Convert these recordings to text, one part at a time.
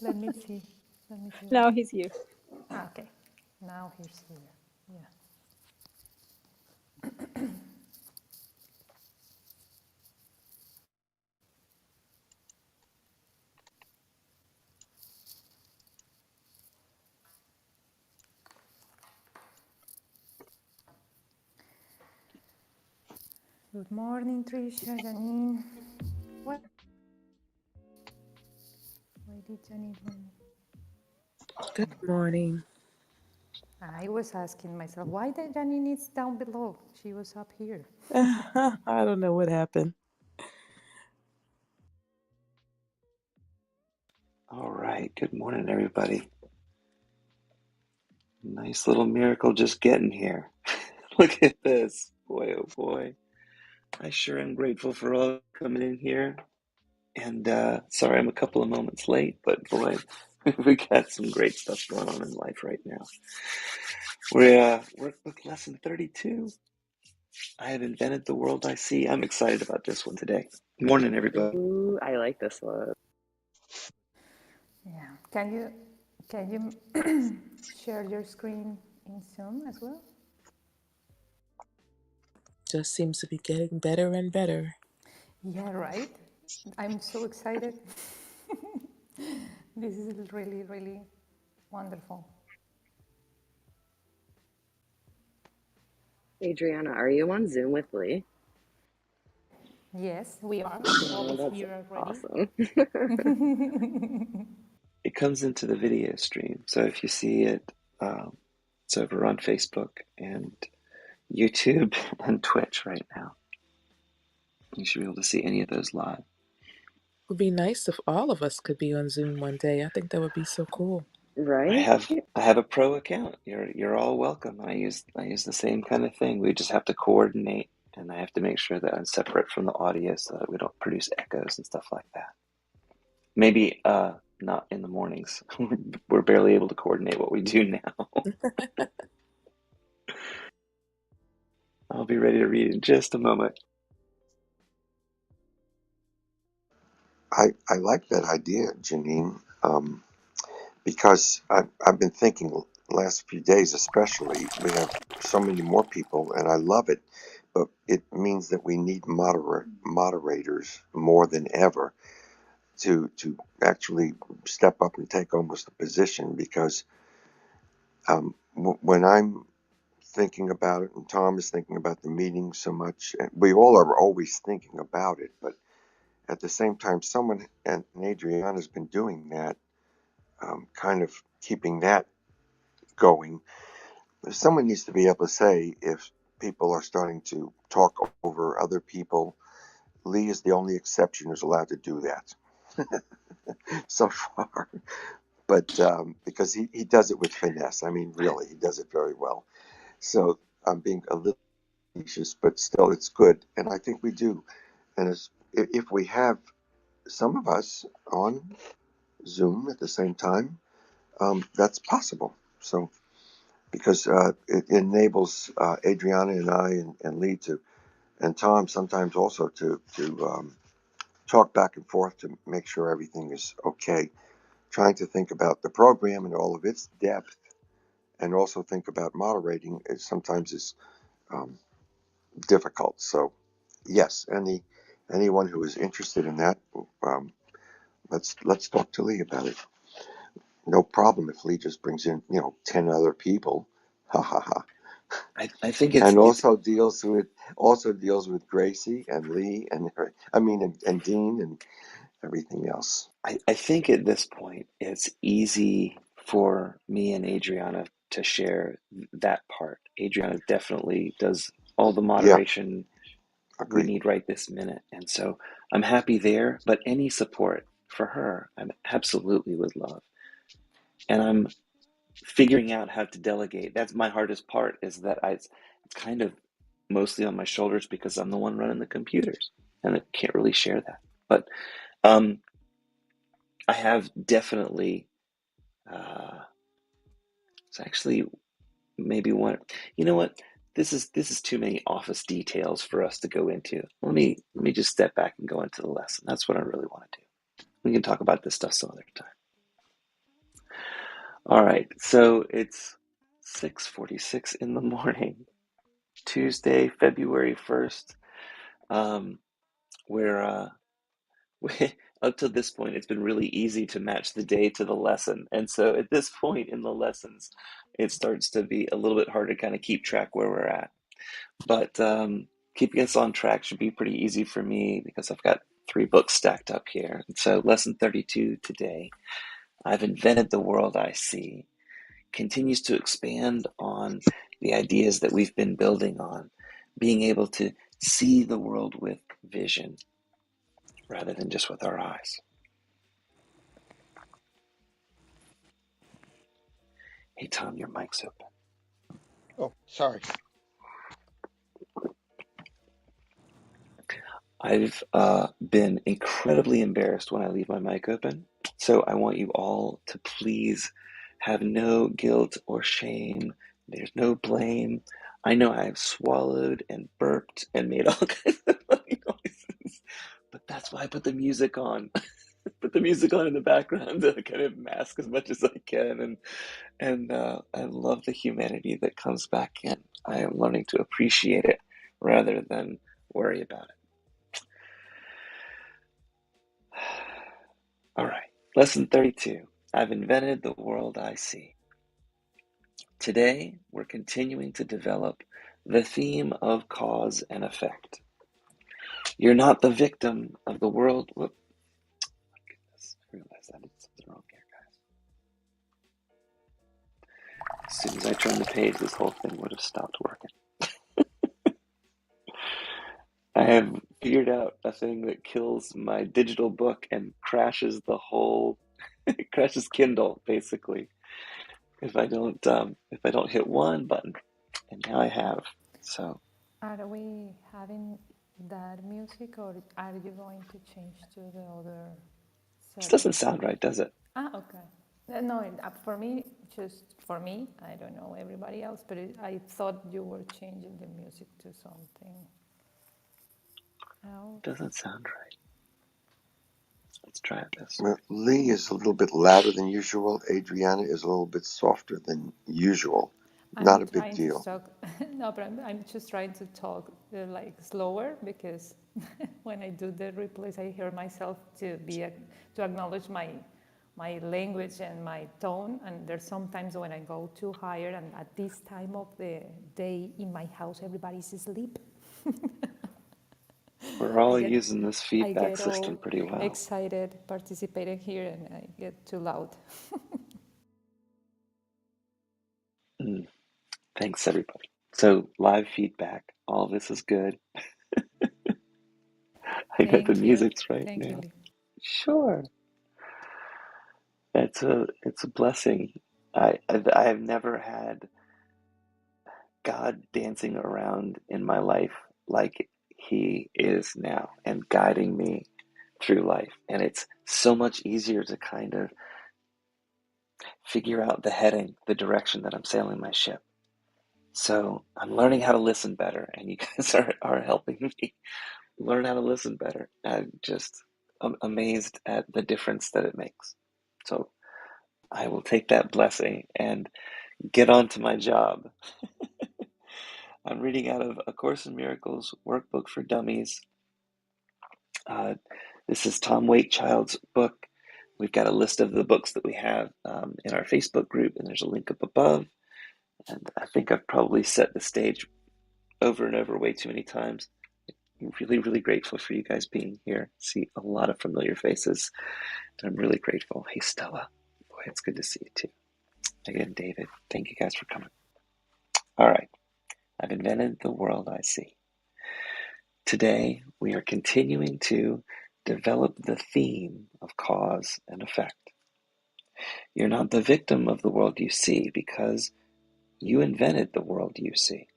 Let me see. Let me see. Now he's here. Okay. Now he's here. Yeah. Good morning, Tricia, Janine. What? Why did Janine leave? Good morning. I was asking myself, why did Janine is down below? She was up here. I don't know what happened. All right. Good morning, everybody. Nice little miracle just getting here. Look at this. Boy, oh boy. I sure am grateful for all coming in here. And sorry I'm a couple of moments late, but boy, we got some great stuff going on in life right now. We're workbook lesson 32. I have invented the world I see. I'm excited about this one today. Good morning, everybody. Ooh, I like this one. Yeah. Can you share your screen in Zoom as well? Just seems to be getting better and better. Yeah, right. I'm so excited. This is really, really wonderful. Adriana, are you on Zoom with Lee? Yes, we are. All Oh, is that's here already. awesome. It comes into the video stream. So if you see it, it's over on Facebook and YouTube and Twitch right now. You should be able to see any of those live. It would be nice if all of us could be on Zoom one day. I think that would be so cool. I Right? have a pro account. You're all welcome. I use the same kind of thing. We just have to coordinate, and I have to make sure that I'm separate from the audio so that we don't produce echoes and stuff like that. Maybe not in the mornings. We're barely able to coordinate what we do now. I'll be ready to read in just a moment. I like that idea, Janine, because I've been thinking the last few days, especially, we have so many more people, and I love it, but it means that we need moderators more than ever to actually step up and take almost a position, because when I'm thinking about it, and Tom is thinking about the meeting so much, and we all are always thinking about it, but at the same time, someone, and Adriana's been doing that, kind of keeping that going. Someone needs to be able to say if people are starting to talk over other people. Lee is the only exception who's allowed to do that so far, but because he does it with finesse. I mean, really, he does it very well. So I'm being a little anxious, but still, it's good, and I think we do. And if we have some of us on Zoom at the same time, that's possible. So because it enables Adriana and I and Lee to, and Tom sometimes also to talk back and forth to make sure everything is okay. Trying to think about the program and all of its depth, and also think about moderating is sometimes is um, difficult. So yes, anyone who is interested in that, um, let's talk to Lee about it. No problem if Lee just brings in 10 other people. Ha ha ha. I think And it's also deals with Gracie and Lee and her, I mean, and Dean and everything else. I think at this point it's easy for me and Adriana to share that part. Adriana definitely does all the Yeah, moderation we agreed. need right this minute. And so I'm happy there, but any support for her, I absolutely would love. And I'm figuring out how to delegate. That's my hardest part, is that it's kind of mostly on my shoulders because I'm the one running the computers and I can't really share that. But um, I have definitely, it's actually maybe one, you know what? This is too many office details for us to go into. Let me just step back and go into the lesson. That's what I really want to do. We can talk about this stuff some other time. All right, so it's 6:46 in the morning, Tuesday, February 1st. We're we, up to this point, it's been really easy to match the day to the lesson. And so at this point in the lessons, it starts to be a little bit harder to kind of keep track where we're at. But keeping us on track should be pretty easy for me because I've got 3 books stacked up here. And so lesson 32 today, I've invented the world I see, continues to expand on the ideas that we've been building on, being able to see the world with vision rather than just with our eyes. Hey, Tom, your mic's open. Oh, sorry. I've been incredibly embarrassed when I leave my mic open, so I want you all to please have no guilt or shame. There's no blame. I know I've swallowed and burped and made all kinds of funny noises, but that's why I put the music on. Put the music on in the background to kind of mask as much as I can, and I love the humanity that comes back in. I am learning to appreciate it rather than worry about it. All right, lesson 32. I've invented the world I see. Today, we're continuing to develop the theme of cause and effect. You're not the victim of the world. Whoop. My goodness, I realized I did something wrong here, guys. As soon as I turned the page, this whole thing would have stopped working. I have figured out a thing that kills my digital book and crashes the whole, it crashes Kindle, basically. If I don't hit one button, and now I have. So Are we having that music, or are you going to change to the other this doesn't settings? sound right, does it? Okay. No, for me, just for me, I don't know everybody else, but I thought you were changing the music to something else. Doesn't sound right. Let's try it this way. Well, Lee is a little bit louder than usual. Adriana is a little bit softer than usual. Not I'm a big trying to deal. talk, no, but I'm just trying to talk like slower, because when I do the replays, I hear myself to acknowledge my language and my tone. And there's sometimes when I go too higher, and at this time of the day in my house, everybody's asleep. We're I all get using this I feedback get system all pretty well. excited participating here, and I get too loud. Thanks, everybody. So live feedback. All this is good. I got the Thank you. music's right Thank you, now. Lee. Sure. It's a blessing. I have never had God dancing around in my life like he is now and guiding me through life. And it's so much easier to kind of figure out the heading, the direction that I'm sailing my ship. So I'm learning how to listen better, and you guys are helping me learn how to listen better. I'm just amazed at the difference that it makes. So I will take that blessing and get on to my job. I'm reading out of A Course in Miracles Workbook for Dummies. This is Tom Wakechild's book. We've got a list of the books that we have in our Facebook group, and there's a link up above. And I think I've probably set the stage over and over way too many times. I'm really, really grateful for you guys being here. See a lot of familiar faces, and I'm really grateful. Hey, Stella. Boy, it's good to see you too. Again, David, thank you guys for coming. All right. I've invented the world I see. Today, we are continuing to develop the theme of cause and effect. You're not the victim of the world you see because you invented the world you see.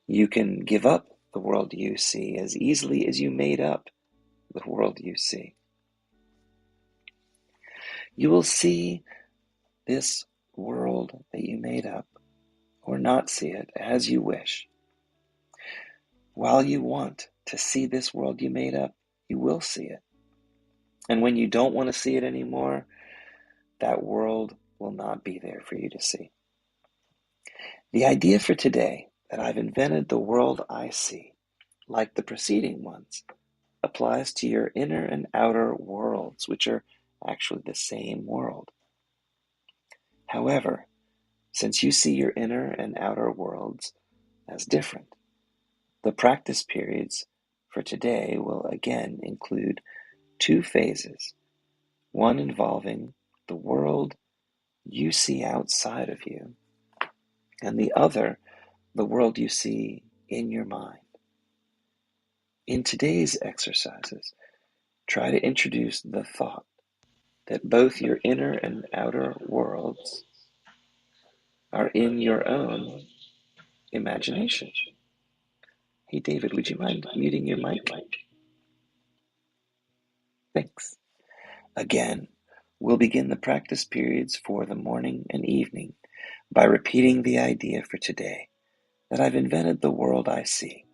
You can give up the world you see as easily as you made up the world you see. You will see this world that you made up, or not see it, as you wish. While you want to see this world you made up, you will see it. And when you don't want to see it anymore, that world will not be there for you to see. The idea for today that I've invented the world I see, like the preceding ones, applies to your inner and outer worlds, which are actually the same world. However, since you see your inner and outer worlds as different, the practice periods for today will again include two phases, one involving the world you see outside of you, and the other, the world you see in your mind. In today's exercises, try to introduce the thought that both your inner and outer worlds are in your own imagination. Hey, David, would you mind muting your mic? Thanks. Again, we'll begin the practice periods for the morning and evening by repeating the idea for today that I've invented the world I see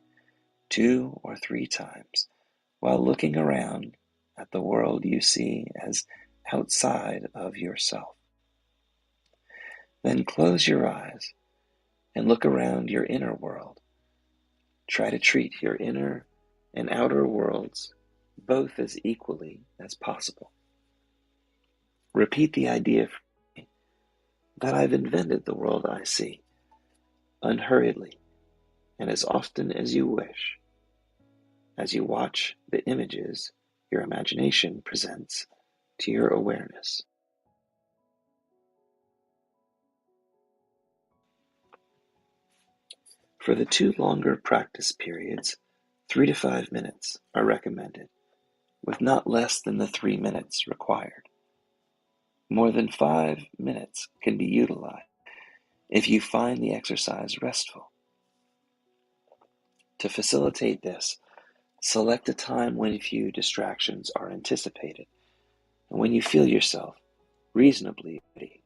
2 or 3 times while looking around at the world you see as outside of yourself. Then close your eyes and look around your inner world. Try to treat your inner and outer worlds both as equally as possible. Repeat the idea that I've invented the world I see, unhurriedly and as often as you wish, as you watch the images your imagination presents to your awareness. For the 2 longer practice periods, 3 to 5 minutes are recommended, with not less than the 3 minutes required. More than 5 minutes can be utilized if you find the exercise restful. To facilitate this, select a time when few distractions are anticipated and when you feel yourself reasonably ready.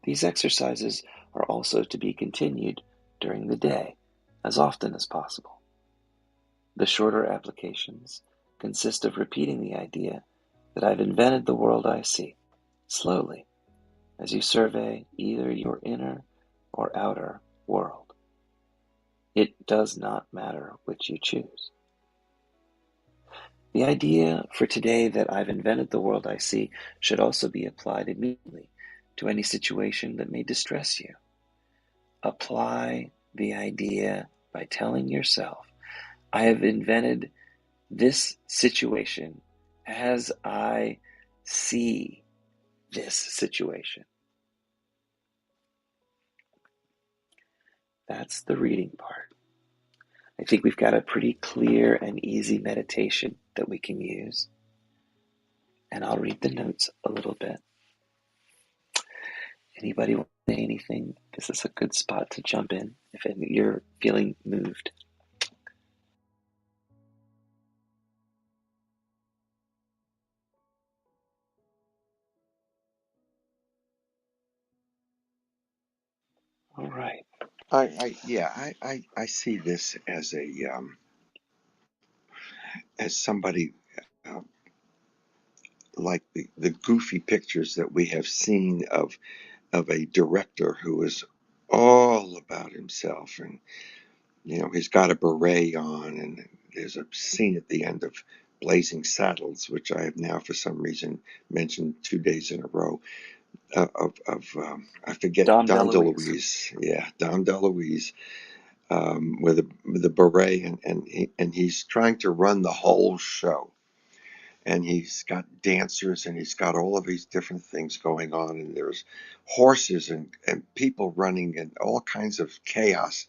These exercises are also to be continued during the day as often as possible. The shorter applications consist of repeating the idea that I've invented the world I see, slowly, as you survey either your inner or outer world. It does not matter which you choose. The idea for today that I've invented the world I see should also be applied immediately to any situation that may distress you. Apply the idea by telling yourself, I have invented this situation as I see this situation. That's the reading part. I think we've got a pretty clear and easy meditation that we can use. And I'll read the notes a little bit. Anybody want to say anything? This is a good spot to jump in if you're feeling moved. All right. I see this as as somebody uh, like the goofy pictures that we have seen of a director who is all about himself, and he's got a beret on, and there's a scene at the end of Blazing Saddles, which I have now for some reason mentioned 2 days in a row, I forget, Dom Dom DeLuise. DeLuise. Yeah, Dom DeLuise, with a beret, and he's trying to run the whole show, and he's got dancers, and he's got all of these different things going on, and there's horses and people running and all kinds of chaos,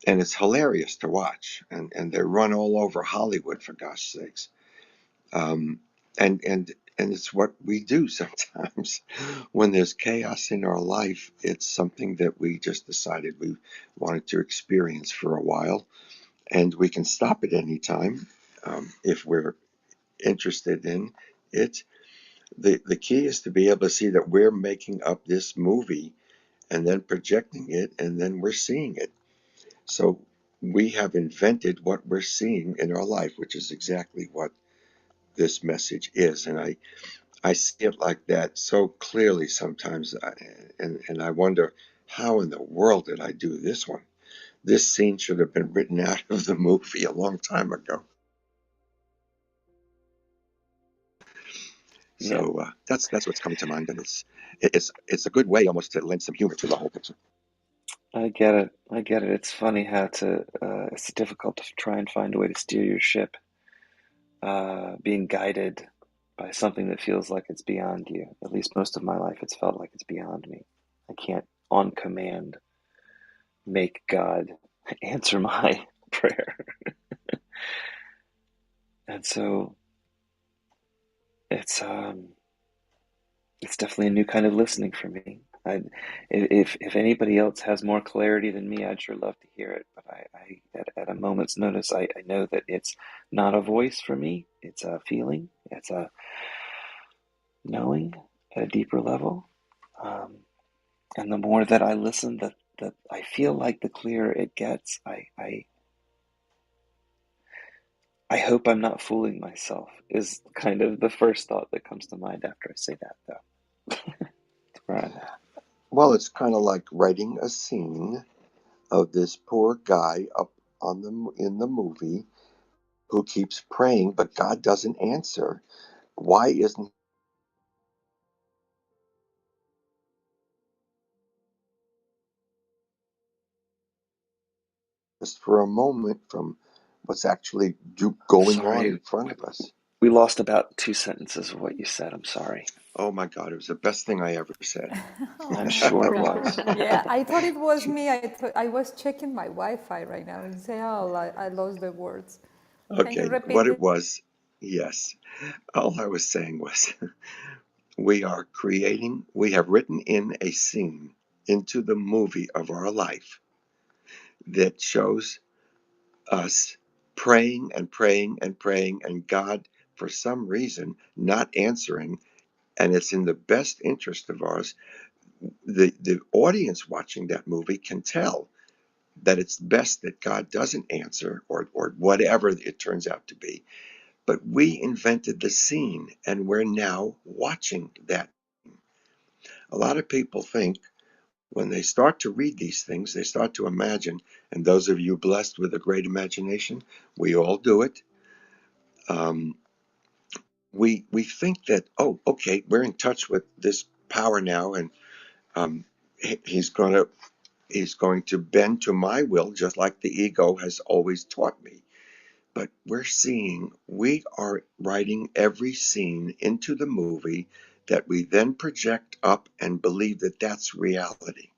and it's hilarious to watch, and they run all over Hollywood, for gosh sakes. um, and it's what we do sometimes when there's chaos in our life. It's something that we just decided we wanted to experience for a while, and we can stop at any time, if we're interested in it. The key is to be able to see that we're making up this movie and then projecting it, and then we're seeing it. So we have invented what we're seeing in our life, which is exactly what this message is. And I see it like that so clearly sometimes, and I wonder, how in the world did I do this one? This scene should have been written out of the movie a long time ago. Yeah, So that's what's coming to mind, and it's a good way almost to lend some humor to the whole picture. I get it. I get it. It's funny how it's difficult to try and find a way to steer your ship, being guided by something that feels like it's beyond you. At least most of my life, it's felt like it's beyond me. I can't, on command, make God answer my prayer. And so it's definitely a new kind of listening for me. If anybody else has more clarity than me, I'd sure love to hear it. But at a moment's notice, I know that it's not a voice for me. It's a feeling. It's a knowing at a deeper level. And the more that I listen, that I feel like the clearer it gets. I hope I'm not fooling myself, is kind of the first thought that comes to mind after I say that, though. That's where I'm at. Well, it's kind of like writing a scene of this poor guy up in the movie who keeps praying, but God doesn't answer. Why isn't he just for a moment from what's actually going on Sorry, in front of us? we lost about 2 sentences of what you said. I'm sorry. Oh my God, it was the best thing I ever said. I'm Oh my sure it God. was. Yeah, I thought it was me. I was checking my Wi-Fi right now and say, oh, I lost the words. Can you Okay, what repeat it it? was, yes. All I was saying was we have written in a scene into the movie of our life that shows us praying and praying and praying, and God, for some reason, not answering. And it's in the best interest of ours. The audience watching that movie can tell that it's best that God doesn't answer, or whatever it turns out to be. But we invented the scene, and we're now watching that. A lot of people think when they start to read these things, they start to imagine, and those of you blessed with a great imagination, we all do it. Um, we think that, oh, okay, we're in touch with this power now, and um, he's going to bend to my will, just like the ego has always taught me. But we are writing every scene into the movie that we then project up and believe that that's reality.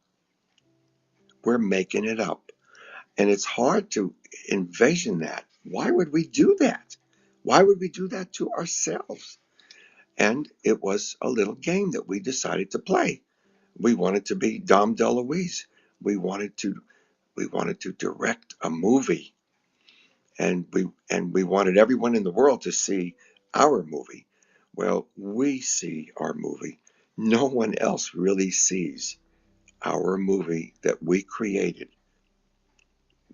We're making it up. And it's hard to envision that. Why would we do that? Why would we do that to ourselves? And it was a little game that we decided to play. We wanted to be Dom DeLuise. We wanted to direct a movie, and we wanted everyone in the world to see our movie. Well, we see our movie. No one else really sees our movie that we created.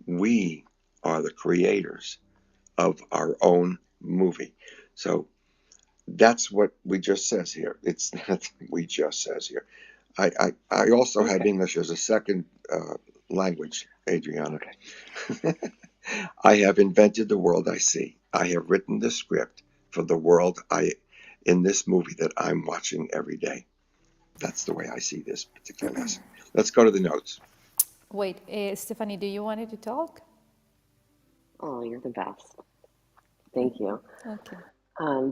We are the creators of our own movie. So that's what we just says here. It's not we just says here. I also have Okay. English as a second language, Adriana. Okay. I have invented the world I see. I have written the script for the world in this movie that I'm watching every day. That's the way I see this particular lesson. Let's go to the notes. Wait, Stephanie, do you want to talk? Oh, you're the best. Thank you. Okay.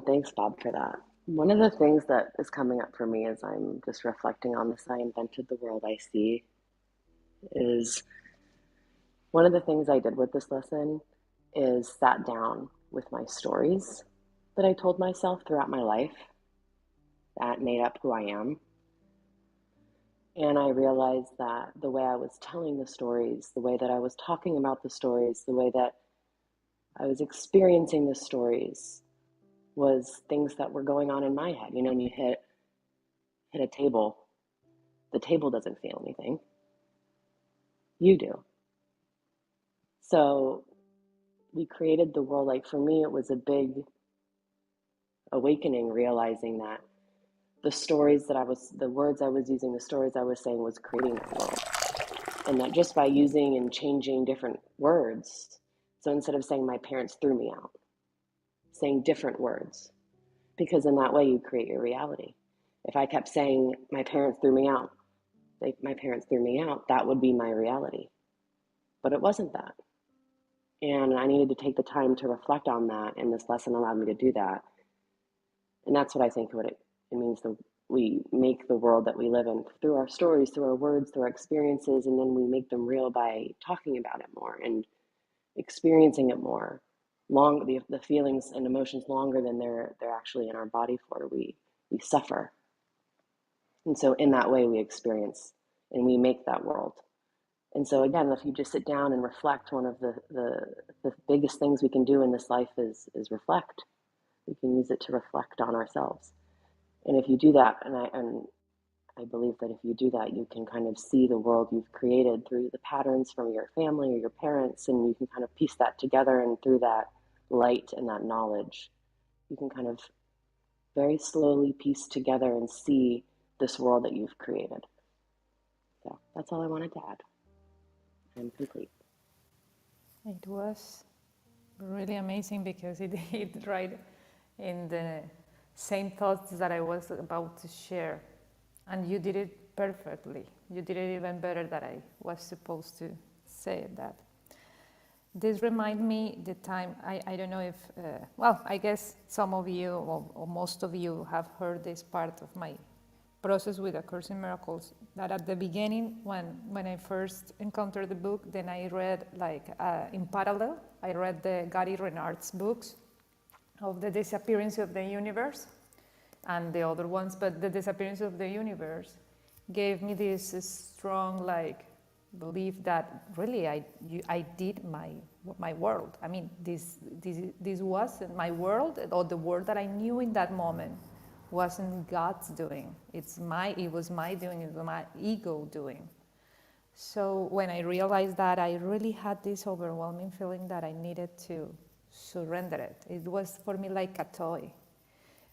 Thanks, Bob, for that. One of the things that is coming up for me as I'm just reflecting on this, I invented the world I see, is one of the things I did with this lesson is sat down with my stories that I told myself throughout my life that made up who I am. And I realized that the way I was telling the stories, the way that I was talking about the stories, the way that I was experiencing the stories was things that were going on in my head. You know, when you hit a table, the table doesn't feel anything. You do. So we created the world. Like for me, it was a big awakening, realizing that the words I was using, the stories I was saying was creating that world. And that just by using and changing different words, so instead of saying my parents threw me out, saying different words, because in that way you create your reality. If I kept saying my parents threw me out, my parents threw me out, that would be my reality. But it wasn't that. And I needed to take the time to reflect on that, and this lesson allowed me to do that. And that's what I think what it means that we make the world that we live in through our stories, through our words, through our experiences, and then we make them real by talking about it more and experiencing it more. The feelings and emotions longer than they're actually in our body for. We suffer. And so in that way we experience and we make that world. And so again, if you just sit down and reflect, one of the biggest things we can do in this life is reflect. We can use it to reflect on ourselves. And if you do that, and I believe that if you do that, you can kind of see the world you've created through the patterns from your family or your parents, and you can kind of piece that together, and through that light and that knowledge, you can kind of very slowly piece together and see this world that you've created. So that's all I wanted to add. I'm complete. It was really amazing because it hit right in the same thoughts that I was about to share. And you did it perfectly. You did it even better than I was supposed to say that. This reminds me the time, I don't know if, I guess some of you or most of you have heard this part of my process with A Course in Miracles, that at the beginning, when I first encountered the book, then I read in parallel, I read the Gary Renard's books of the disappearance of the universe and the other ones, but the disappearance of the universe gave me this strong belief that really I did my world. I mean, this wasn't my world, or the world that I knew in that moment wasn't God's doing. It was my doing, it was my ego doing. So when I realized that, I really had this overwhelming feeling that I needed to surrender it. It was for me like a toy.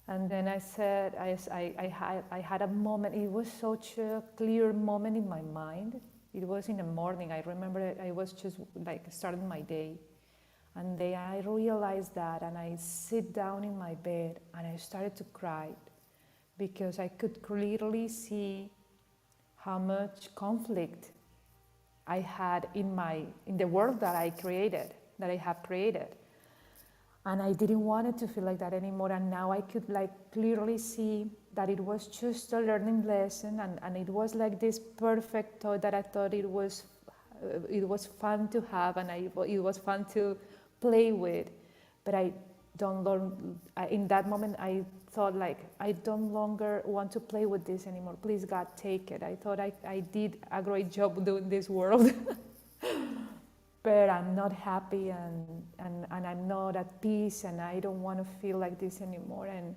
And then I said, I had a moment, it was such a clear moment in my mind. It was in the morning, I remember I was just starting my day. And then I realized that, and I sit down in my bed and I started to cry because I could clearly see how much conflict I had in the world that I have created. And I didn't want it to feel like that anymore. And now I could clearly see that it was just a learning lesson, and it was like this perfect toy that I thought it was fun to have, and it was fun to play with. But in that moment I thought I don't longer want to play with this anymore. Please God, take it. I thought I did a great job doing this world. But I'm not happy, and I'm not at peace, and I don't want to feel like this anymore. And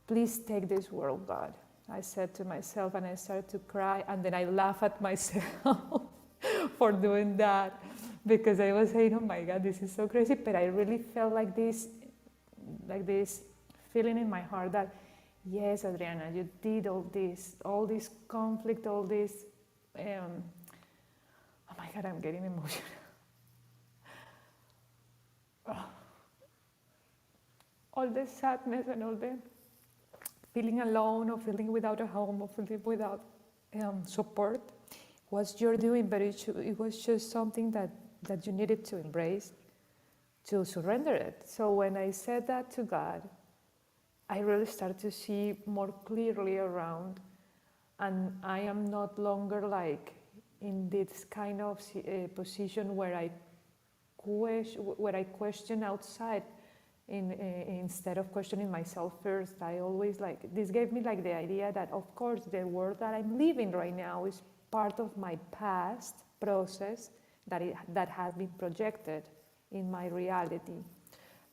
please take this world, God. I said to myself, and I started to cry, and then I laughed at myself for doing that, because I was saying, oh my God, this is so crazy. But I really felt like this feeling in my heart that, yes, Adriana, you did all this conflict, all this, oh my God, I'm getting emotional. All the sadness and all the feeling alone, or feeling without a home, or feeling without support was your doing, but it was just something that you needed to embrace, to surrender it. So when I said that to God, I really started to see more clearly around, and I am not longer in this kind of position where I question outside instead of questioning myself first. I always this gave me the idea that, of course, the world that I'm living right now is part of my past process that has been projected in my reality.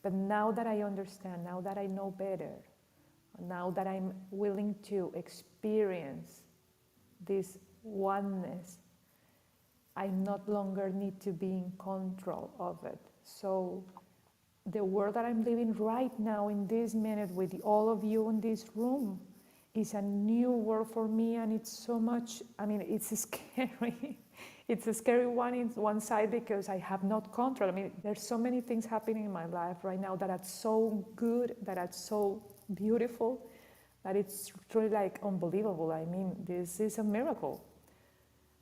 But now that I understand, now that I know better, now that I'm willing to experience this oneness, I not longer need to be in control of it. So the world that I'm living right now in this minute with all of you in this room is a new world for me, and it's so much, I mean, it's scary. It's a scary one in one side because I have not control. I mean, there's so many things happening in my life right now that are so good, that are so beautiful, that it's truly like unbelievable. I mean, this is a miracle.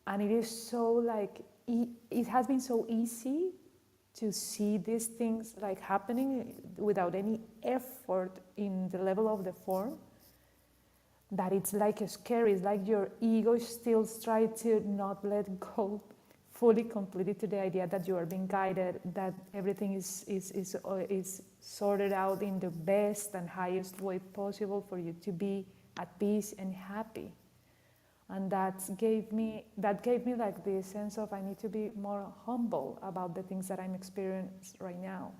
And it is so like, it has been so easy to see these things like happening without any effort in the level of the form, that it's like scary. It's like your ego still tries to not let go fully completely to the idea that you are being guided, that everything is sorted out in the best and highest way possible for you to be at peace and happy. And that gave me like this sense of I need to be more humble about the things that I'm experiencing right now,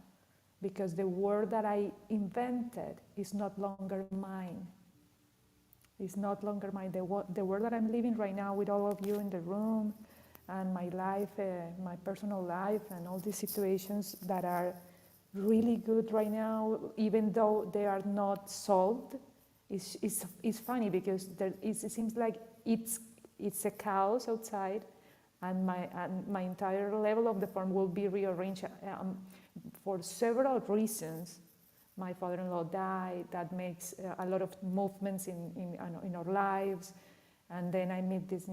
because the world that I invented is not longer mine. It's not longer mine. The world that I'm living right now with all of you in the room, and my life, my personal life, and all these situations that are really good right now, even though they are not solved, it's funny because it seems like it's a chaos outside, and my entire level of the form will be rearranged for several reasons. My father-in-law died. That makes a lot of movements in our lives. And then I meet this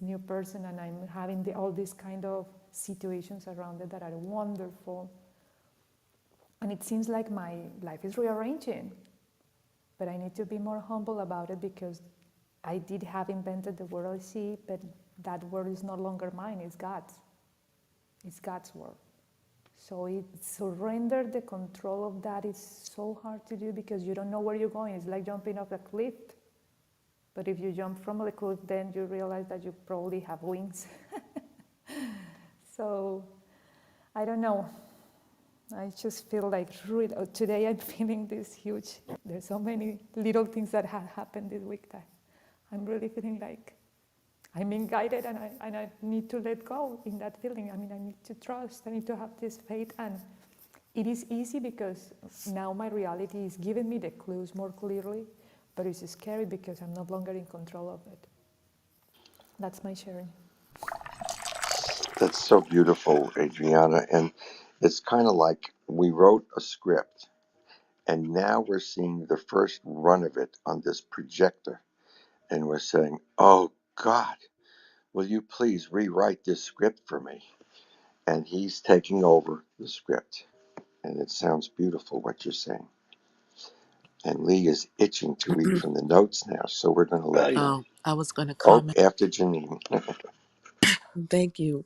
new person, and I'm having all these kind of situations around it that are wonderful. And it seems like my life is rearranging. But I need to be more humble about it, because I did have invented the world I see, but that world is no longer mine, it's God's. It's God's world. So surrender the control of that is so hard to do, because you don't know where you're going. It's like jumping off a cliff. But if you jump from the cliff, then you realize that you probably have wings. So I don't know. I just feel like today I'm feeling this huge. There's so many little things that have happened this week that I'm really feeling like I'm being guided, and I need to let go in that feeling. I mean, I need to trust. I need to have this faith. And it is easy because now my reality is giving me the clues more clearly, but it's scary because I'm no longer in control of it. That's my sharing. That's so beautiful, Adriana. And it's kind of like we wrote a script, and now we're seeing the first run of it on this projector. And we're saying, oh, God, will you please rewrite this script for me? And he's taking over the script. And it sounds beautiful what you're saying. And Lee is itching to read from the notes now, so we're going to let Right. her. Oh, I was going to Oh, comment. after Janine. Thank you,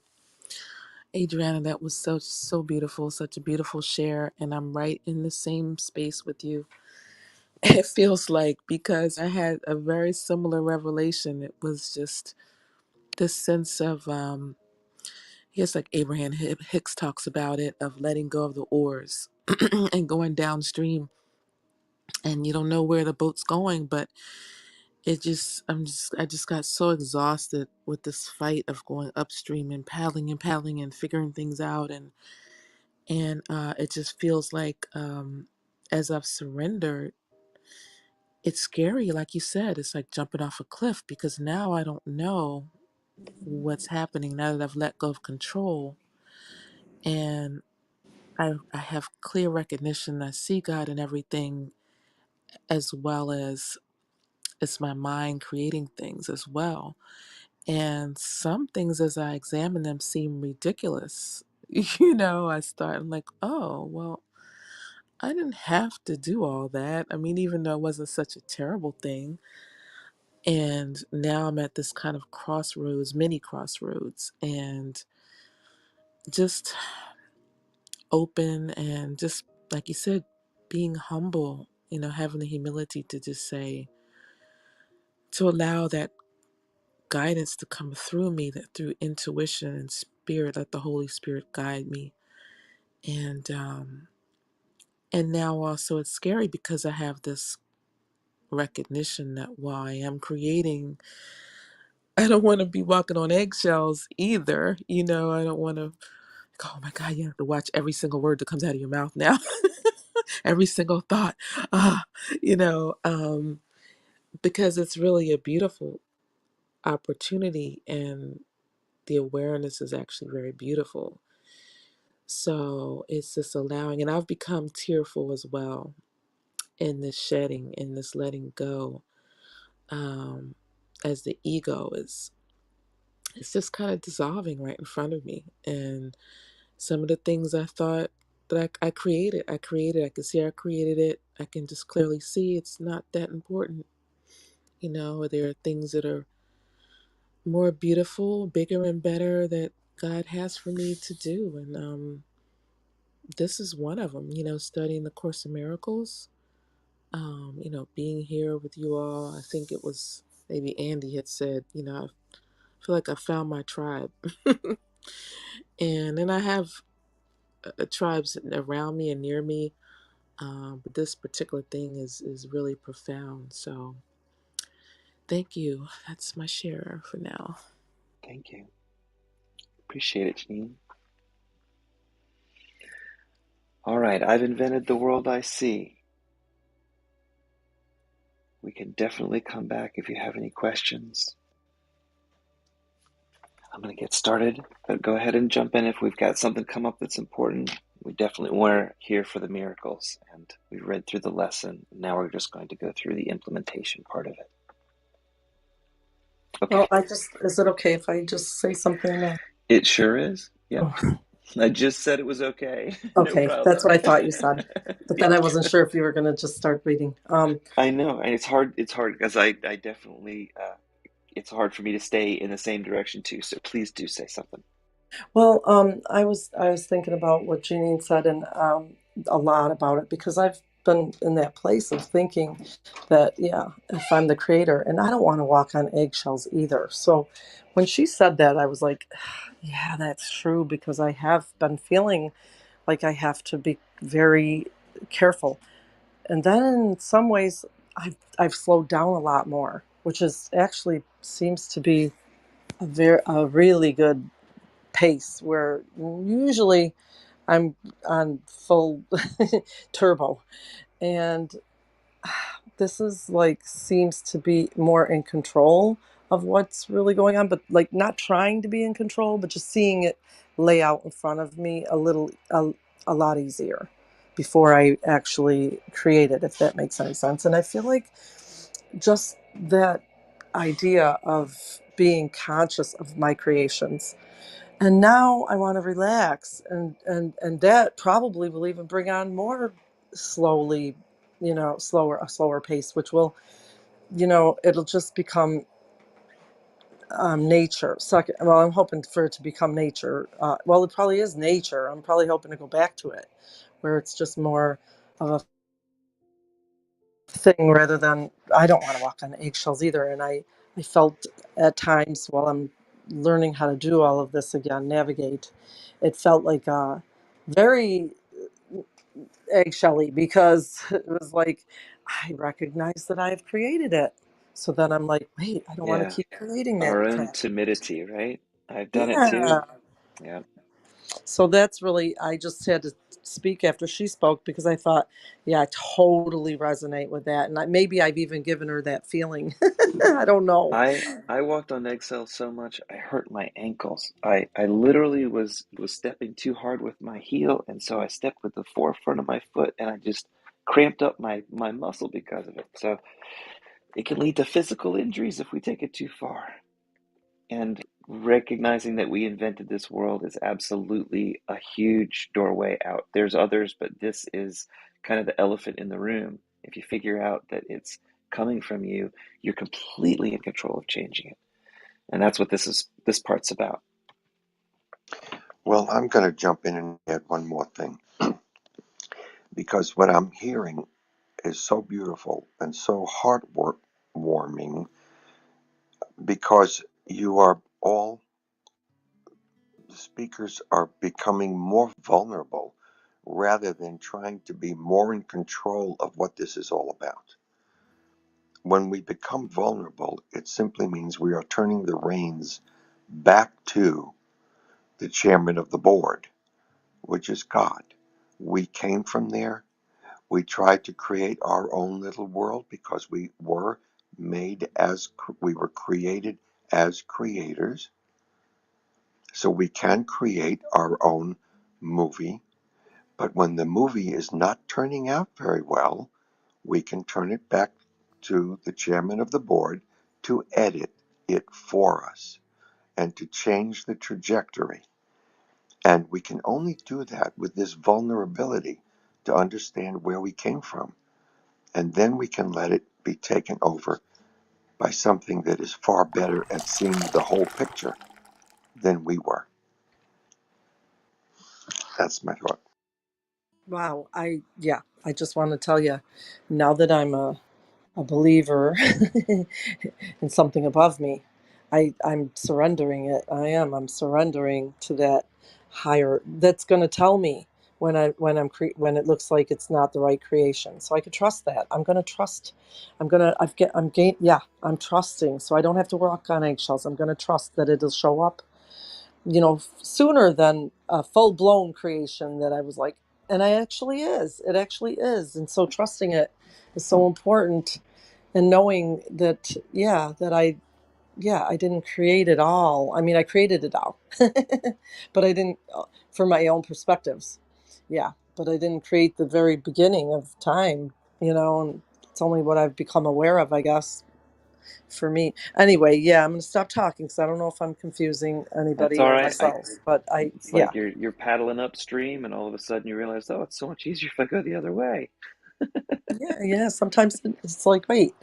Adriana. That was so beautiful, such a beautiful share. And I'm right in the same space with you. It feels like, because I had a very similar revelation. It was just this sense of, yes, like Abraham Hicks talks about it, of letting go of the oars and going downstream. And you don't know where the boat's going, but I just got so exhausted with this fight of going upstream and paddling and figuring things out. And it just feels like, as I've surrendered, it's scary. Like you said, it's like jumping off a cliff, because now I don't know what's happening now that I've let go of control. And I have clear recognition. I see God in everything, as well as it's my mind creating things as well. And some things, as I examine them, seem ridiculous. I'm like, oh, well, I didn't have to do all that. I mean, even though it wasn't such a terrible thing. And now I'm at this kind of mini crossroads, and just open, and just, like you said, being humble, having the humility to just say, to allow that guidance to come through me, that through intuition and spirit, let the Holy Spirit guide me. And now also it's scary, because I have this recognition that while I am creating, I don't want to be walking on eggshells either. I don't want to, oh my God, you have to watch every single word that comes out of your mouth now, every single thought, you know, um, because it's really a beautiful opportunity, and the awareness is actually very beautiful. So it's just allowing, and I've become tearful as well in this shedding, in this letting go, um, as the ego is, it's just kind of dissolving right in front of me. And some of the things I thought that I created, I can see I created it. I can just clearly see it's not that important. There are things that are more beautiful, bigger, and better that God has for me to do. And this is one of them, studying the Course in Miracles, being here with you all. I think it was maybe Andy had said, I feel like I found my tribe. And then I have tribes around me and near me. But this particular thing is really profound. So thank you. That's my share for now. Thank you. Appreciate it, Janine. All right, I've invented the world I see. We can definitely come back if you have any questions. I'm going to get started, but go ahead and jump in if we've got something come up that's important. We definitely were here for the miracles, and we read through the lesson. Now we're just going to go through the implementation part of it. Okay. Well, is it okay if I just say something now? It sure is. Yep. Oh, I just said it was okay. No okay, that's problem. what I thought you said. But Yeah. then I wasn't sure if you were going to just start reading. I know, and it's hard. It's hard because I definitely, it's hard for me to stay in the same direction too. So please do say something. Well, I was thinking about what Jeanine said, and a lot about it, because I've been in that place of thinking that, yeah, if I'm the creator, and I don't want to walk on eggshells either. So when she said that, I was like, yeah, that's true, because I have been feeling like I have to be very careful. And then in some ways, I've slowed down a lot more, which is actually seems to be a really good pace, where usually I'm on full turbo. And this is like seems to be more in control of what's really going on, but like not trying to be in control, but just seeing it lay out in front of me a lot easier before I actually create it, if that makes any sense. And I feel like just that idea of being conscious of my creations, and now I want to relax, and that probably will even bring on more slowly, a slower pace, which will, it'll just become nature. Well, I'm hoping for it to become nature. Well, it probably is nature. I'm probably hoping to go back to it, where it's just more of a thing rather than, I don't want to walk on eggshells either. And I felt at times while I'm learning how to do all of this again, navigate, it felt like very eggshelly, because it was like, I recognize that I've created it. So then I'm like, wait, I don't want to Yeah, keep creating our that own crap. timidity, right? I've done it Yeah. too. Yeah. So that's really, I just had to speak after she spoke, because I thought, yeah, I totally resonate with that. And maybe I've even given her that feeling. I don't know. I walked on eggshells so much I hurt my ankles. I literally was stepping too hard with my heel, and so I stepped with the forefront of my foot, and I just cramped up my muscle because of it. So it can lead to physical injuries if we take it too far. And recognizing that we invented this world is absolutely a huge doorway out. There's others, but this is kind of the elephant in the room. If you figure out that it's coming from you, you're completely in control of changing it. And that's what this part's about. Well, I'm going to jump in and add one more thing, because what I'm hearing is so beautiful and so heartwarming, because you are all, the speakers are becoming more vulnerable rather than trying to be more in control of what this is all about. When we become vulnerable, it simply means we are turning the reins back to the chairman of the board, which is God. We came from there. We tried to create our own little world because we were we were created as creators, so we can create our own movie. But when the movie is not turning out very well, we can turn it back to the chairman of the board to edit it for us and to change the trajectory. And we can only do that with this vulnerability to understand where we came from. And then we can let it be taken over by something that is far better at seeing the whole picture than we were. That's my thought. Wow. I just want to tell you, now that I'm a believer in something above me, I'm surrendering it. I'm surrendering to that higher that's going to tell me when it looks like it's not the right creation. So I could trust that. I'm going to trust. I'm trusting, so I don't have to walk on eggshells. I'm going to trust that it'll show up, sooner than a full blown creation that I was like, and it actually is. And so trusting it is so important, and knowing that, I didn't create it all. I mean, I created it all, but I didn't, for my own perspectives. Yeah. But I didn't create the very beginning of time, and it's only what I've become aware of, I guess, for me. Anyway, yeah, I'm going to stop talking because I don't know if I'm confusing That's anybody all or right. myself. But It's like you're paddling upstream, and all of a sudden you realize, oh, it's so much easier if I go the other way. yeah. Sometimes it's like, wait,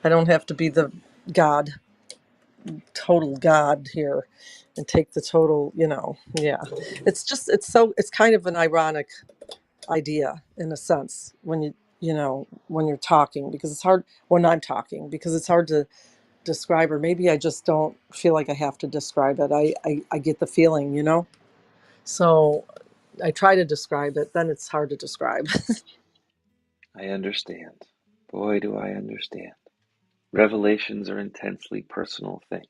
I don't have to be the God, total God here, and take the total. Yeah. It's kind of an ironic idea in a sense when you're talking, because it's hard when I'm talking, because it's hard to describe, or maybe I just don't feel like I have to describe it. I get the feeling, so I try to describe it, then it's hard to describe. I understand. Boy, do I understand. Revelations are intensely personal things.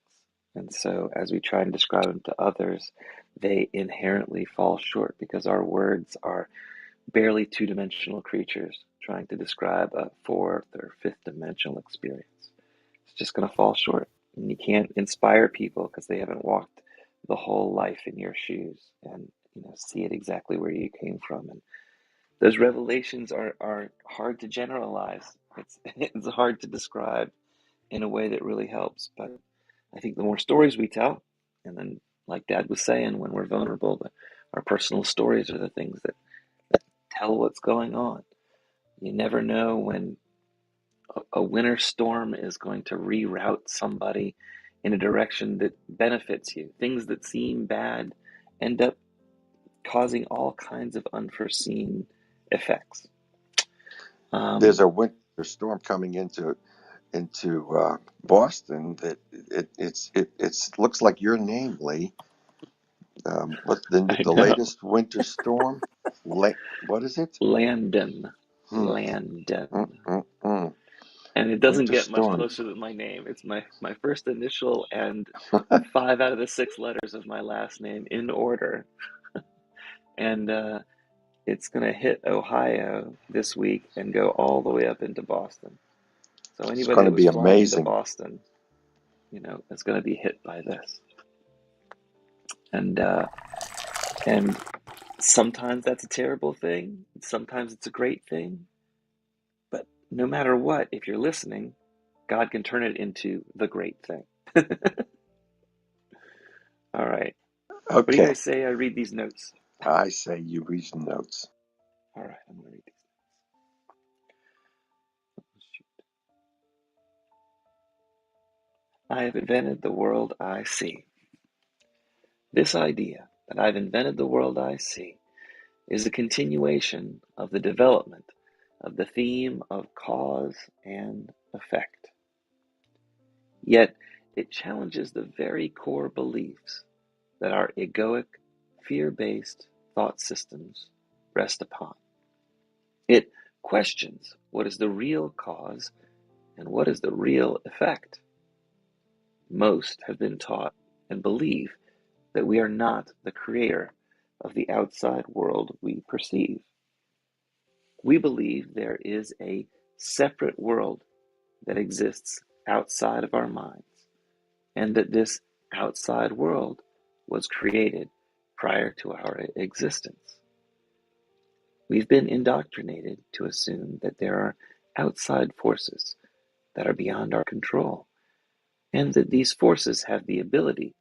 And so, as we try and describe them to others, they inherently fall short because our words are barely two-dimensional creatures trying to describe a fourth or fifth dimensional experience. It's just going to fall short. And you can't inspire people because they haven't walked the whole life in your shoes and see it exactly where you came from. And those revelations are hard to generalize. It's hard to describe in a way that really helps. But I think the more stories we tell, and then, like Dad was saying, when we're vulnerable, our personal stories are the things that tell what's going on. You never know when a winter storm is going to reroute somebody in a direction that benefits you. Things that seem bad end up causing all kinds of unforeseen effects. There's a winter storm coming into Boston that it looks like your name, Lee. What's I the know. latest winter storm? What is it? Landon. Hmm. Landon. Mm, mm, mm. And it doesn't Winter get much storm. closer than my name. It's my first initial and 5 out of the 6 letters of my last name in order. And it's going to hit Ohio this week and go all the way up into Boston. So It's anybody going to that was be flying into amazing. Boston, is going to be hit by this. And sometimes that's a terrible thing. Sometimes it's a great thing. But no matter what, if you're listening, God can turn it into the great thing. All right. What do you Okay, guys say I read these notes? I say you read some notes. All right, I'm going to read these. I have invented the world I see. This idea that I've invented the world I see is a continuation of the development of the theme of cause and effect. Yet it challenges the very core beliefs that our egoic, fear-based thought systems rest upon. It questions what is the real cause and what is the real effect. Most have been taught and believe that we are not the creator of the outside world we perceive. We believe there is a separate world that exists outside of our minds, and that this outside world was created prior to our existence. We've been indoctrinated to assume that there are outside forces that are beyond our control, and that these forces have the ability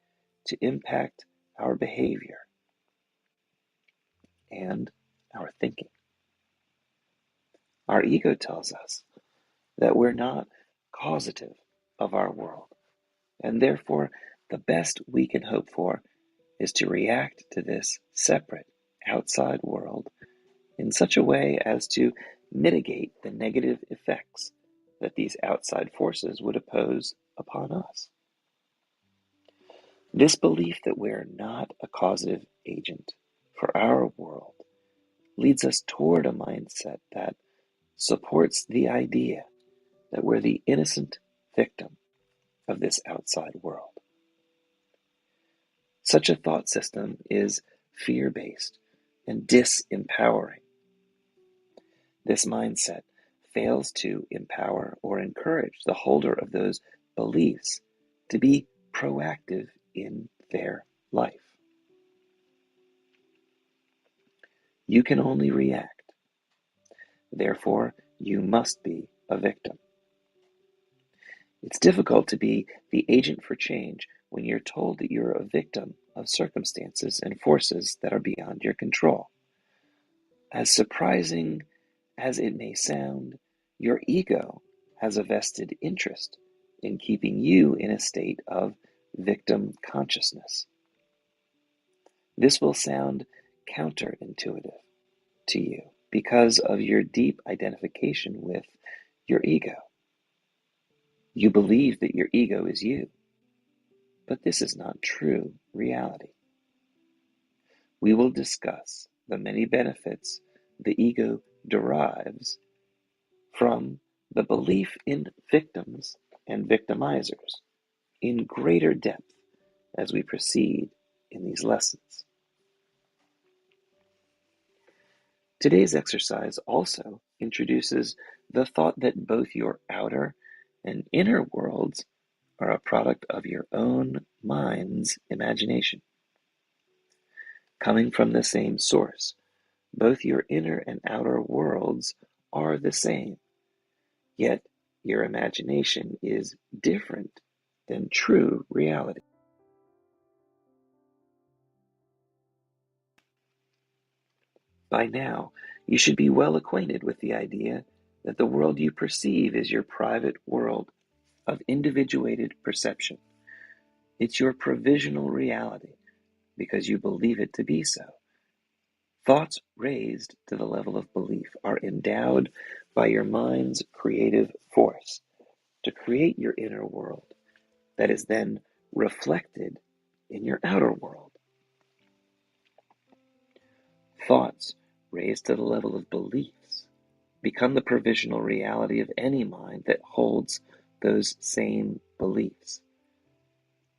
to impact our behavior and our thinking. Our ego tells us that we're not causative of our world, and therefore the best we can hope for is to react to this separate outside world in such a way as to mitigate the negative effects that these outside forces would impose upon us. This belief that we're not a causative agent for our world leads us toward a mindset that supports the idea that we're the innocent victim of this outside world. Such a thought system is fear-based and disempowering. This mindset fails to empower or encourage the holder of those beliefs to be proactive in their life. You can only react. Therefore, you must be a victim. It's difficult to be the agent for change when you're told that you're a victim of circumstances and forces that are beyond your control. As surprising as it may sound, your ego has a vested interest in keeping you in a state of victim consciousness. This will sound counterintuitive to you because of your deep identification with your ego. You believe that your ego is you, but this is not true reality. We will discuss the many benefits the ego derives from the belief in victims and victimizers in greater depth as we proceed in these lessons. Today's exercise also introduces the thought that both your outer and inner worlds are a product of your own mind's imagination. Coming from the same source, both your inner and outer worlds are the same, yet your imagination is different than true reality. By now, you should be well acquainted with the idea that the world you perceive is your private world of individuated perception. It's your provisional reality because you believe it to be so. Thoughts raised to the level of belief are endowed by your mind's creative force to create your inner world that is then reflected in your outer world. Thoughts raised to the level of beliefs become the provisional reality of any mind that holds those same beliefs.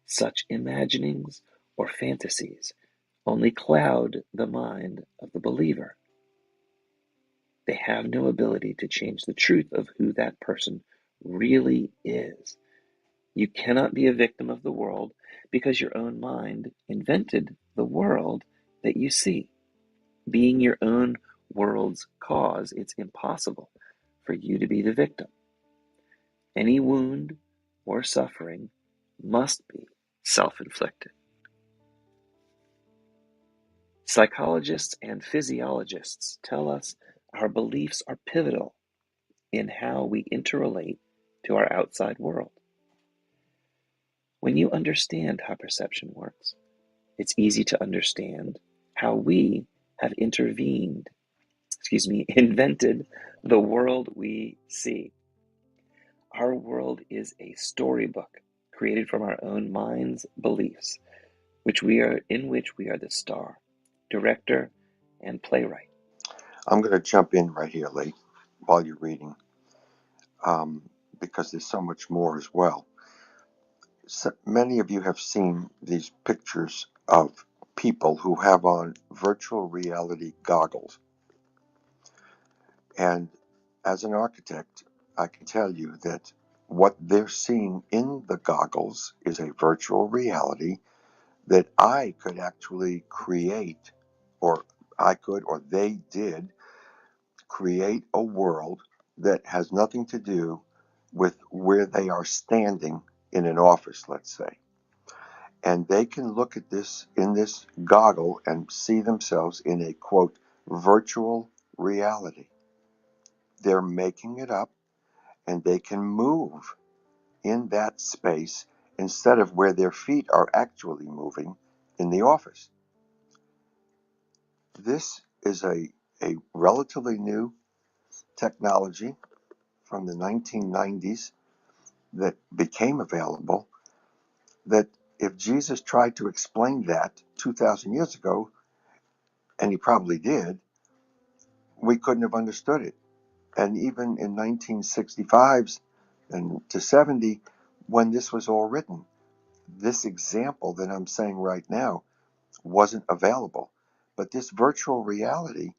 Such imaginings or fantasies only cloud the mind of the believer. They have no ability to change the truth of who that person really is. You cannot be a victim of the world because your own mind invented the world that you see. Being your own world's cause, it's impossible for you to be the victim. Any wound or suffering must be self-inflicted. Psychologists and physiologists tell us our beliefs are pivotal in how we interrelate to our outside world. When you understand how perception works, it's easy to understand how we have invented the world we see. Our world is a storybook created from our own mind's beliefs, in which we are the star, director, and playwright. I'm going to jump in right here, Lee, while you're reading, because there's so much more as well. So many of you have seen these pictures of people who have on virtual reality goggles. And as an architect, I can tell you that what they're seeing in the goggles is a virtual reality that I could actually create, or I could, or they did create a world that has nothing to do with where they are standing in an office, let's say. And they can look at this in this goggle and see themselves in a quote, virtual reality. They're making it up and they can move in that space instead of where their feet are actually moving in the office. This is a relatively new technology from the 1990s that became available, that if Jesus tried to explain that 2,000 years ago, and he probably did, we couldn't have understood it. And even in 1965 and to 70, when this was all written, this example that I'm saying right now wasn't available. But this virtual reality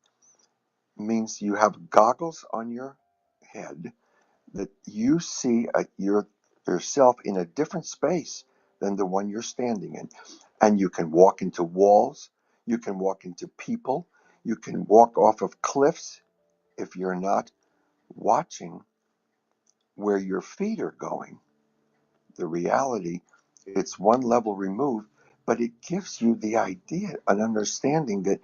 means you have goggles on your head that you see yourself in a different space than the one you're standing in. And you can walk into walls, you can walk into people, you can walk off of cliffs if you're not watching where your feet are going. The reality, it's one level removed, but it gives you the idea, an understanding that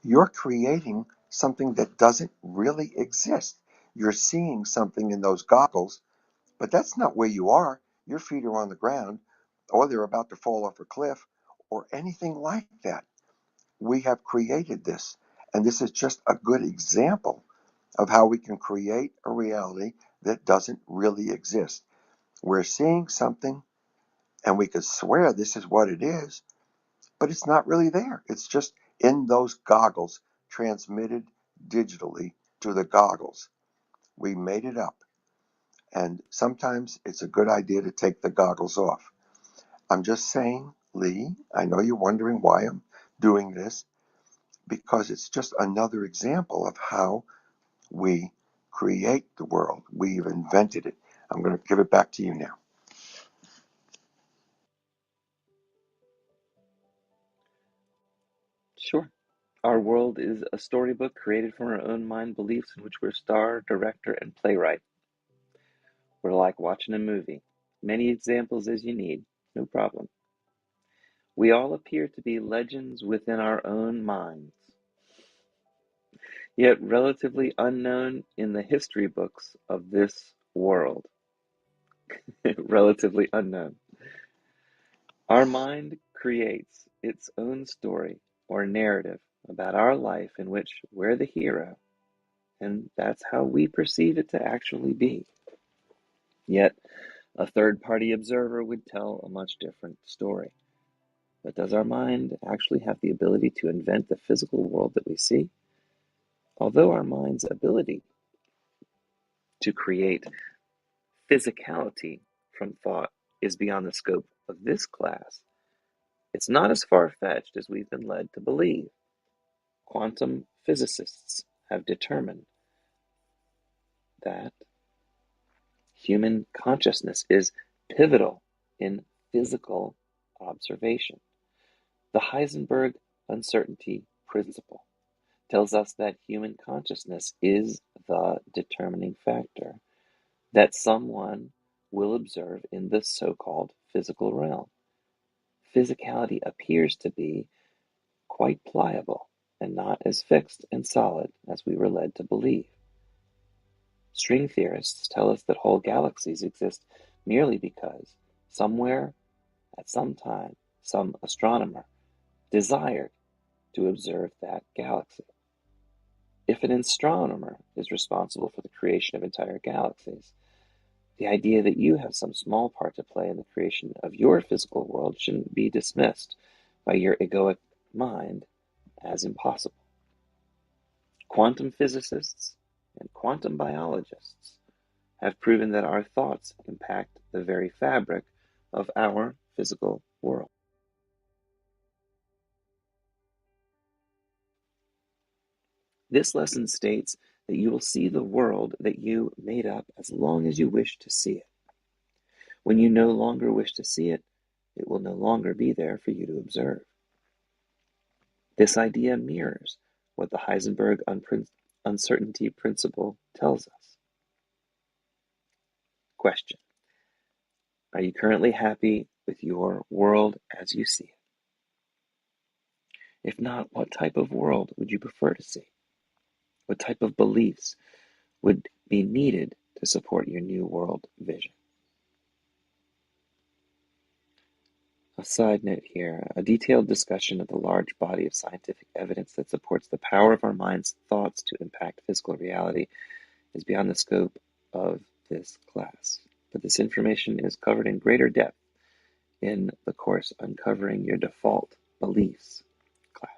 you're creating something that doesn't really exist. You're seeing something in those goggles, but that's not where you are. Your feet are on the ground, or they're about to fall off a cliff, or anything like that. We have created this, and this is just a good example of how we can create a reality that doesn't really exist. We're seeing something, and we could swear this is what it is, but it's not really there. It's just in those goggles, transmitted digitally to the goggles. We made it up. And sometimes it's a good idea to take the goggles off. I'm just saying, Lee, I know you're wondering why I'm doing this, because it's just another example of how we create the world. We've invented it. I'm going to give it back to you now. Sure. Our world is a storybook created from our own mind beliefs in which we're star, director, and playwright. We're like watching a movie. Many examples as you need, no problem. We all appear to be legends within our own minds, yet relatively unknown in the history books of this world. Relatively unknown. Our mind creates its own story or narrative about our life in which we're the hero, and that's how we perceive it to actually be. Yet, a third-party observer would tell a much different story. But does our mind actually have the ability to invent the physical world that we see? Although our mind's ability to create physicality from thought is beyond the scope of this class, it's not as far-fetched as we've been led to believe. Quantum physicists have determined that human consciousness is pivotal in physical observation. The Heisenberg uncertainty principle tells us that human consciousness is the determining factor that someone will observe in the so-called physical realm. Physicality appears to be quite pliable and not as fixed and solid as we were led to believe. String theorists tell us that whole galaxies exist merely because somewhere, at some time, some astronomer desired to observe that galaxy. If an astronomer is responsible for the creation of entire galaxies, the idea that you have some small part to play in the creation of your physical world shouldn't be dismissed by your egoic mind as impossible. Quantum physicists and quantum biologists have proven that our thoughts impact the very fabric of our physical world. This lesson states that you will see the world that you made up as long as you wish to see it. When you no longer wish to see it, it will no longer be there for you to observe. This idea mirrors what the Heisenberg uncertainty principle tells us. Question: are you currently happy with your world as you see it? If not, what type of world would you prefer to see? What type of beliefs would be needed to support your new world vision? A side note here, a detailed discussion of the large body of scientific evidence that supports the power of our mind's thoughts to impact physical reality is beyond the scope of this class, but this information is covered in greater depth in the course Uncovering Your Default Beliefs class.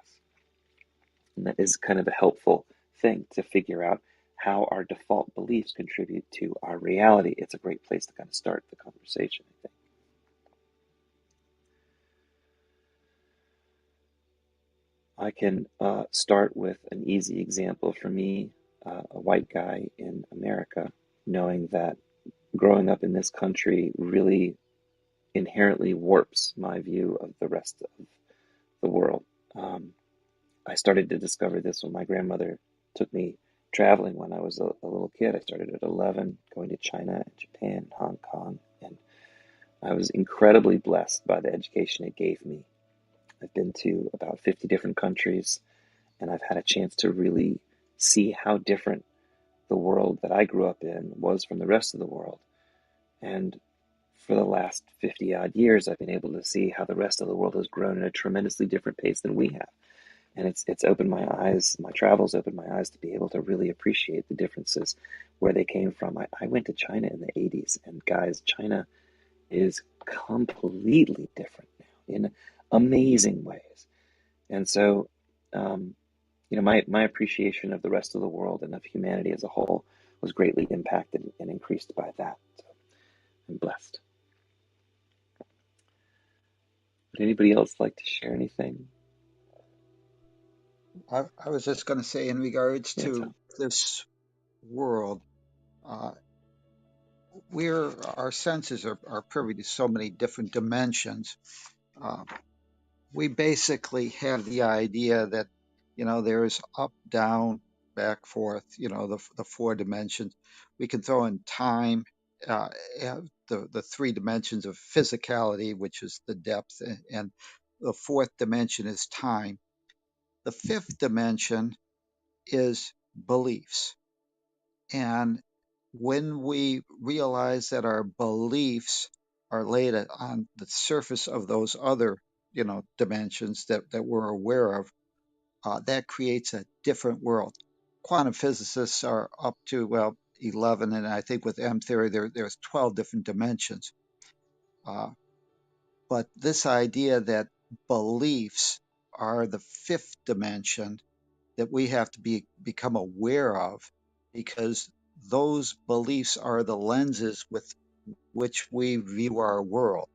And that is kind of a helpful thing to figure out how our default beliefs contribute to our reality. It's a great place to kind of start the conversation, I think. I can start with an easy example for me, a white guy in America, knowing that growing up in this country really inherently warps my view of the rest of the world. I started to discover this when my grandmother took me traveling when I was a little kid. I started at 11, going to China and Japan, Hong Kong, and I was incredibly blessed by the education it gave me. I've been to about 50 different countries, and I've had a chance to really see how different the world that I grew up in was from the rest of the world. And for the last 50 odd years, I've been able to see how the rest of the world has grown at a tremendously different pace than we have. And it's opened my eyes, my travels opened my eyes to be able to really appreciate the differences where they came from. I went to China in the 80s, and guys, China is completely different now in amazing ways. And so, my appreciation of the rest of the world and of humanity as a whole was greatly impacted and increased by that. So I'm blessed. Would anybody else like to share anything? I was just going to say, in regards Yeah, to Tom. this world, uh, our senses are privy to so many different dimensions. Uh, we basically have the idea that, there's up, down, back, forth, the four dimensions. We can throw in time, uh, the three dimensions of physicality, which is the depth, and the fourth dimension is time. The fifth dimension is beliefs. And when we realize that our beliefs are laid on the surface of those other, dimensions that we're aware of, that creates a different world. Quantum physicists are up to, 11, and I think with M theory, there's 12 different dimensions. But this idea that beliefs are the fifth dimension that we have to become aware of, because those beliefs are the lenses with which we view our world.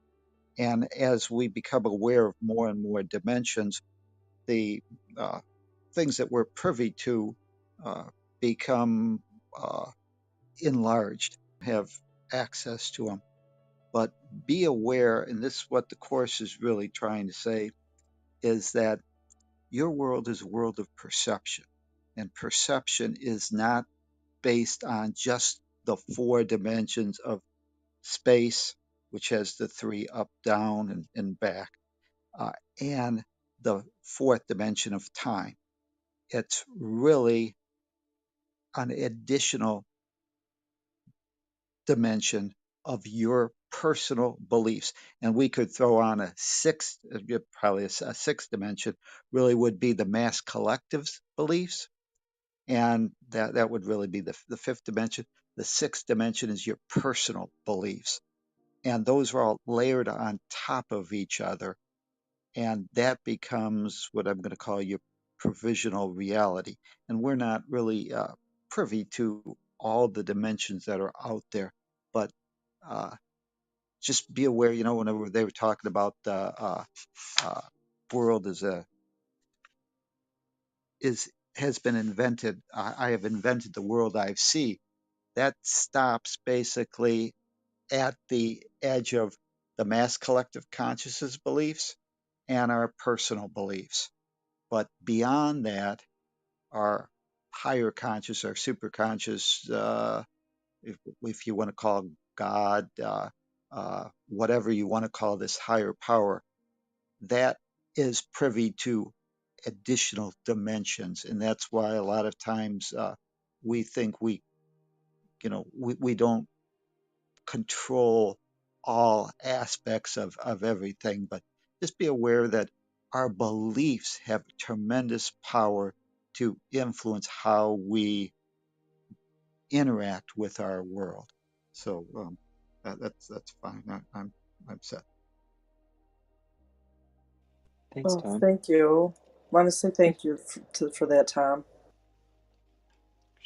And as we become aware of more and more dimensions, the uh, things that we're privy to uh, become enlarged, have access to them. But be aware, and this is what the Course is really trying to say, is that your world is a world of perception. And perception is not based on just the four dimensions of space, which has the three up, down, and back, uh, and the fourth dimension of time. It's really an additional dimension of your personal beliefs. And we could throw on a sixth, probably a sixth dimension, really would be the mass collective's beliefs. And that would really be the fifth dimension. The sixth dimension is your personal beliefs. And those are all layered on top of each other. And that becomes what I'm going to call your provisional reality. And we're not really privy to all the dimensions that are out there, but uh, just be aware, whenever they were talking about the uh, world is has been invented, I have invented the world I see. That stops basically at the edge of the mass collective consciousness beliefs and our personal beliefs. But beyond that, our higher conscious, our superconscious, if you want to call God, whatever you want to call this higher power, that is privy to additional dimensions. And that's why a lot of times we think we don't control all aspects of everything, but just be aware that our beliefs have tremendous power to influence how we interact with our world. So that's fine. I'm set. Thanks, Oh, Tom. thank you. Want to say thank you for that, Tom.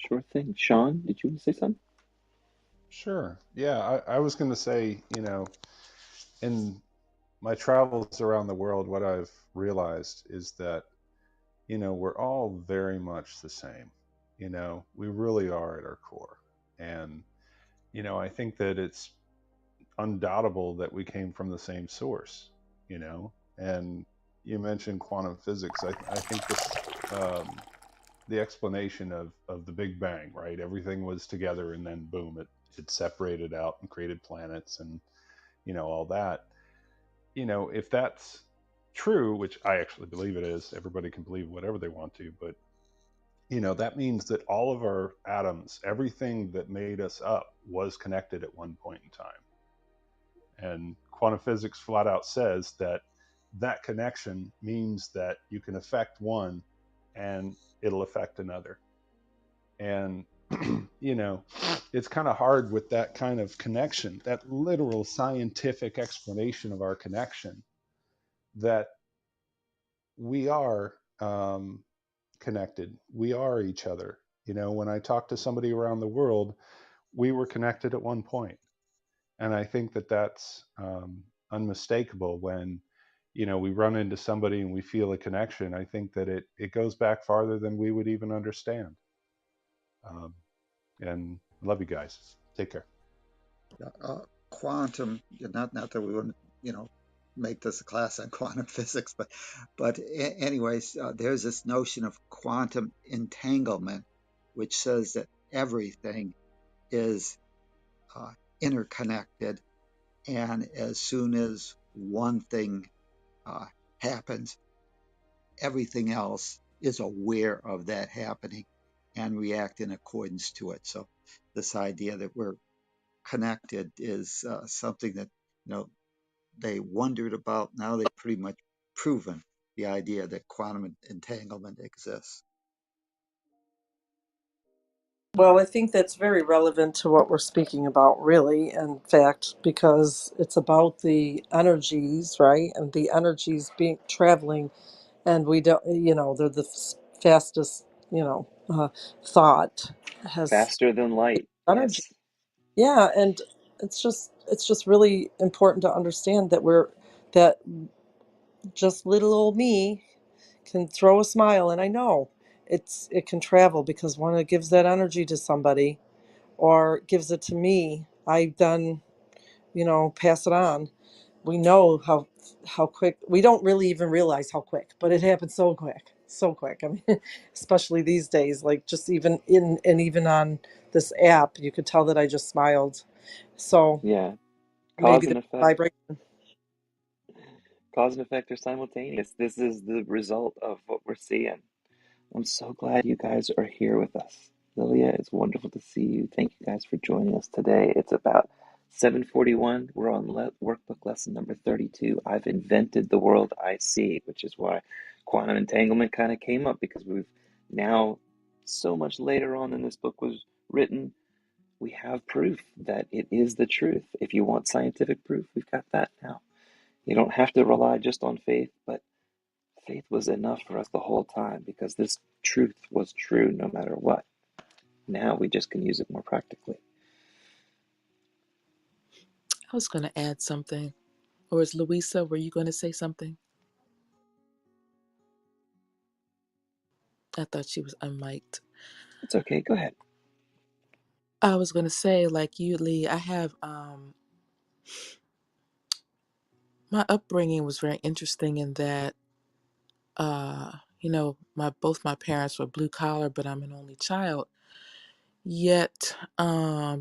Sure thing. Sean, did you want to say something? Sure. Yeah, I was going to say, in my travels around the world, what I've realized is that, we're all very much the same. We really are at our core. And, I think that it's undoubtable that we came from the same source, and you mentioned quantum physics. I think this, the explanation of the Big Bang, right? Everything was together and then boom, it separated out and created planets and, all that. If that's true, which I actually believe it is, everybody can believe whatever they want to, but that means that all of our atoms, everything that made us up, was connected at one point in time. And quantum physics flat out says that that connection means that you can affect one and it'll affect another. And, it's kind of hard with that kind of connection, that literal scientific explanation of our connection, that we are connected. We are each other. When I talk to somebody around the world, we were connected at one point. And I think that that's unmistakable when, we run into somebody and we feel a connection. I think that it goes back farther than we would even understand. And love you guys. Take care. Quantum, not that we wouldn't, make this a class on quantum physics, but anyways, there's this notion of quantum entanglement, which says that everything is interconnected, and as soon as one thing happens, everything else is aware of that happening and react in accordance to it. So this idea that we're connected is something that they wondered about. Now they've pretty much proven the idea that quantum entanglement exists. Well, I think that's very relevant to what we're speaking about, really, in fact, because it's about the energies, right? And the energies being traveling, and we don't, they're the fastest, thought has Faster than light. energy. Yes. Yeah, and it's just really important to understand that just little old me can throw a smile, and I know it can travel because when it gives that energy to somebody or gives it to me, I then, pass it on. We know how quick. We don't really even realize how quick, but it happens so quick, so quick. I mean, especially these days, like just even on this app, you could tell that I just smiled. So Yeah. Cause maybe and the effect. vibration. Cause and effect are simultaneous. This is the result of what we're seeing. I'm so glad you guys are here with us. Lilia, it's wonderful to see you. Thank you guys for joining us today. It's about 7:41. We're on workbook lesson number 32. I've invented the world I see, which is why quantum entanglement kind of came up, because we've now, so much later on than this book was written, we have proof that it is the truth. If you want scientific proof, we've got that now. You don't have to rely just on faith, but faith was enough for us the whole time, because this truth was true no matter what. Now we just can use it more practically. I was going to add something. Or is Louisa, were you going to say something? I thought she was unmiked. It's okay, go ahead. I was going to say, like you, Lee, I have my upbringing was very interesting in that, both my parents were blue collar, but I'm an only child. Yet,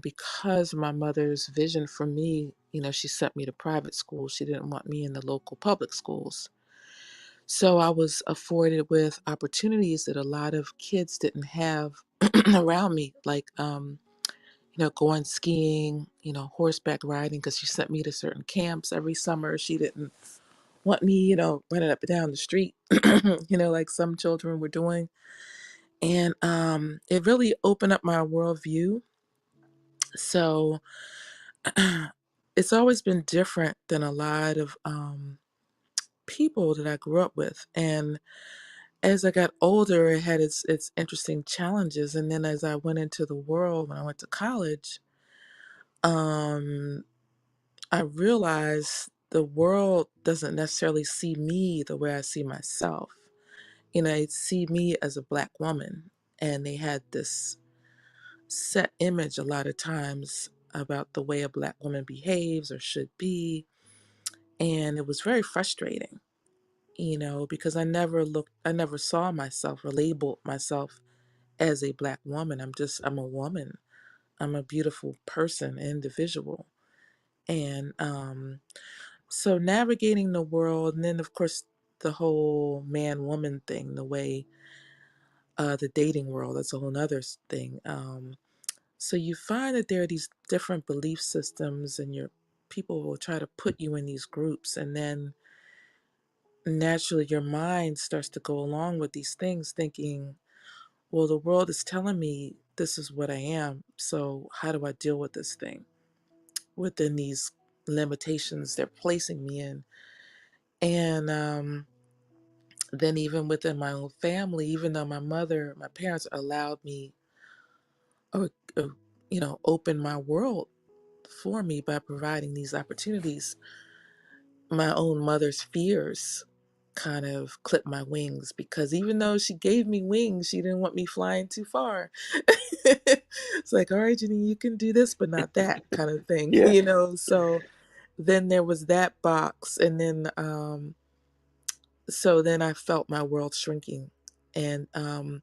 because my mother's vision for me, she sent me to private school. She didn't want me in the local public schools. So I was afforded with opportunities that a lot of kids didn't have around me, like, going skiing, horseback riding, because she sent me to certain camps every summer. She didn't want me, running up and down the street, like some children were doing. And it really opened up my worldview. So it's always been different than a lot of people that I grew up with. And as I got older, it had its interesting challenges. And then as I went into the world, when I went to college, um, I realized the world doesn't necessarily see me the way I see myself. They see me as a Black woman, and they had this set image a lot of times about the way a Black woman behaves or should be. And it was very frustrating, because I never saw myself or labeled myself as a Black woman. I'm a woman. I'm a beautiful person, individual. And so navigating the world, and then of course the whole man woman thing, the way the dating world, that's a whole nother thing. So you find that there are these different belief systems, and your people will try to put you in these groups, and then naturally your mind starts to go along with these things, thinking, well, the world is telling me this is what I am, so how do I deal with this thing within these limitations they're placing me in? And then even within my own family, even though my parents allowed me, or, opened my world for me by providing these opportunities, my own mother's fears kind of clipped my wings, because even though she gave me wings, she didn't want me flying too far. It's like, all right, Janine, you can do this, but not that kind of thing, Yeah. So then there was that box. And then, so then I felt my world shrinking. And, of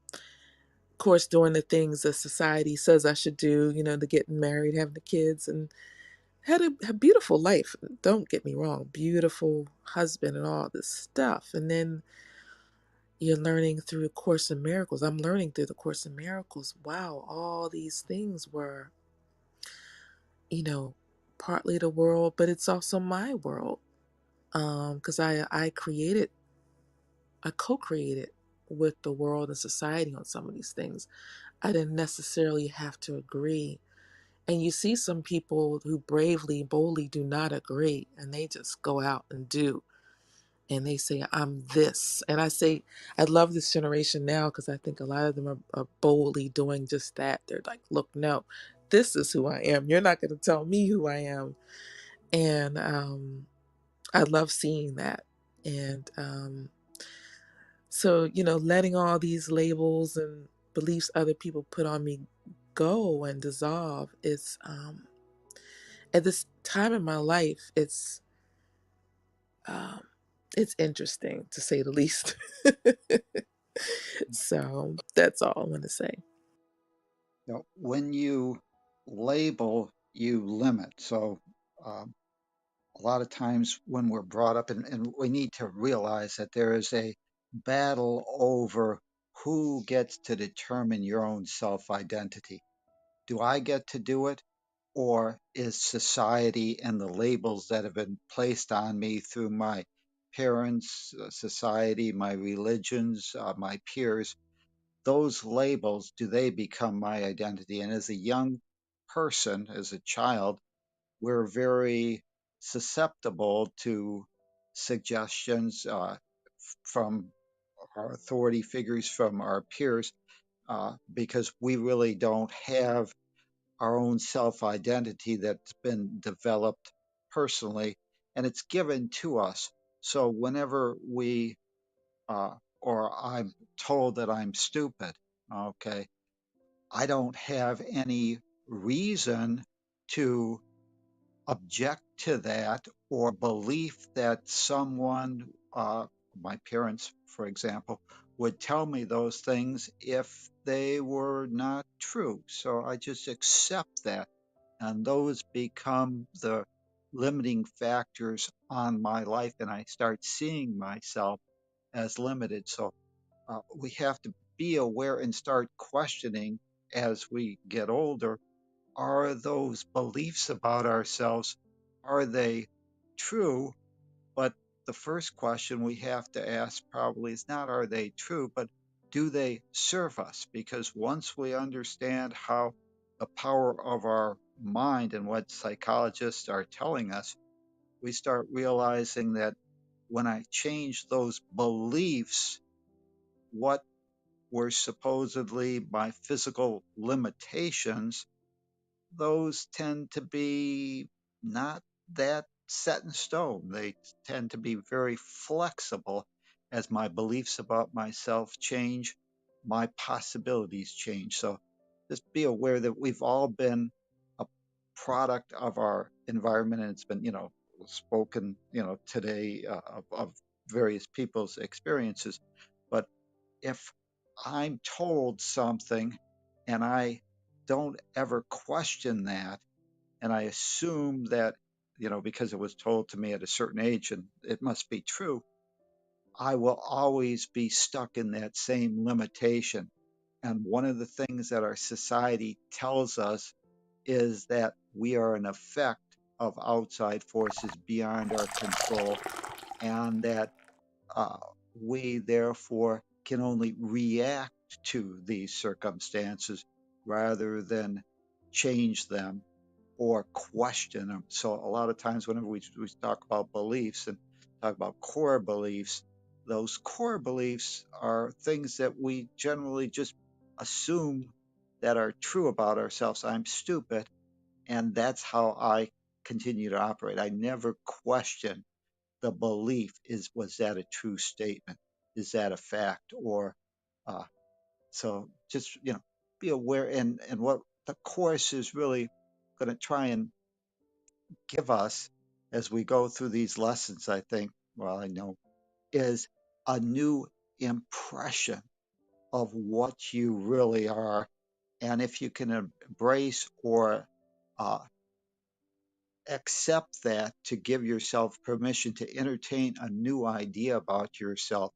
course, doing the things that society says I should do, the getting married, having the kids, and had a beautiful life. Don't get me wrong, beautiful husband and all this stuff. And then you're learning through the Course in Miracles. I'm learning through the Course in Miracles. Wow, all these things were, you know, partly the world, but it's also my world. Because I co-created with the world and society on some of these things. I didn't necessarily have to agree. And you see some people who bravely, boldly do not agree, and they just go out and do. And they say, I'm this. And I say, I love this generation now, because I think a lot of them are boldly doing just that. They're like, look, no, this is who I am. You're not going to tell me who I am. And I love seeing that. And so, letting all these labels and beliefs other people put on me go and dissolve is, at this time in my life, um, it's interesting, to say the least. So that's all I want to say. When you label, you limit. So um, a lot of times when we're brought up, and we need to realize that there is a battle over who gets to determine your own self identity. Do I get to do it? Or is society and the labels that have been placed on me through my parents, society, my religions, my peers, those labels, do they become my identity? And as a young person, as a child, we're very susceptible to suggestions from our authority figures, from our peers, because we really don't have our own self identity that's been developed personally, and it's given to us. So whenever or I'm told that I'm stupid, okay, I don't have any reason to object to that or belief that someone, my parents, for example, would tell me those things if they were not true. So I just accept that. And those become the limiting factors on my life. And I start seeing myself as limited. So we have to be aware and start questioning as we get older. Are those beliefs about ourselves, are they true? But the first question we have to ask probably is not are they true, but do they serve us? Because once we understand how the power of our mind and what psychologists are telling us, we start realizing that when I change those beliefs, what were supposedly my physical limitations, those tend to be not that set in stone. They tend to be very flexible as my beliefs about myself change, my possibilities change. So just be aware that we've all been a product of our environment, and it's been, spoken, today of various people's experiences. But if I'm told something and I don't ever question that, and I assume that, because it was told to me at a certain age and it must be true, I will always be stuck in that same limitation. And one of the things that our society tells us is that we are an effect of outside forces beyond our control, and that uh, we therefore can only react to these circumstances rather than change them or question them. So a lot of times whenever we talk about beliefs and talk about core beliefs, those core beliefs are things that we generally just assume that are true about ourselves. I'm stupid, and that's how I continue to operate. I never question the belief. Was that a true statement? Is that a fact? Or uh, so just be aware. And what the course is really going to try and give us as we go through these lessons, I think, well, I know, is a new impression of what you really are. And if you can embrace or uh, accept that, to give yourself permission to entertain a new idea about yourself,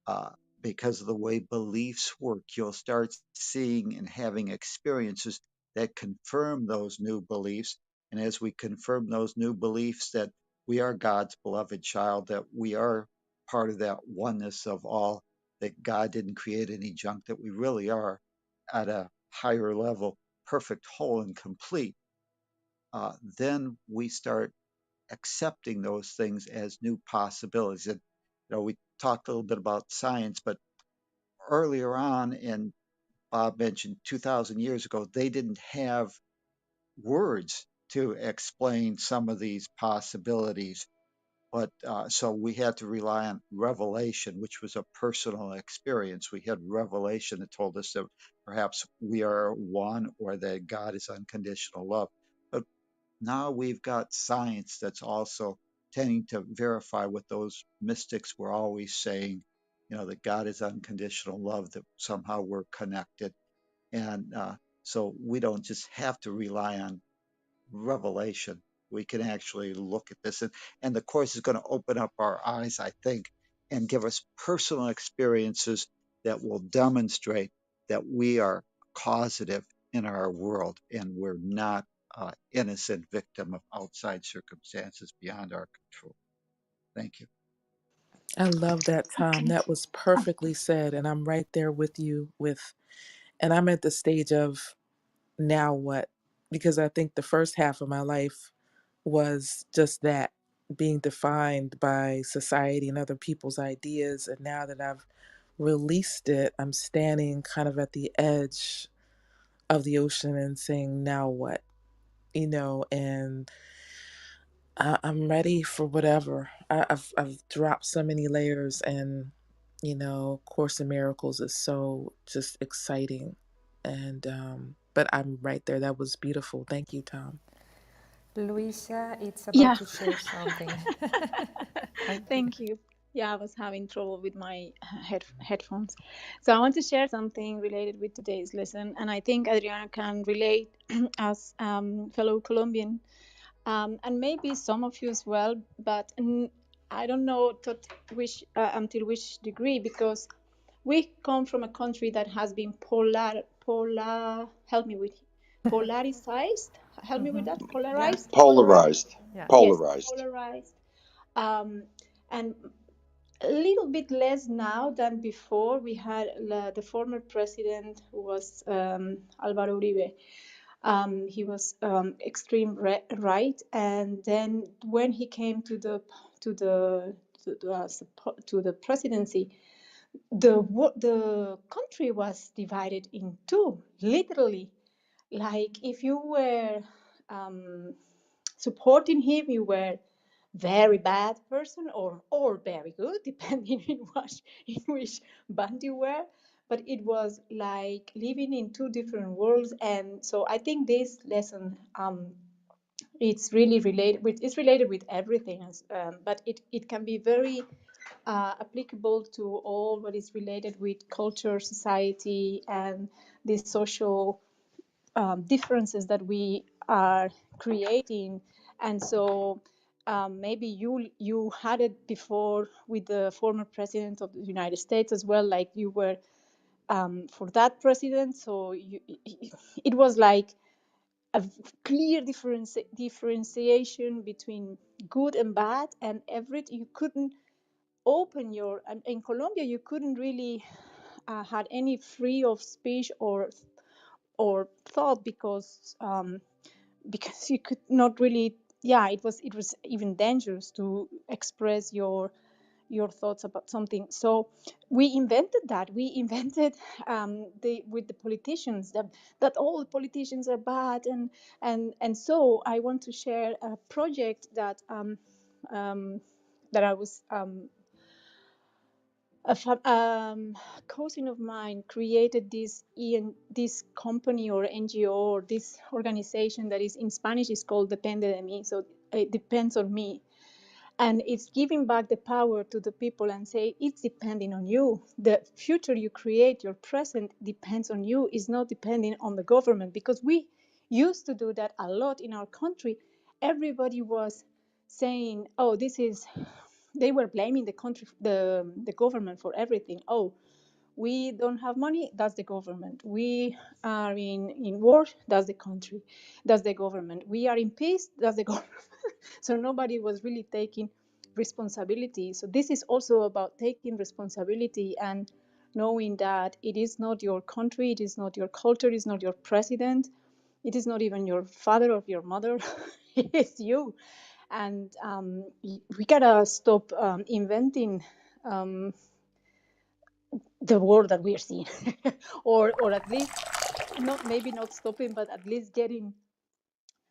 uh, because of the way beliefs work, you'll start seeing and having experiences that confirm those new beliefs. And as we confirm those new beliefs that we are God's beloved child, that we are part of that oneness of all, that God didn't create any junk, that we really are at a higher level, perfect, whole, and complete, then we start accepting those things as new possibilities. And we talked a little bit about science, but earlier on, and Bob mentioned 2,000 years ago, they didn't have words to explain some of these possibilities. But so we had to rely on revelation, which was a personal experience. We had revelation that told us that perhaps we are one, or that God is unconditional love. But now we've got science that's also tending to verify what those mystics were always saying, that God is unconditional love, that somehow we're connected. And so we don't just have to rely on revelation. We can actually look at this. And the course is going to open up our eyes, I think, and give us personal experiences that will demonstrate that we are causative in our world and we're not innocent victim of outside circumstances beyond our control. Thank you. I love that, Tom. That was perfectly said. And I'm right there with you and I'm at the stage of now what? Because I think the first half of my life was just that, being defined by society and other people's ideas. And now that I've released it, I'm standing kind of at the edge of the ocean and saying, now what? And I'm ready for whatever. I've dropped so many layers, and Course in Miracles is so just exciting, and but I'm right there. That was beautiful. Thank you, Tom. Luisa, it's about Yeah, to share something. Okay. thank you. Yeah, I was having trouble with my headphones. So I want to share something related with today's lesson, and I think Adriana can relate as fellow Colombian, and maybe some of you as well, but I don't know until which degree, because we come from a country that has been help me with polarized. Help me with that. Yeah. Polarized. Yeah. Yes, Polarized. polarized. Um, and a little bit less now than before. We had the former president, who was Álvaro Uribe. He was extreme right, and then when he came to the presidency, the country was divided in two, literally. Like, if you were supporting him, you were very bad person, or very good, depending in which band you were. But it was like living in two different worlds. And so I think this lesson, it's really related with everything, but it can be very applicable to all what is related with culture, society, and the social differences that we are creating. And so maybe you had it before with the former president of the United States as well, like you were for that president. So it was like a clear differentiation between good and bad, and everything. You couldn't open in Colombia, you couldn't really had any free of speech or thought, because you could not really, yeah, it was even dangerous to express your thoughts about something. So we invented that. We invented with the politicians, that all politicians are bad. And so I want to share a project that I was cousin of mine created this company or NGO or this organization that is in Spanish is called Depende de mí. So it depends on me. And it's giving back the power to the people and say, it's depending on you. The future you create, your present, depends on you. It's not depending on the government, because we used to do that a lot in our country. Everybody was saying, oh, they were blaming the country, the government for everything. Oh, we don't have money, that's the government. We are in war, that's the country, that's the government. We are in peace, that's the government. So nobody was really taking responsibility. So this is also about taking responsibility and knowing that it is not your country, it is not your culture, it is not your president, it is not even your father or your mother. It is you. And we gotta stop inventing the world that we are seeing, or at least not stopping, but at least getting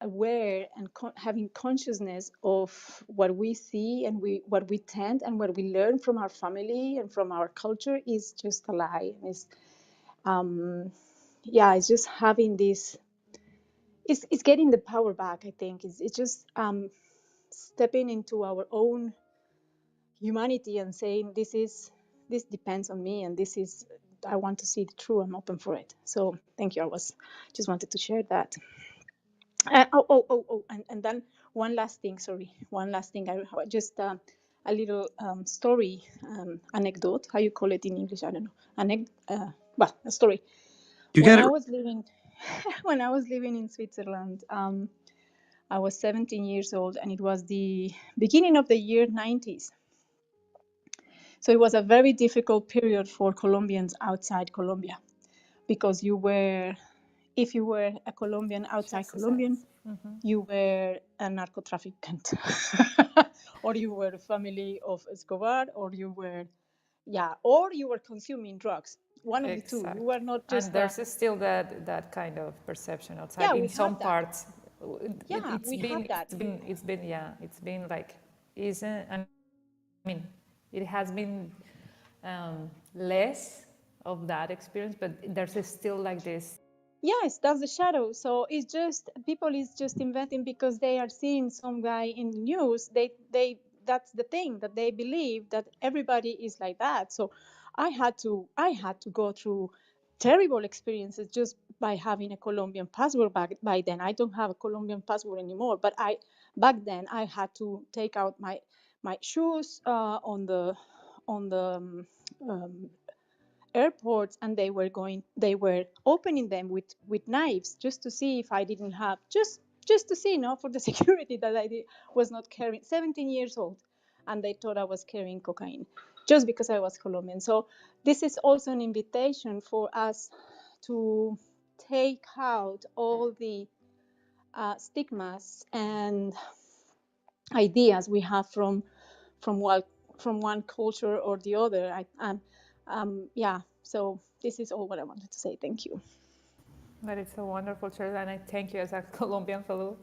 aware and having consciousness of what we see and what we tend and what we learn from our family and from our culture is just a lie. And it's just having this. It's getting the power back. I think it's just stepping into our own humanity and saying this depends on me, and I want to see the truth. I'm open for it. So thank you. I just wanted to share that. And then one last thing. Sorry, one last thing. I just a little story, anecdote. How you call it in English? I don't know. A story. You When got I it. was living, when I was living in Switzerland, I was 17 years old, and it was the beginning of the year 90s. So it was a very difficult period for Colombians outside Colombia, because if you were a Colombian outside Colombian, you were a narco trafficant, or you were a family of Escobar, or you were consuming drugs. One of the two. You Exactly. were not And just there's still that kind of perception outside we in some have that. parts. Yeah, we have that. It's been like isn't. I mean, it has been less of that experience, but there's still like this Yes, that's the shadow. So it's just people is just inventing because they are seeing some guy in the news. They that's the thing that they believe that everybody is like that. So I had to go through terrible experiences just by having a Colombian passport back by then. I don't have a Colombian passport anymore, but I back then I had to take out my shoes on the um, airports, and they were opening them with knives just to see if I didn't have just to see, no, for the security that was not carrying. 17 years old, and they thought I was carrying cocaine just because I was Colombian. So this is also an invitation for us to take out all the stigmas and ideas we have from one from one culture or the other. Yeah. So this is all what I wanted to say. Thank you. That is a wonderful choice, and I thank you as a Colombian fellow.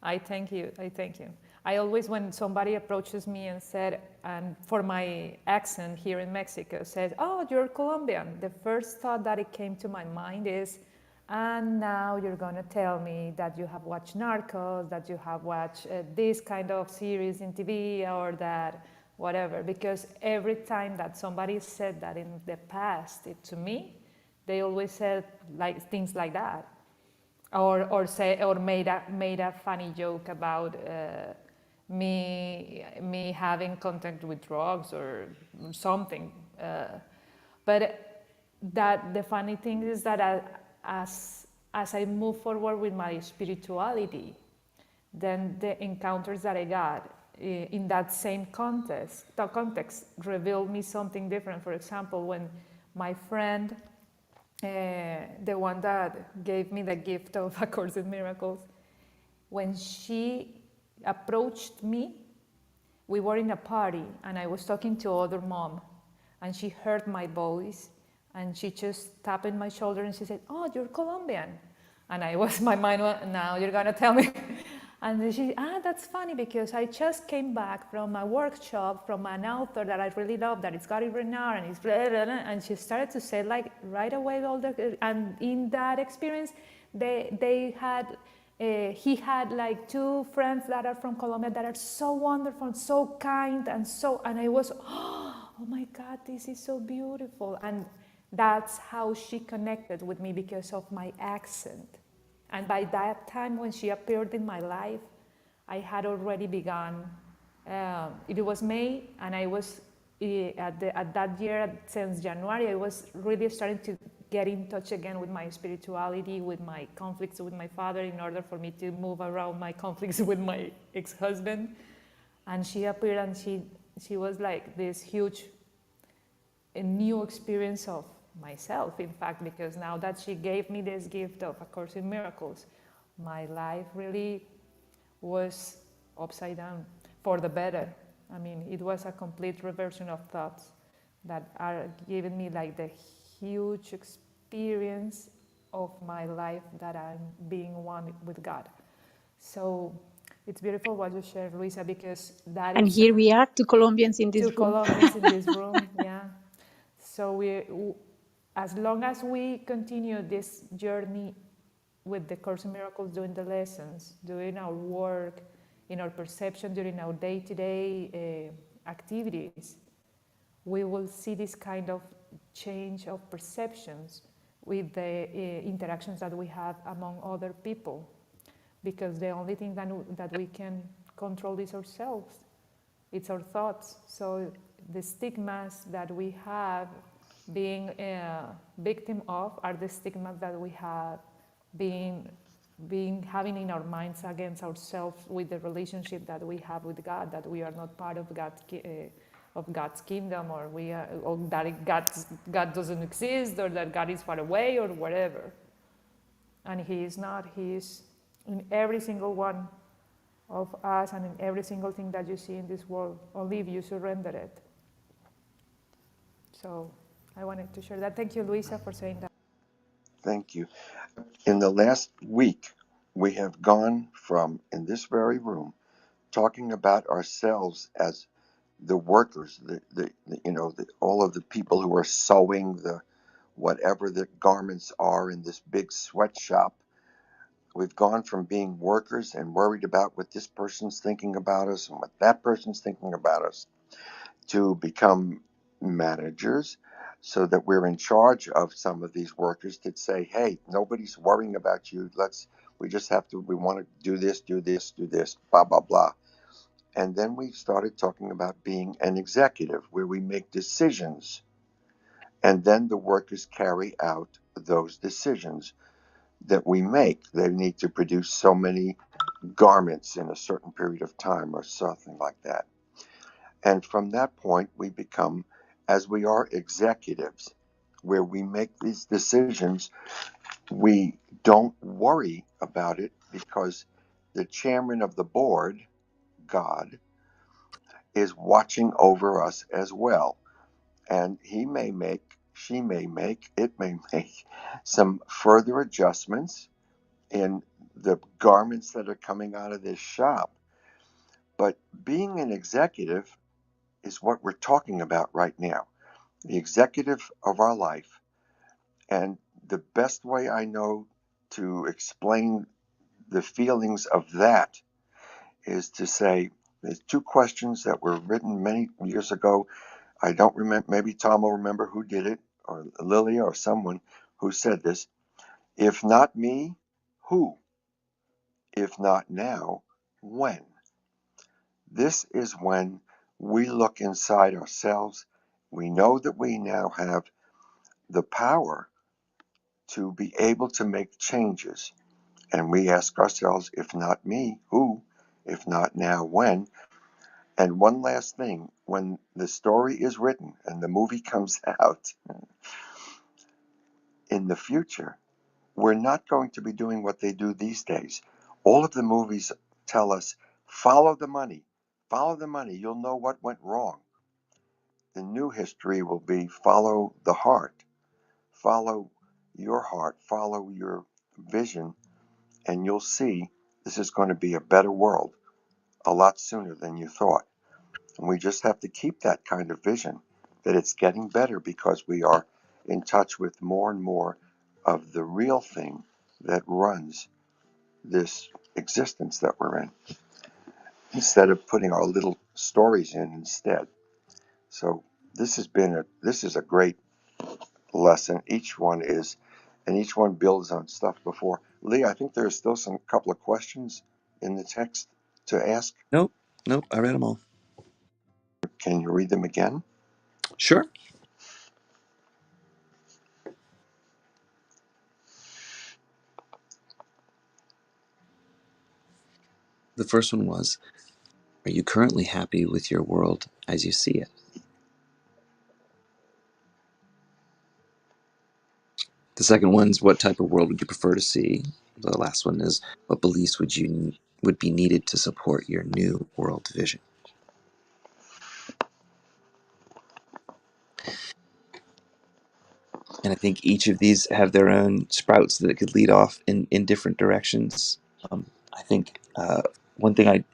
I thank you. I thank you. I always, when somebody approaches me and said, and for my accent here in Mexico, says, "Oh, you're Colombian," the first thought that it came to my mind is, and now you're gonna tell me that you have watched Narcos, that you have watched this kind of series in TV, or that whatever. Because every time that somebody said that in the past to me, they always said like things like that, or made a funny joke about me having contact with drugs or something. But that the funny thing is that as I move forward with my spirituality, then the encounters that I got in that same context revealed me something different. For example, when my friend, the one that gave me the gift of A Course in Miracles, when she approached me, we were in a party and I was talking to other mom, and she heard my voice and she just tapped my shoulder and she said, "Oh, you're Colombian." And my mind went, "Now you're gonna tell me." And then that's funny because I just came back from a workshop from an author that I really love, that it's Gary Renard, and it's blah, blah, blah. And she started to say like right away and in that experience, they had, he had like two friends that are from Colombia that are so wonderful, so kind, and I was, oh my God, this is so beautiful. And that's how she connected with me, because of my accent. And by that time, when she appeared in my life, I had already begun. It was May, and I was at that year, since January, I was really starting to get in touch again with my spirituality, with my conflicts with my father, in order for me to move around my conflicts with my ex-husband. And she appeared, and she was like this huge, a new experience of myself, in fact, because now that she gave me this gift of A Course in Miracles, my life really was upside down for the better. I mean, it was a complete reversion of thoughts that are giving me like the huge experience of my life, that I'm being one with God. So it's beautiful what you shared, Luisa, because that And is here we are, two Colombians in two this room. Colombians in this room, yeah. So as long as we continue this journey with the Course in Miracles, doing the lessons, doing our work, in our perception, during our day-to-day activities, we will see this kind of change of perceptions with the interactions that we have among other people. Because the only thing that we can control is ourselves. It's our thoughts. So the stigmas that we have being a victim of are the stigmas that we have having in our minds against ourselves, with the relationship that we have with God, that we are not part of God's kingdom, or that God doesn't exist, or that God is far away, or whatever. And He is not. He is in every single one of us, and in every single thing that you see in this world, only if you surrender it. So I wanted to share that. Thank you, Luisa, for saying that. Thank you. In the last week, we have gone from, in this very room, talking about ourselves as the workers, all of the people who are sewing the whatever the garments are in this big sweatshop. We've gone from being workers and worried about what this person's thinking about us and what that person's thinking about us to become managers so that we're in charge of some of these workers to say, hey, nobody's worrying about you. We just have to, we want to do this, do this, do this, blah, blah, blah. And then we started talking about being an executive where we make decisions and then the workers carry out those decisions that we make. They need to produce so many garments in a certain period of time or something like that. And from that point, we become, as we are executives, where we make these decisions, we don't worry about it because the chairman of the board, God, is watching over us as well. And he may make, she may make, it may make some further adjustments in the garments that are coming out of this shop. But being an executive is what we're talking about right now, the executive of our life. And the best way I know to explain the feelings of that is to say there's two questions that were written many years ago. I don't remember, maybe Tom will remember who did it, or Lilia, or someone who said this. If not me, who? If not now, when? This is when we look inside ourselves. We know that we now have the power to be able to make changes. And we ask ourselves, if not me, who? If not now, when? And one last thing, when the story is written and the movie comes out in the future, we're not going to be doing what they do these days. All of the movies tell us, follow the money, you'll know what went wrong. The new history will be follow the heart, follow your heart, follow your vision, and you'll see this is going to be a better world a lot sooner than you thought. And we just have to keep that kind of vision that it's getting better because we are in touch with more and more of the real thing that runs this existence that we're in, instead of putting our little stories in instead. So this is a great lesson. Each one builds on stuff before. Lee, I think there's still some couple of questions in the text to ask. Nope, nope, I read them all. Can you read them again? Sure. The first one was, are you currently happy with your world as you see it? The second one's, what type of world would you prefer to see? The last one is, what beliefs would be needed to support your new world vision? And I think each of these have their own sprouts that could lead off in different directions. I think one thing I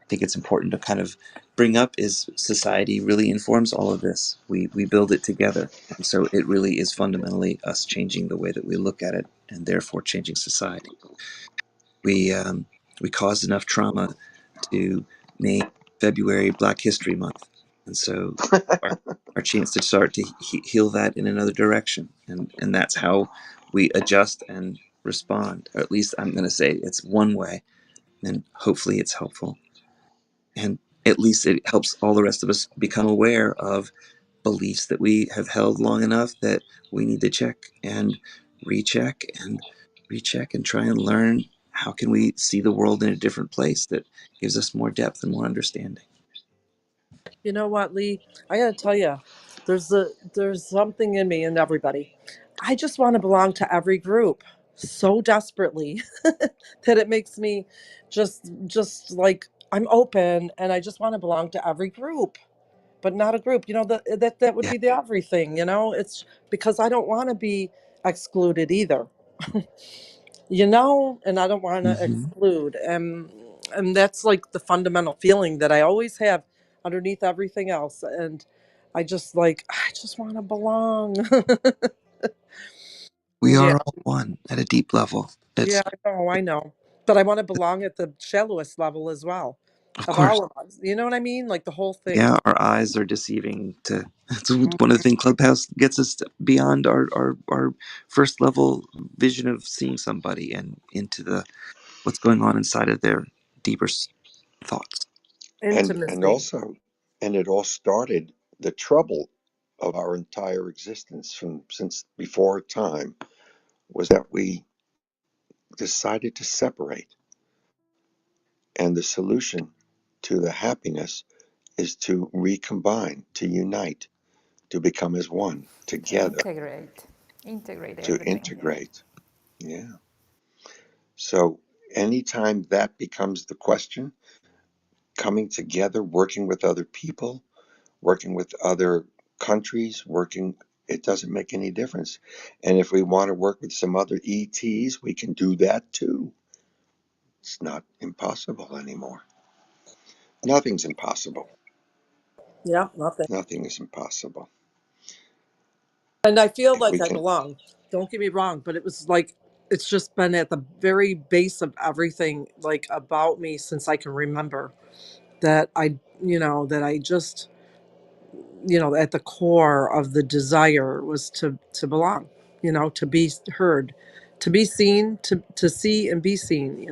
think it's important to kind of bring up is society really informs all of this. We build it together. And so it really is fundamentally us changing the way that we look at it and therefore changing society. We caused enough trauma to make February Black History Month. And so our chance to start to heal that in another direction. And that's how we adjust and respond. Or at least I'm going to say it's one way, and hopefully it's helpful. And at least it helps all the rest of us become aware of beliefs that we have held long enough that we need to check and recheck and recheck and try and learn how can we see the world in a different place that gives us more depth and more understanding. You know what, Lee? I gotta tell you, there's something in me and everybody. I just want to belong to every group so desperately that it makes me just like I'm open and I just want to belong to every group, but not a group. That would Yeah. be the everything. It's because I don't want to be excluded either. And I don't want to Mm-hmm. exclude. And that's like the fundamental feeling that I always have underneath everything else. And I just want to belong. We Yeah, are all one at a deep level. yeah, It's, I know. But I want to belong at the shallowest level as well, of of course, all of us. You know what I mean? Like the whole thing. yeah, our eyes are deceiving to, it's Mm. one of the things Clubhouse gets us beyond our first level vision of seeing somebody and into the what's going on inside of their deeper thoughts. And Intimacy. also, and it all started, the trouble of our entire existence from since before time was that we decided to separate. And the solution to the happiness is to recombine, to unite, to become as one To together, integrate to everything. Yeah. integrate. Yeah. So anytime that becomes the question, coming together, working with other people, working with other countries, it doesn't make any difference. And if we want to work with some other ETs, we can do that too. It's not impossible anymore. Nothing's impossible. Yeah, nothing. Nothing is impossible. And I feel If like we I can, belong. Don't get me wrong, but it was like it's just been at the very base of everything like about me since I can remember that that I just, at the core of the desire was to belong, to be heard, to be seen, to see and be seen.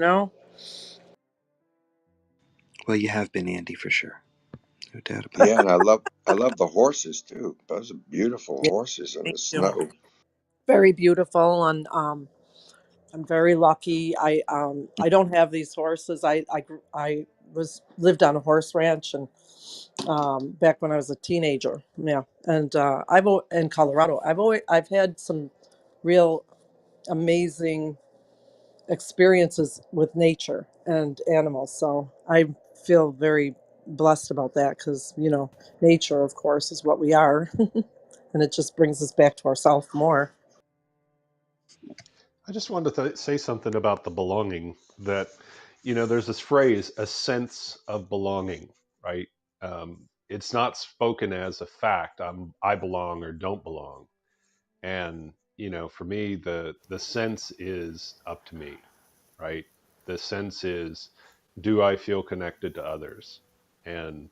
Well, you have been Andy for sure, no doubt about yeah, and I love the horses too. Those are beautiful Yeah, horses in thank the you. snow. Very beautiful, and I'm very lucky. I don't have these horses. I was lived on a horse ranch and back when I was a teenager. Yeah, and in Colorado. I've had some real amazing experiences with nature and animals. So I feel very blessed about that because nature, of course, is what we are, and it just brings us back to ourselves more. I just wanted to say something about the belonging that, there's this phrase, a sense of belonging, right? It's not spoken as a fact. I belong or don't belong. And, for me, the sense is up to me, right? The sense is, do I feel connected to others? And,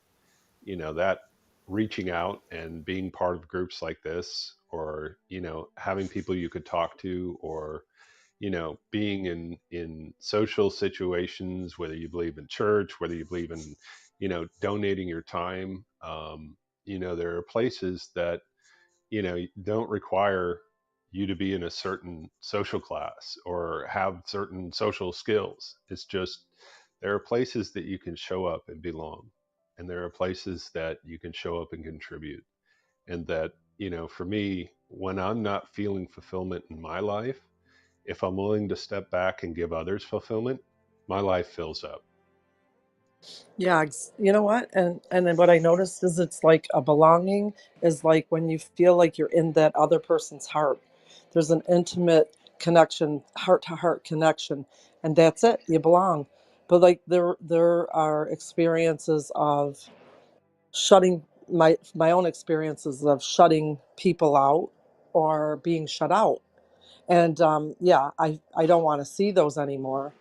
that reaching out and being part of groups like this, or, having people you could talk to, or being in social situations, whether you believe in church, whether you believe in donating your time, there are places that don't require you to be in a certain social class or have certain social skills. It's just, there are places that you can show up and belong, and there are places that you can show up and contribute. And that, for me, when I'm not feeling fulfillment in my life, if I'm willing to step back and give others fulfillment, my life fills up. Yeah, you know what? And then what I noticed is it's like a belonging is like when you feel like you're in that other person's heart. There's an intimate connection, heart to heart connection, and that's it. You belong. But like there are experiences of shutting my own experiences of shutting people out or being shut out. And yeah, I don't want to see those anymore.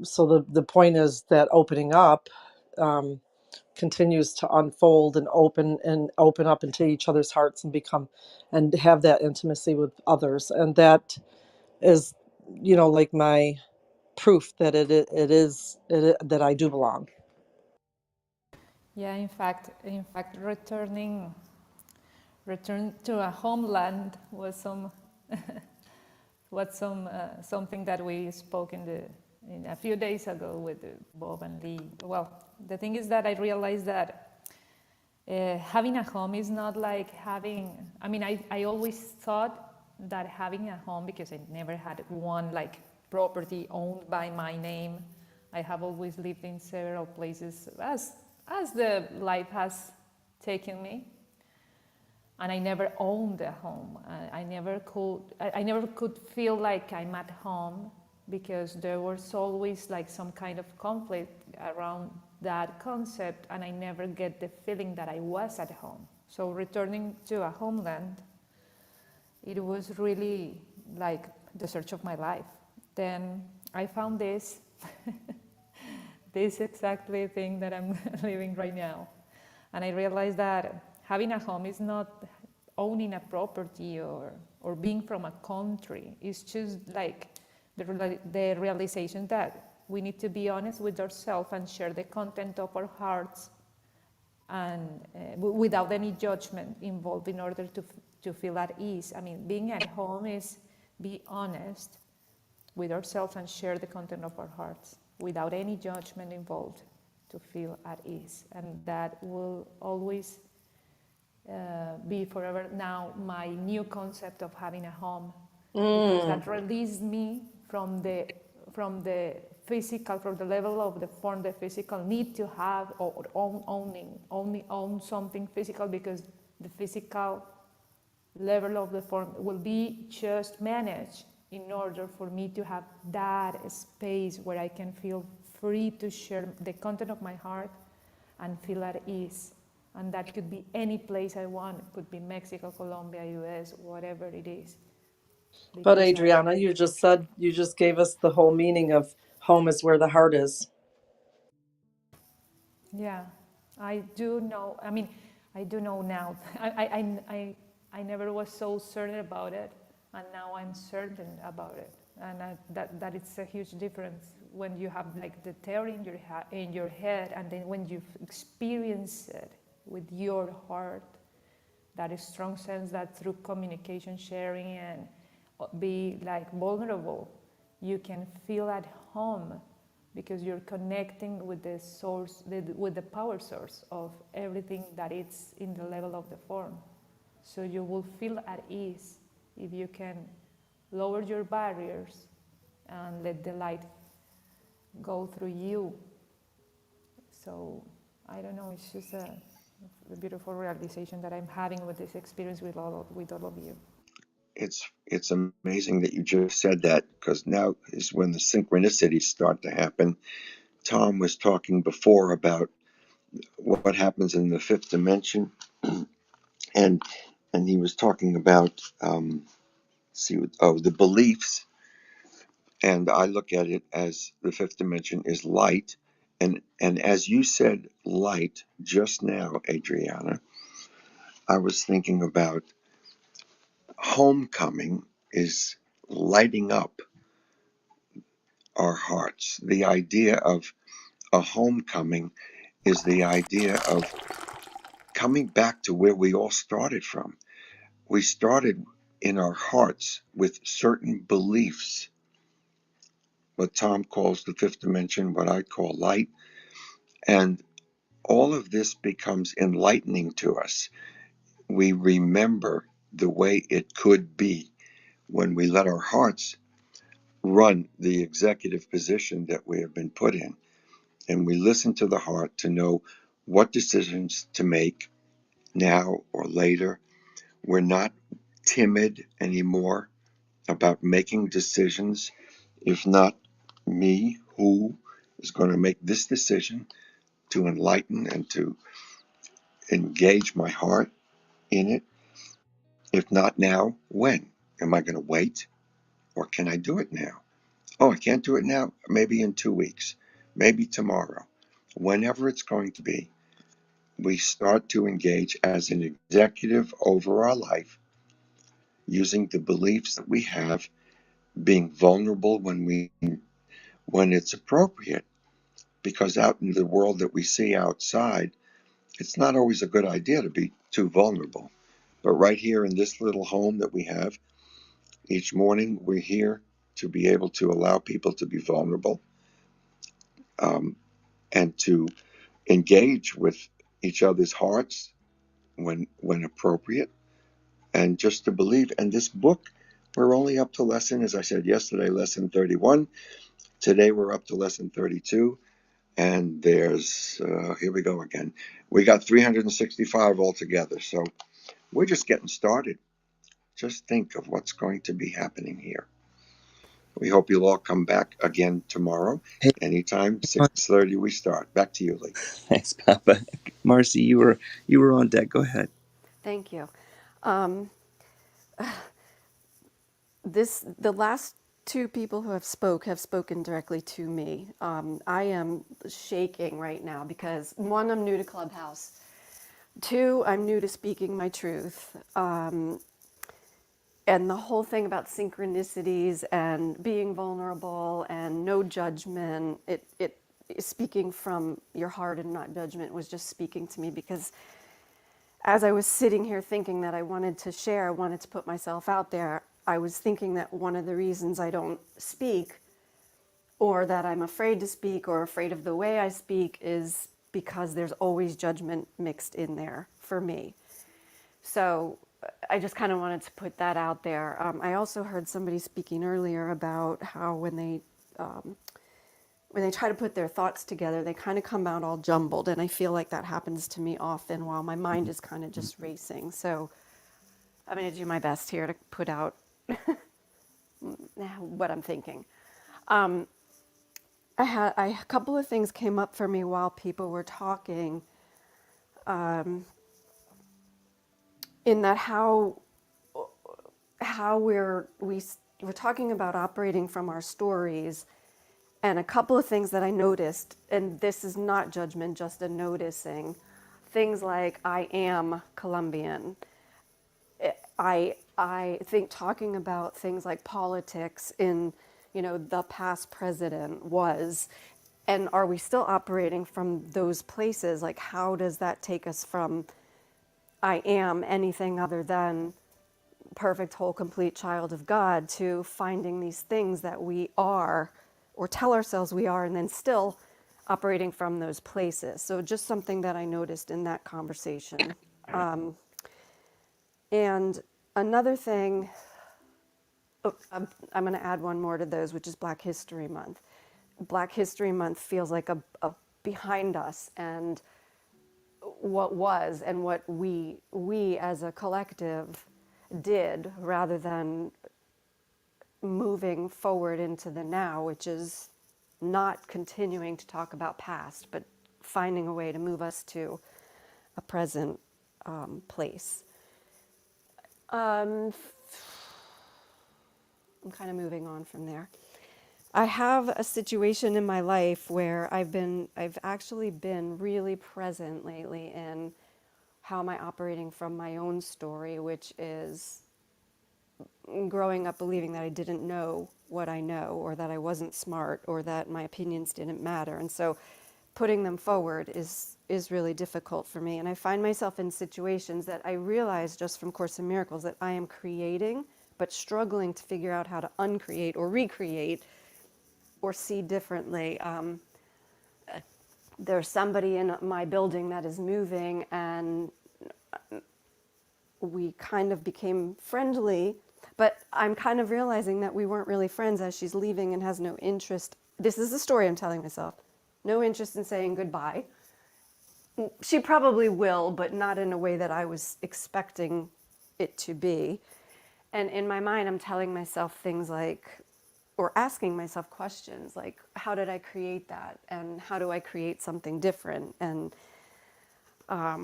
So the point is that opening up um, continues to unfold and open up into each other's hearts and become and have that intimacy with others, and that is like my proof that that I do belong. Yeah, in fact, return to a homeland was something that we spoke in a few days ago with Bob and Lee. Well, the thing is that I realized that having a home is not like having. I mean, I always thought that having a home, because I never had one like property owned by my name. I have always lived in several places as the life has taken me, and I never owned a home. I never could. I never could feel like I'm at home because there was always like some kind of conflict around that concept, and I never get the feeling that I was at home. So returning to a homeland it was really like the search of my life. Then I found this, this exactly thing that I'm living right now. And I realized that having a home is not owning a property or being from a country. It's just like the realization that we need to be honest with ourselves and share the content of our hearts and without any judgment involved in order to feel at ease. I mean, being at home is be honest with ourselves and share the content of our hearts without any judgment involved to feel at ease. And that will always be forever now my new concept of having a home, because that released me from the physical, from the level of the form, the physical need to have or only own something physical, because the physical level of the form will be just managed in order for me to have that space where I can feel free to share the content of my heart and feel at ease. And that could be any place I want. It could be Mexico, Colombia, US, whatever it is. But Because Adriana, you just gave us the whole meaning of home is where the heart is. yeah, I do know. I mean, I do know now. I never was so certain about it, and now I'm certain about it. And that it's a huge difference when you have like the theory in your head, and then when you experience it with your heart, that is strong sense that through communication, sharing, and be like vulnerable, you can feel at home because you're connecting with the source, with the power source of everything that is in the level of the form. So you will feel at ease if you can lower your barriers and let the light go through you. So I don't know, it's just a beautiful realization that I'm having with this experience with all of you. It's amazing that you just said that, because now is when the synchronicities start to happen. Tom was talking before about what happens in the fifth dimension, and he was talking about the beliefs, and I look at it as the fifth dimension is light, and as you said light just now, Adriana, I was thinking about homecoming is lighting up our hearts. The idea of a homecoming is the idea of coming back to where we all started from. We started in our hearts with certain beliefs, what Tom calls the fifth dimension, what I call light. And all of this becomes enlightening to us. We remember the way it could be when we let our hearts run the executive position that we have been put in. And we listen to the heart to know what decisions to make now or later. We're not timid anymore about making decisions. If not me, who is going to make this decision to enlighten and to engage my heart in it? If not now, when? Am I going to wait, or can I do it now? Oh, I can't do it now. Maybe in 2 weeks, maybe tomorrow. Whenever it's going to be, we start to engage as an executive over our life, using the beliefs that we have, being vulnerable when it's appropriate, because out in the world that we see outside, it's not always a good idea to be too vulnerable. But right here in this little home that we have, each morning we're here to be able to allow people to be vulnerable, and to engage with each other's hearts when appropriate, and just to believe. And this book, we're only up to lesson, as I said yesterday, lesson 31. Today we're up to lesson 32. And there's, here we go again. We got 365 altogether. So we're just getting started. Just think of what's going to be happening here. We hope you'll all come back again tomorrow. Hey, Anytime, 6:30 we start. Back to you, Lee. thanks, Papa. Marcy, you were on deck. Go ahead. Thank you. Um, the last two people who have spoken directly to me. I am shaking right now because one, I'm new to Clubhouse. Two, I'm new to speaking my truth. And the whole thing about synchronicities and being vulnerable and no judgment, it speaking from your heart and not judgment was just speaking to me because as I was sitting here thinking that I wanted to share, I wanted to put myself out there, I was thinking that one of the reasons I don't speak or that I'm afraid to speak or afraid of the way I speak is because there's always judgment mixed in there for me. So I just kind of wanted to put that out there. I also heard somebody speaking earlier about how when they try to put their thoughts together, they kind of come out all jumbled. And I feel like that happens to me often while my mind is kind of just racing. So I'm going to do my best here to put out what I'm thinking. A couple of things came up for me while people were talking, in that how we're talking about operating from our stories, and a couple of things that I noticed, and this is not judgment, just a noticing, things like I am Colombian. I think talking about things like politics in, the past president was, and are we still operating from those places? Like, how does that take us from I am anything other than perfect, whole, complete child of God to finding these things that we are or tell ourselves we are and then still operating from those places. So just something that I noticed in that conversation. And another thing, I'm going to add one more to those, which is Black History Month. Black History Month feels like a behind us, and what was and what we as a collective did, rather than moving forward into the now, which is not continuing to talk about past, but finding a way to move us to a present place. I'm kind of moving on from there. I have a situation in my life where I've actually been really present lately in how am I operating from my own story, which is growing up believing that I didn't know what I know, or that I wasn't smart, or that my opinions didn't matter. And so putting them forward is really difficult for me. And I find myself in situations that I realize just from Course in Miracles that I am creating, but struggling to figure out how to uncreate or recreate or see differently. There's somebody in my building that is moving, and we kind of became friendly, but I'm kind of realizing that we weren't really friends as she's leaving and has no interest. This is the story I'm telling myself. No interest in saying goodbye. She probably will, but not in a way that I was expecting it to be. And in my mind, I'm telling myself things like, or asking myself questions like, how did I create that? And how do I create something different? And I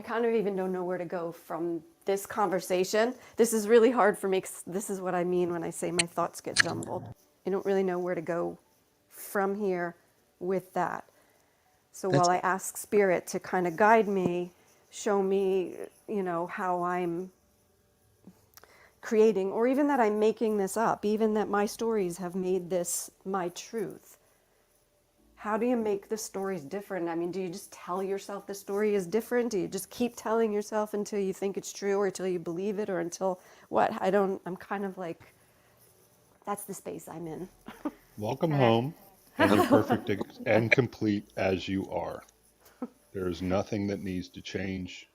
kind of even don't know where to go from this conversation. This is really hard for me because this is what I mean when I say my thoughts get jumbled. I don't really know where to go from here with that. So That's while I ask Spirit to kind of guide me, show me, how I'm creating, or even that I'm making this up, even that my stories have made this my truth. How do you make the stories different? I mean, do you just tell yourself the story is different? Do you just keep telling yourself until you think it's true, or until you believe it, or until what? I'm kind of like, that's the space I'm in. Welcome And I, home, and perfect and complete as you are. There's nothing that needs to change.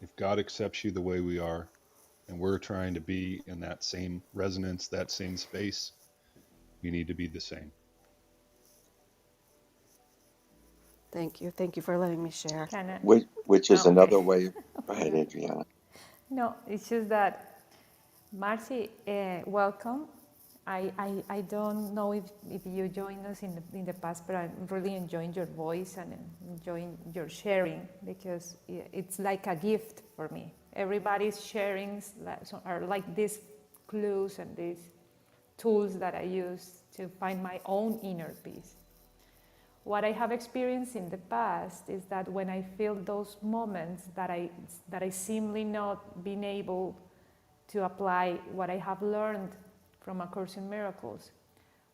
If God accepts you the way we are, and we're trying to be in that same resonance, that same space, we need to be the same. Thank you. Thank you for letting me share. can I, Which is oh, okay. another way. Go ahead, Sorry. Adriana. No, it's just that, Marcy, welcome. I don't know if you joined us in the past, but I'm really enjoying your voice and enjoying your sharing, because it's like a gift for me. Everybody's sharing are like these clues and these tools that I use to find my own inner peace. What I have experienced in the past is that when I feel those moments that I seemingly not been able to apply what I have learned from A Course in Miracles,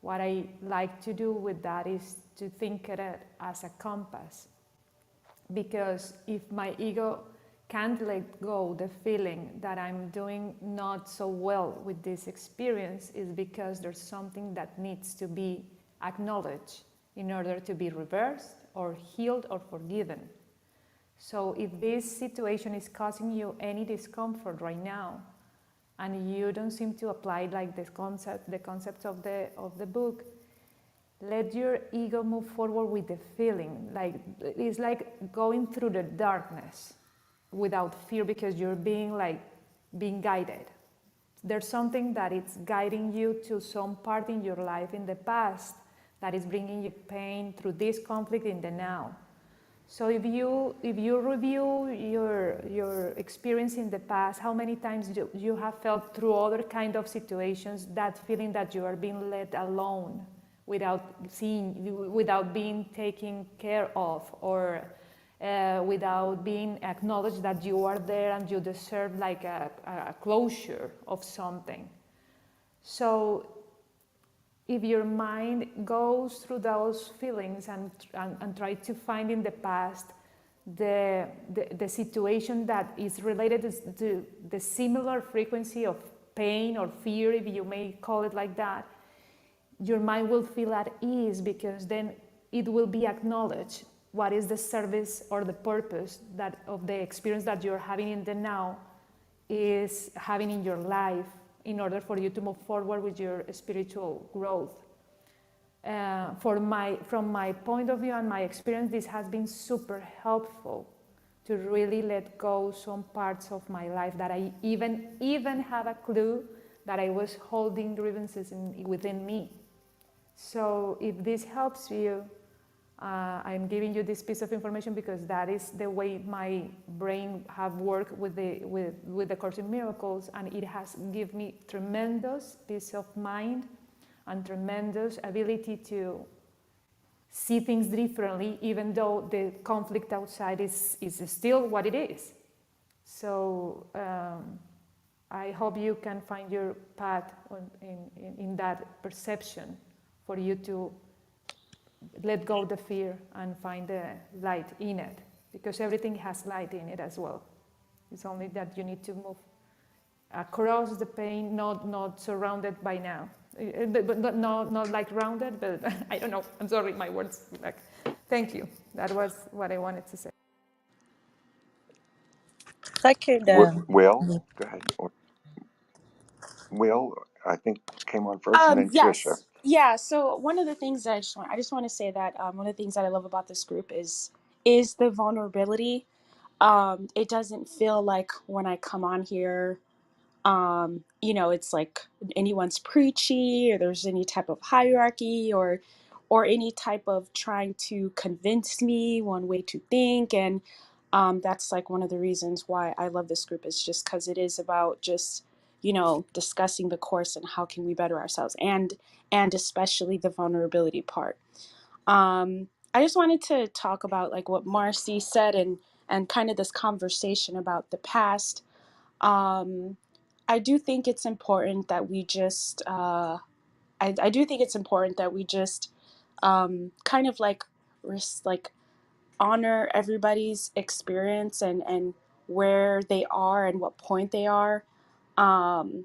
what I like to do with that is to think of it as a compass. Because if my ego can't let go the feeling that I'm doing not so well with this experience, is because there's something that needs to be acknowledged in order to be reversed or healed or forgiven. So if this situation is causing you any discomfort right now, and you don't seem to apply like the concepts of the book, let your ego move forward with the feeling. Like it's like going through the darkness without fear, because you're being guided. There's something that is guiding you to some part in your life in the past that is bringing you pain through this conflict in the now. So if you review your experience in the past, how many times you have felt through other kind of situations that feeling that you are being let alone, without being taken care of, or without being acknowledged that you are there and you deserve like a closure of something. So if your mind goes through those feelings and try to find in the past the situation that is related to the similar frequency of pain or fear, if you may call it like that, your mind will feel at ease, because then it will be acknowledged what is the service or the purpose that of the experience that you're having in the now is having in your life, in order for you to move forward with your spiritual growth. From my point of view and my experience, this has been super helpful to really let go some parts of my life that I even have a clue that I was holding grievances within me. So if this helps you, I'm giving you this piece of information because that is the way my brain have worked with the Course in Miracles, and it has given me tremendous peace of mind and tremendous ability to see things differently, even though the conflict outside is still what it is. So I hope you can find your path in that perception, for you to let go of the fear and find the light in it, because everything has light in it as well. It's only that you need to move across the pain, not surrounded by now. But not like rounded, but I don't know. I'm sorry, my words. Like, thank you. That was what I wanted to say. If I could, Will, go ahead. Or Will, I think came on first, and then Trisha. yes, yeah. So one of the things that I just want to say that one of the things that I love about this group is the vulnerability. It doesn't feel like when I come on here, it's like anyone's preachy, or there's any type of hierarchy, or any type of trying to convince me one way to think. And that's like one of the reasons why I love this group, is just because it is about just discussing the course and how can we better ourselves, and especially the vulnerability part. I just wanted to talk about like what Marcy said, and kind of this conversation about the past. I do think it's important that we just I do think it's important that we just kind of like like honor everybody's experience, and where they are and what point they are,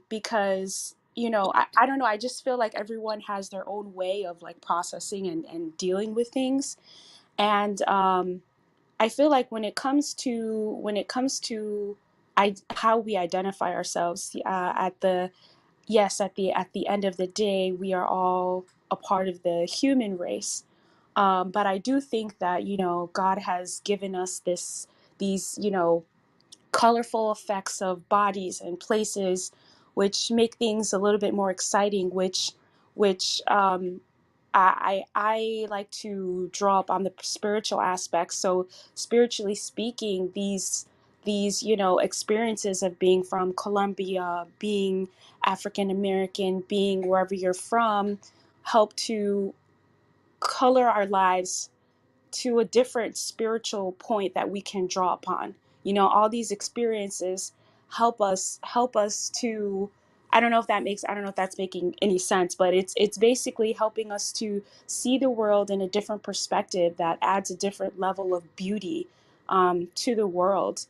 because I don't know, I just feel like everyone has their own way of like processing and dealing with things. And I feel like when it comes to how we identify ourselves, at the end of the day, we are all a part of the human race. But I do think that God has given us these colorful effects of bodies and places, which make things a little bit more exciting. Which I like to draw up on the spiritual aspects. So spiritually speaking, these, you know, experiences of being from Colombia, being African American, being wherever you're from, help to color our lives to a different spiritual point that we can draw upon. You know, all these experiences help us to, I don't know if that's making any sense, but it's basically helping us to see the world in a different perspective that adds a different level of beauty to the world.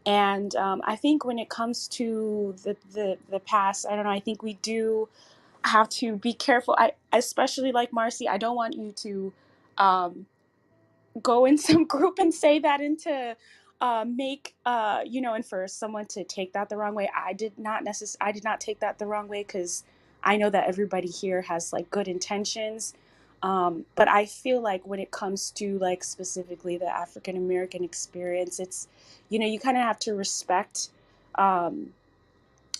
And I think when it comes to the past, I don't know, I think we do have to be careful. I especially, like Marcy, I don't want you to go in some group and say that, and to make you know, and for someone to take that the wrong way. I did not take that the wrong way, because I know that everybody here has like good intentions. But I feel like when it comes to like specifically the African American experience, it's, you know, um,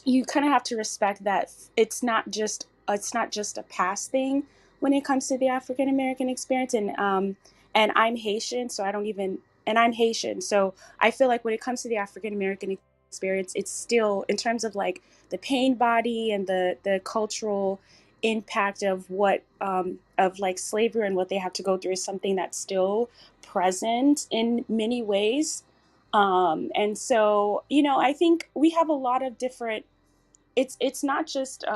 you kind of have to respect that it's not just a past thing when it comes to the African American experience. And I'm Haitian, so I don't even and I'm Haitian, so I feel like when it comes to the African American experience, it's still, in terms of like the pain body and the cultural impact of what of like slavery and what they have to go through, is something that's still present in many ways. And so, you know, I think we have a lot of different, it's not just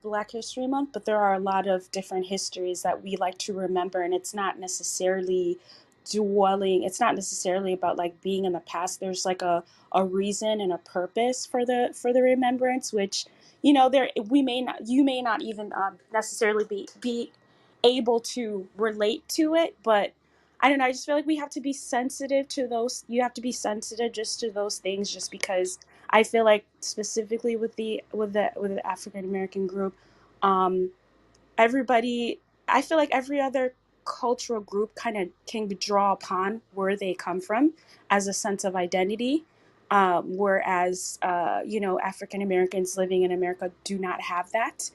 Black History Month, but there are a lot of different histories that we like to remember, and it's not necessarily dwelling. It's not necessarily about like being in the past. There's like a reason and a purpose for the remembrance, which, you know, there we may not you may not even necessarily be able to relate to it, but I don't know. I just feel like we have to be sensitive to those. You have to be sensitive just to those things, just because I feel like specifically with the African American group, um, everybody, I feel like every other cultural group kind of can draw upon where they come from as a sense of identity. Whereas, you know, African Americans living in America do not have that,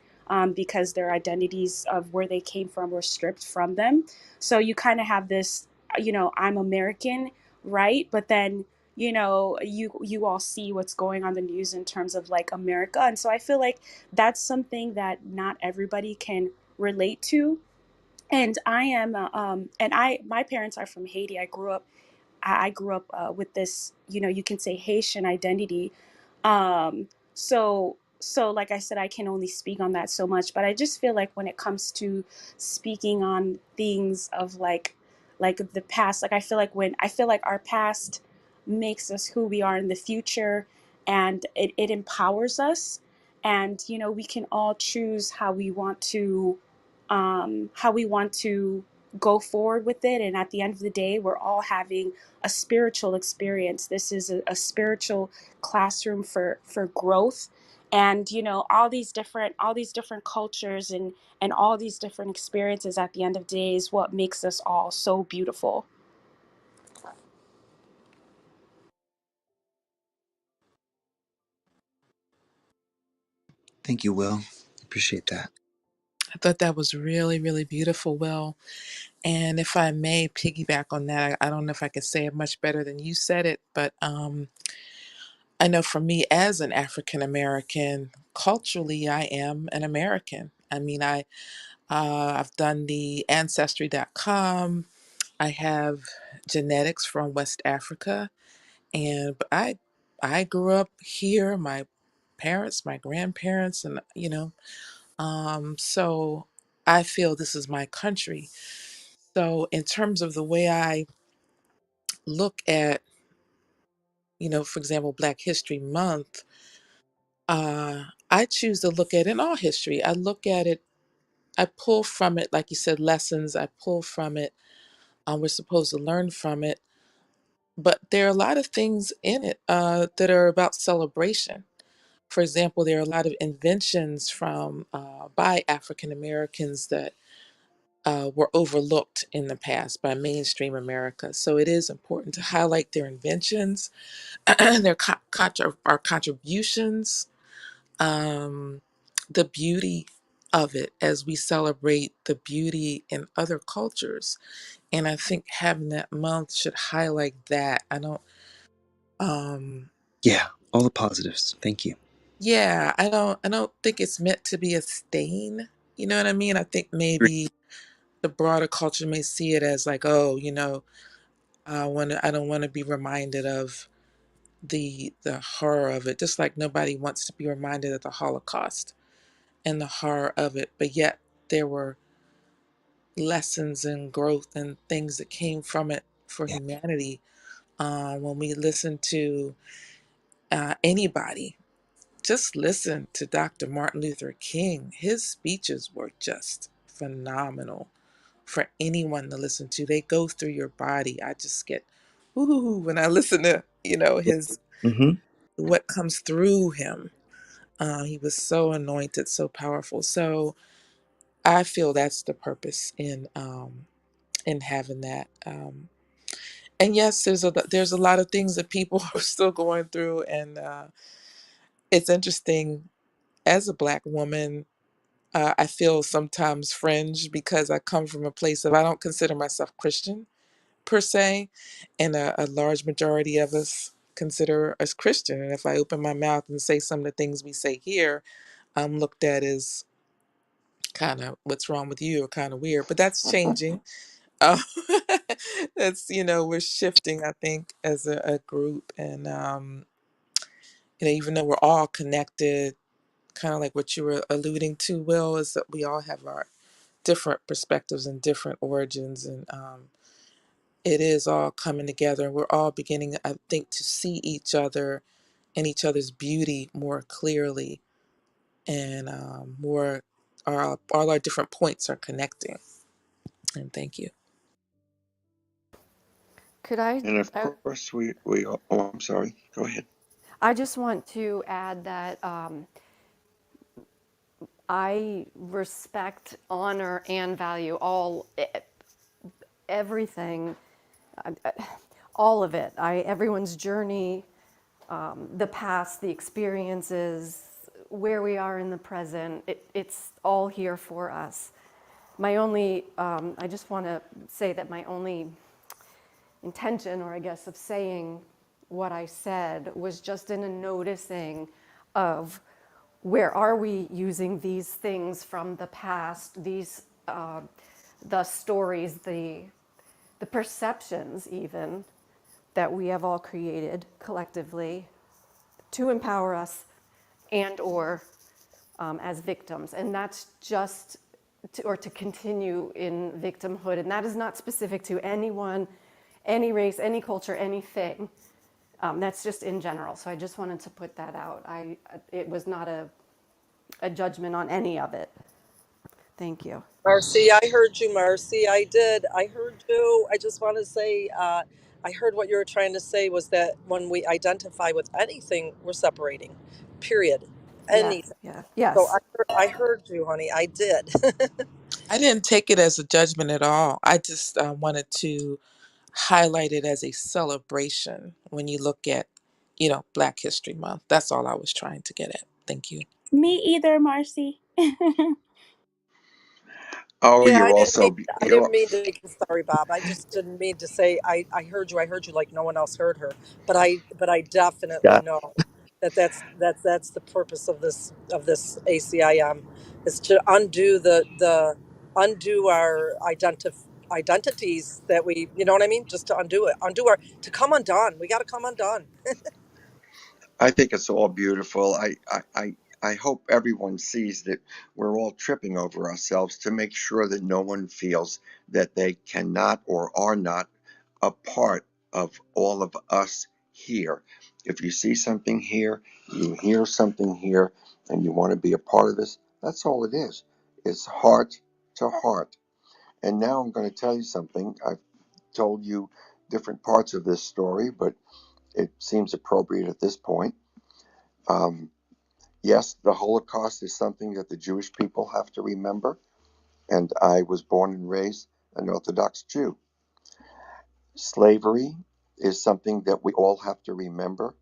because their identities of where they came from were stripped from them. So you kind of have this, you know, I'm American, right? But then, you know, you all see what's going on the news in terms of like America. And so I feel like that's something that not everybody can relate to. And I am and I my parents are from Haiti. I grew up with this, you know, you can say Haitian identity. So like I said, I can only speak on that so much, but I just feel like when it comes to speaking on things of like the past, like I feel like our past makes us who we are in the future, and it empowers us. And, you know, we can all choose how we want to go forward with it. And at the end of the day, we're all having a spiritual experience. This is a spiritual classroom for growth. And, you know, all these different cultures and all these different experiences at the end of the day is what makes us all so beautiful. Thank you, Will. Appreciate that. I thought that was really, really beautiful, Will. And if I may piggyback on that, I don't know if I could say it much better than you said it, but I know for me as an African American, culturally, I am an American. I mean, I've done the Ancestry.com. I have genetics from West Africa, and I grew up here. My parents, my grandparents, and so I feel this is my country. So in terms of the way I look at, for example, Black History Month, I choose to look at in all history. I look at it. I pull from it, like you said, lessons. I pull from it. We're supposed to learn from it, but there are a lot of things in it that are about celebration. For example, there are a lot of inventions from by African Americans that were overlooked in the past by mainstream America. So it is important to highlight their inventions, our contributions, um, the beauty of it as we celebrate the beauty in other cultures. And I think having that month should highlight that. Um, Yeah, all the positives. Thank you. yeah, I don't think it's meant to be a stain. You know what I mean? I think maybe the broader culture may see it as like, oh, I don't want to be reminded of the horror of it. Just like nobody wants to be reminded of the Holocaust and the horror of it, but yet there were lessons and growth and things that came from it for Yeah. humanity. When we listen to anybody, just listen to Dr. Martin Luther King. His speeches were just phenomenal for anyone to listen to. They go through your body. I just get ooh when I listen to his Mm-hmm. what comes through him. He was so anointed, so powerful. So I feel that's the purpose in having that. And yes, there's a lot of things that people are still going through, and it's interesting as a Black woman. I feel sometimes fringe because I come from a place of I don't consider myself Christian per se, and a large majority of us consider us Christian. And if I open my mouth and say some of the things we say here, I'm looked at as kind of what's wrong with you or kind of weird. But that's changing. Uh, that's we're shifting, I think, as a group, and even though we're all connected, kind of like what you were alluding to, Will, is that we all have our different perspectives and different origins, and it is all coming together. We're all beginning, I think, to see each other and each other's beauty more clearly, and more. All our different points are connecting. And thank you. Could I, And of I, course, I'm sorry. Go ahead. I just want to add that I respect, honor, and value everything, all of it. Everyone's journey, the past, the experiences, where we are in the present. It's all here for us. I just want to say that my only intention, or I guess of saying what I said, was just in a noticing of where are we using these things from the past, the stories, the perceptions even that we have all created collectively to empower us and or as victims. And that's just to continue in victimhood. And that is not specific to anyone, any race, any culture, anything. That's just in general. So I just wanted to put that out. It was not a judgment on any of it. Thank you. Marcy, I heard you, Marcy. I did. I heard you. I just want to say, I heard what you were trying to say was that when we identify with anything, we're separating, period. Yeah, Anything. yeah, So yes. I heard you, honey. I did. I didn't take it as a judgment at all. I just wanted to highlight it as a celebration when you look at, Black History Month. That's all I was trying to get at. Thank you. Me either, Marcy. Oh, Yeah, you're also, I didn't mean to make sorry, Bob. I just didn't mean to say I heard you. I heard you like no one else heard her. But I definitely yeah, know that that's the purpose of this ACIM is to undo the undo our identities that we, you know what I mean? Just to undo it. Undo our to come undone. We got to come undone. I think it's all beautiful. I hope everyone sees that we're all tripping over ourselves to make sure that no one feels that they cannot or are not a part of all of us here. If you see something here, you hear something here, and you want to be a part of this, that's all it is. It's heart to heart. And now I'm going to tell you something. I've told you different parts of this story, but it seems appropriate at this point. Um, yes, the Holocaust is something that the Jewish people have to remember, and I was born and raised an Orthodox Jew. Slavery is something that we all have to remember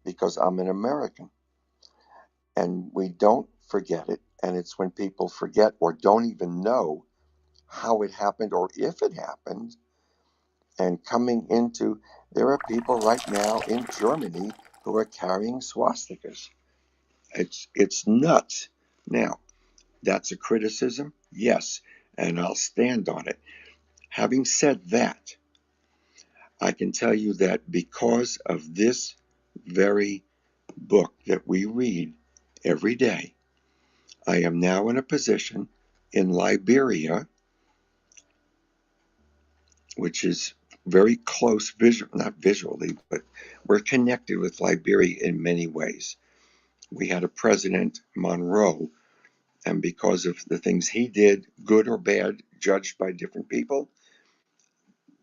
because I'm an American, and we don't forget it. And it's when people forget or don't even know how it happened or if it happened, and coming into There are people right now in Germany who are carrying swastikas. It's nuts. Now, that's a criticism, yes, and I'll stand on it. Having said that, I can tell you that because of this very book that we read every day, I am now in a position in Liberia, which is very close, not visually, but we're connected with Liberia in many ways. We had a president, Monroe, and because of the things he did, good or bad, judged by different people,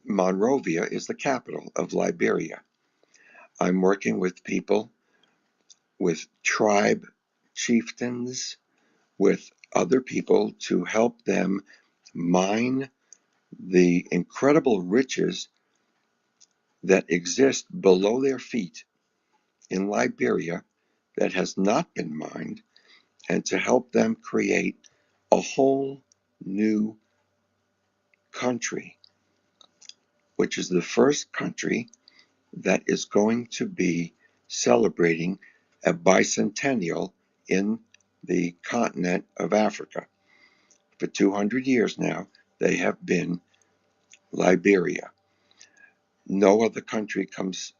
Monrovia is the capital of Liberia. I'm working with people, with tribe chieftains, with other people to help them mine the incredible riches that exist below their feet in Liberia that has not been mined, and to help them create a whole new country, which is the first country that is going to be celebrating a bicentennial in the continent of Africa. For 200 years now, they have been Liberia. No other country comes,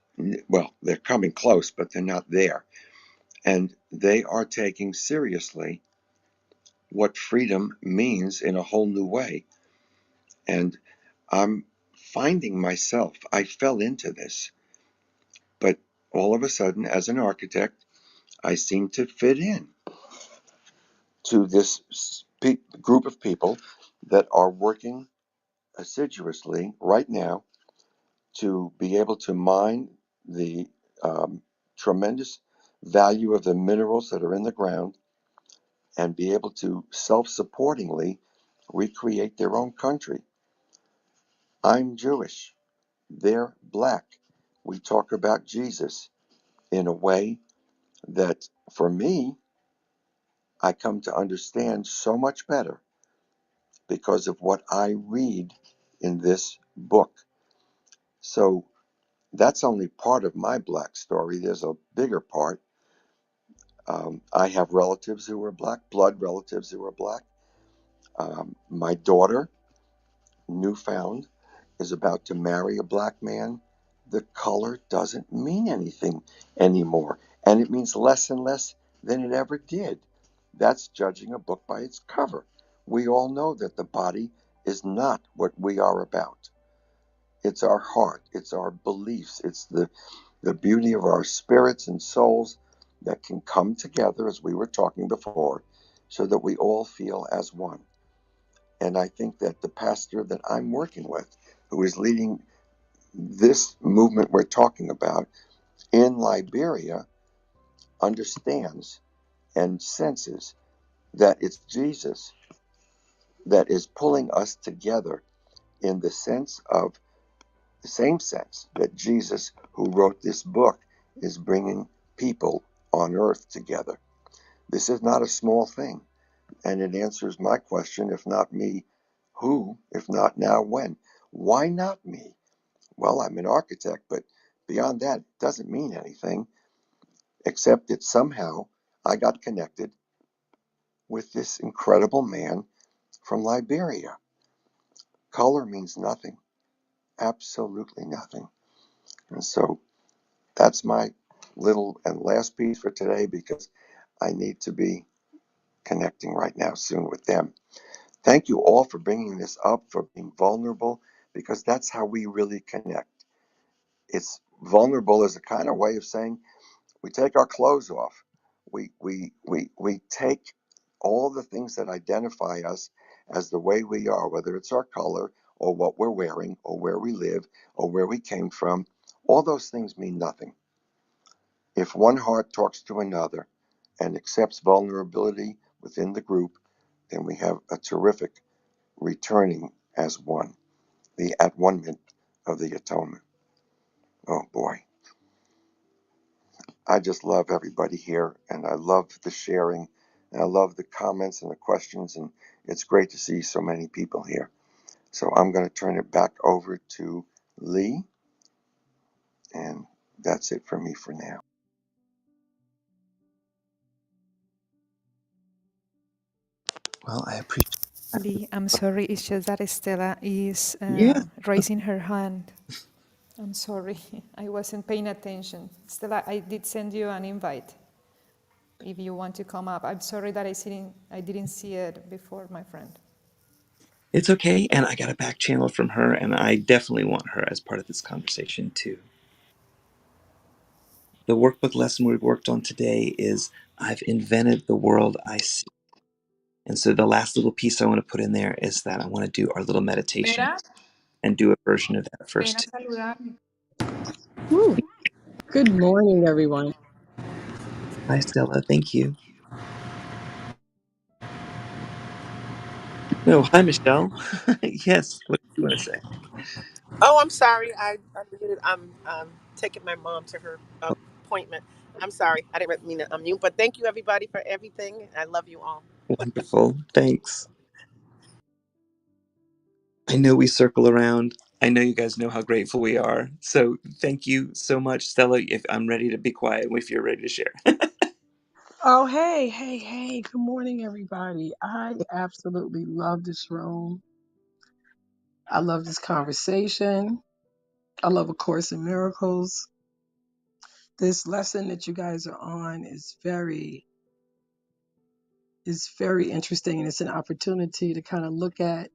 well, they're coming close, but they're not there. And they are taking seriously what freedom means in a whole new way. And I'm finding myself, I fell into this, but all of a sudden, as an architect, I seem to fit in to this group of people that are working assiduously right now to be able to mine the tremendous value of the minerals that are in the ground and be able to self-supportingly recreate their own country. I'm Jewish. They're black. We talk about Jesus in a way that, for me, I come to understand so much better because of what I read in this book. So that's only part of my black story. There's a bigger part. I have relatives who are black, blood relatives who are black. My daughter, newfound, is about to marry a black man. The color doesn't mean anything anymore, and it means less and less than it ever did. That's judging a book by its cover. We all know that the body is not what we are about. It's our heart, it's our beliefs, it's the beauty of our spirits and souls that can come together, as we were talking before, so that we all feel as one. And I think that the pastor that I'm working with, who is leading this movement we're talking about in Liberia, understands and senses that it's Jesus that is pulling us together in the sense of the same sense that Jesus, who wrote this book, is bringing people on earth together. This is not a small thing, and it answers my question: if not me, who? If not now, when? Why not me? Well, I'm an architect, but beyond that, it doesn't mean anything, except that somehow I got connected with this incredible man from Liberia. Color means nothing, absolutely nothing. And so that's my little and last piece for today, because I need to be connecting right now soon with them. Thank you all for bringing this up, for being vulnerable, because that's how we really connect. It's vulnerable as a kind of way of saying we take our clothes off. We take all the things that identify us as the way we are, whether it's our color or what we're wearing or where we live or where we came from. All those things mean nothing. If one heart talks to another and accepts vulnerability within the group, then we have a terrific returning as one, the at one-ment of the atonement. Oh boy. I just love everybody here, and I love the sharing, and I love the comments and the questions, and it's great to see so many people here. So I'm going to turn it back over to Lee. And that's it for me for now. Well, I appreciate that. Lee, I'm sorry. It's just that Estela is Yeah. raising her hand. I'm sorry. I wasn't paying attention. Stella, I did send you an invite if you want to come up. I'm sorry that I didn't see it before, my friend. It's okay. And I got a back channel from her, and I definitely want her as part of this conversation too. The workbook lesson we've worked on today is I've invented the world I see. And so the last little piece I want to put in there is that I want to do our little meditation Vera, and do a version of that ven a first. saludarme. Woo. Good morning, everyone. Hi, Stella. Thank you. No, hi, Michelle. Yes. What do you want to say? Oh, I'm sorry. I muted. I'm taking my mom to her appointment. I'm sorry. I didn't mean to unmute, but thank you everybody for everything. I love you all. Wonderful. Thanks. I know we circle around. I know you guys know how grateful we are. So thank you so much, Stella. If I'm ready to be quiet, if you're ready to share. Oh, hey, hey, hey. Good morning, everybody. I absolutely love this room. I love this conversation. I love A Course in Miracles. This lesson that you guys are on is very interesting, and it's an opportunity to kind of look at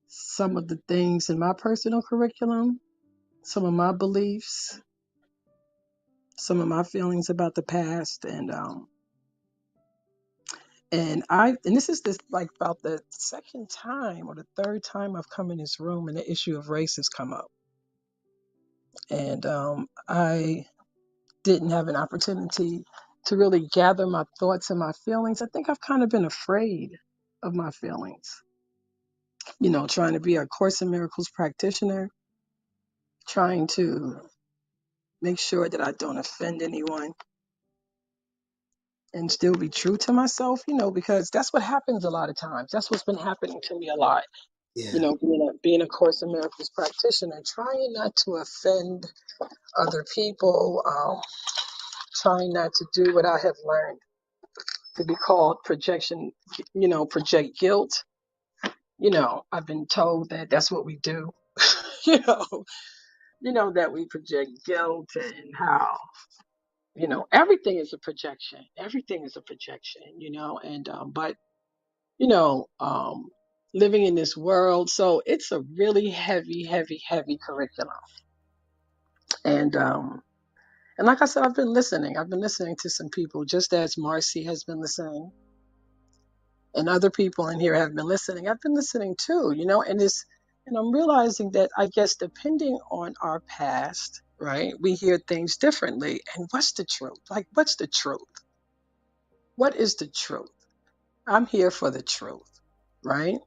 some of the things in my personal curriculum, some of my beliefs, some of my feelings about the past, and this is this like about the second time or the third time I've come in this room and the issue of race has come up. And I didn't have an opportunity to really gather my thoughts and my feelings. I think I've kind of been afraid of my feelings. You know, trying to be a Course in Miracles practitioner, trying to make sure that I don't offend anyone and still be true to myself, you know, because that's what happens a lot of times. That's what's been happening to me a lot. You Yeah. know, being a Course in Miracles practitioner, trying not to offend other people, trying not to do what I have learned to be called projection, you know, project guilt. You know, I've been told that that's what we do. you know, you know that we project guilt and how, you know, everything is a projection. Everything is a projection, you know, and but you know, living in this world, so it's a really heavy, heavy, heavy curriculum. And like I said, I've been listening. I've been listening to some people, just as Marcy has been listening, and other people in here have been listening. I've been listening too, you know, and I'm realizing that I guess depending on our past, right, we hear things differently. And what's the truth? Like, what's the truth? What is the truth? I'm here for the truth, right?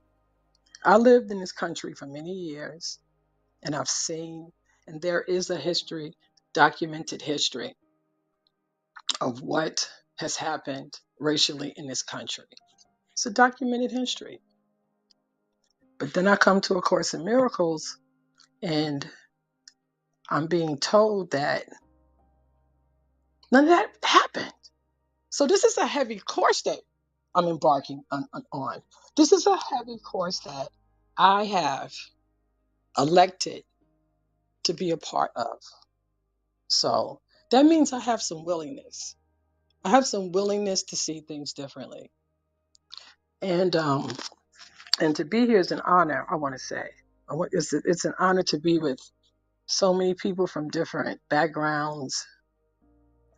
I lived in this country for many years, and I've seen, and there is a history, documented history of what has happened racially in this country. It's a documented history. But then I come to A Course in Miracles and I'm being told that none of that happened. So this is a heavy course that I'm embarking on. This is a heavy course that I have elected to be a part of. So that means I have some willingness. I have some willingness to see things differently. And and to be here is an honor, I want to say. It's an honor to be with so many people from different backgrounds.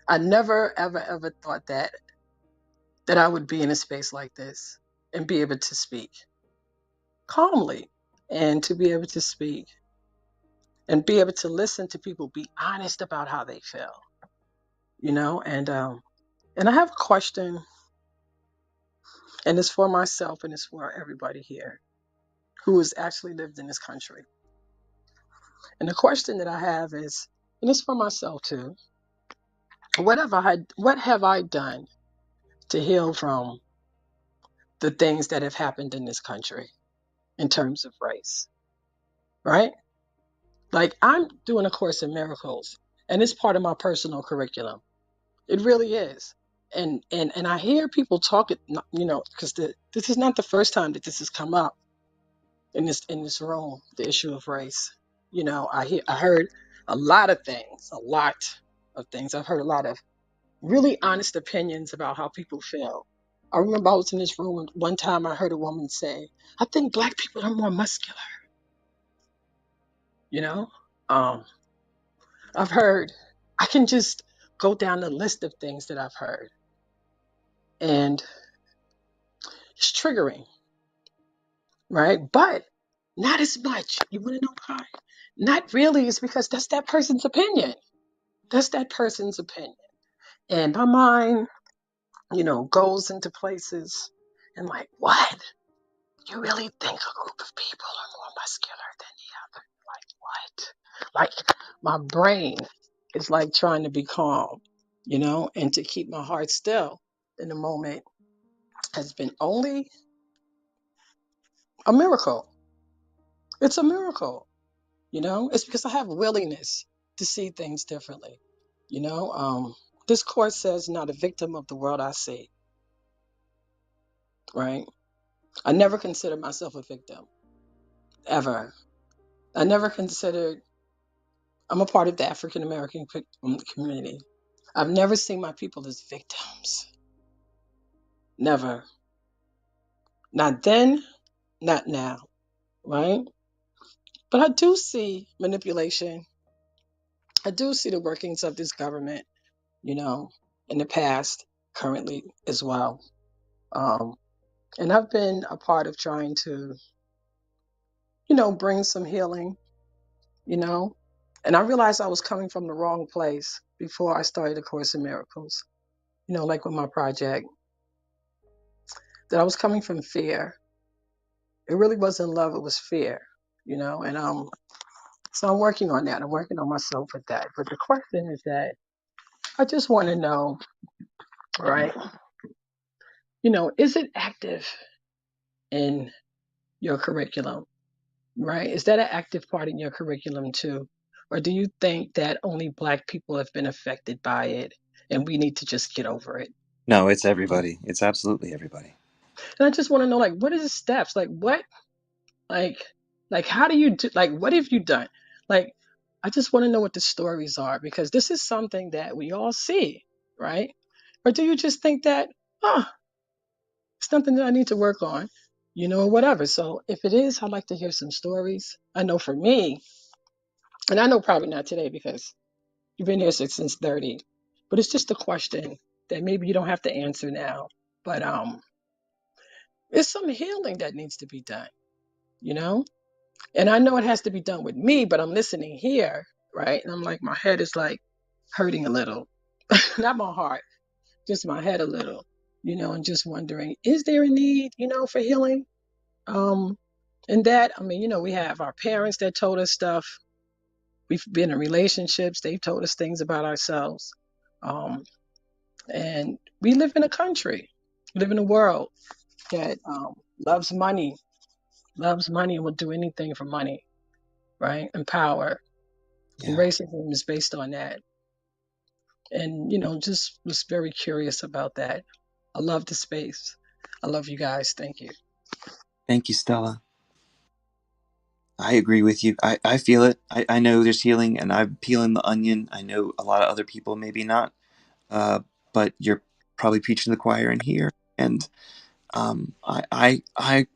I never, ever, ever thought that I would be in a space like this and be able to speak calmly and to be able to speak and be able to listen to people be honest about how they feel, you know. And I have a question, and it's for myself and it's for everybody here who has actually lived in this country. And the question that I have is, and it's for myself too, what have I done to heal from the things that have happened in this country in terms of race, right? Like I'm doing a course in miracles, and it's part of my personal curriculum. It really is. And I hear people talk it, because this is not the first time that this has come up in this room, the issue of race. I heard a lot of things, a lot of things. I've heard a lot of really honest opinions about how people feel. I remember I was in this room one time. I heard a woman say, "I think black people are more muscular." You know, um, I've heard. I can just go down the list of things that I've heard, and it's triggering, right? But not as much. You want to know why? Not really. It's because that's that person's opinion. That's that person's opinion. And my mind, goes into places and like, what? You really think a group of people are more muscular than the other? Like, what? Like, my brain is like trying to be calm, and to keep my heart still in the moment has been only a miracle. It's a miracle, It's because I have willingness to see things differently, you know? This course says, not a victim of the world I see, right? I never considered myself a victim, ever. I never considered, I'm a part of the African American community. I've never seen my people as victims. Never. Not then, not now, right? But I do see manipulation. I do see the workings of this government, in the past, currently as well. Um, and I've been a part of trying to, bring some healing, you know. And I realized I was coming from the wrong place before I started A Course in Miracles, like with my project, that I was coming from fear. It really wasn't love, it was fear, and so I'm working on that. I'm working on myself with that. But the question is that I just want to know, right? Is it active in your curriculum, right? Is that an active part in your curriculum too? Or do you think that only Black people have been affected by it and we need to just get over it? No, it's everybody. It's absolutely everybody. And I just want to know, like, what are the steps? Like, what, like, how do you do, like, what have you done? Like, I just want to know what the stories are because this is something that we all see, right? Or do you just think that, oh, it's something that I need to work on, or whatever. So if it is, I'd like to hear some stories. I know for me, and I know probably not today because you've been here since 30, but it's just a question that maybe you don't have to answer now. But it's some healing that needs to be done, you know? And I know it has to be done with me, but I'm listening here, right? And I'm like, my head is like hurting a little. Not my heart, just my head a little, and just wondering, is there a need, for healing? And that, I mean, we have our parents that told us stuff. We've been in relationships. They've told us things about ourselves. Um, and we live in a country, live in a world that loves money and will do anything for money, right? And power. And Yeah. racism is based on that. And, just was very curious about that. I love the space. I love you guys. Thank you. Thank you, Stella. I agree with you. I feel it. I know there's healing, and I'm peeling the onion. I know a lot of other people maybe not, but you're probably preaching to the choir in here. And I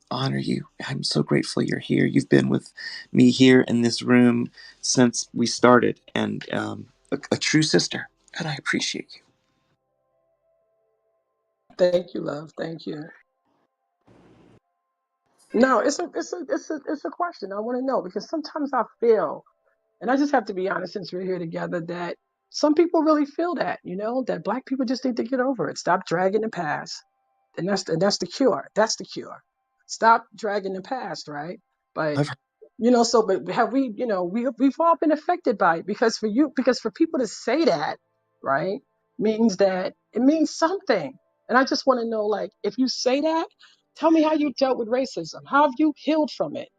honor you. I'm so grateful you're here. You've been with me here in this room since we started, and a true sister. And I appreciate you. Thank you, love. Thank you. No, it's a question. I want to know because sometimes I feel, and I just have to be honest since we're here together, that some people really feel that, that Black people just need to get over it. Stop dragging the past. And that's the cure. That's the cure. Stop dragging the past, right? But I've heard, but have we, we've all been affected by it because for people to say that, right, means that it means something. And I just want to know, like, if you say that, tell me how you dealt with racism. How have you healed from it?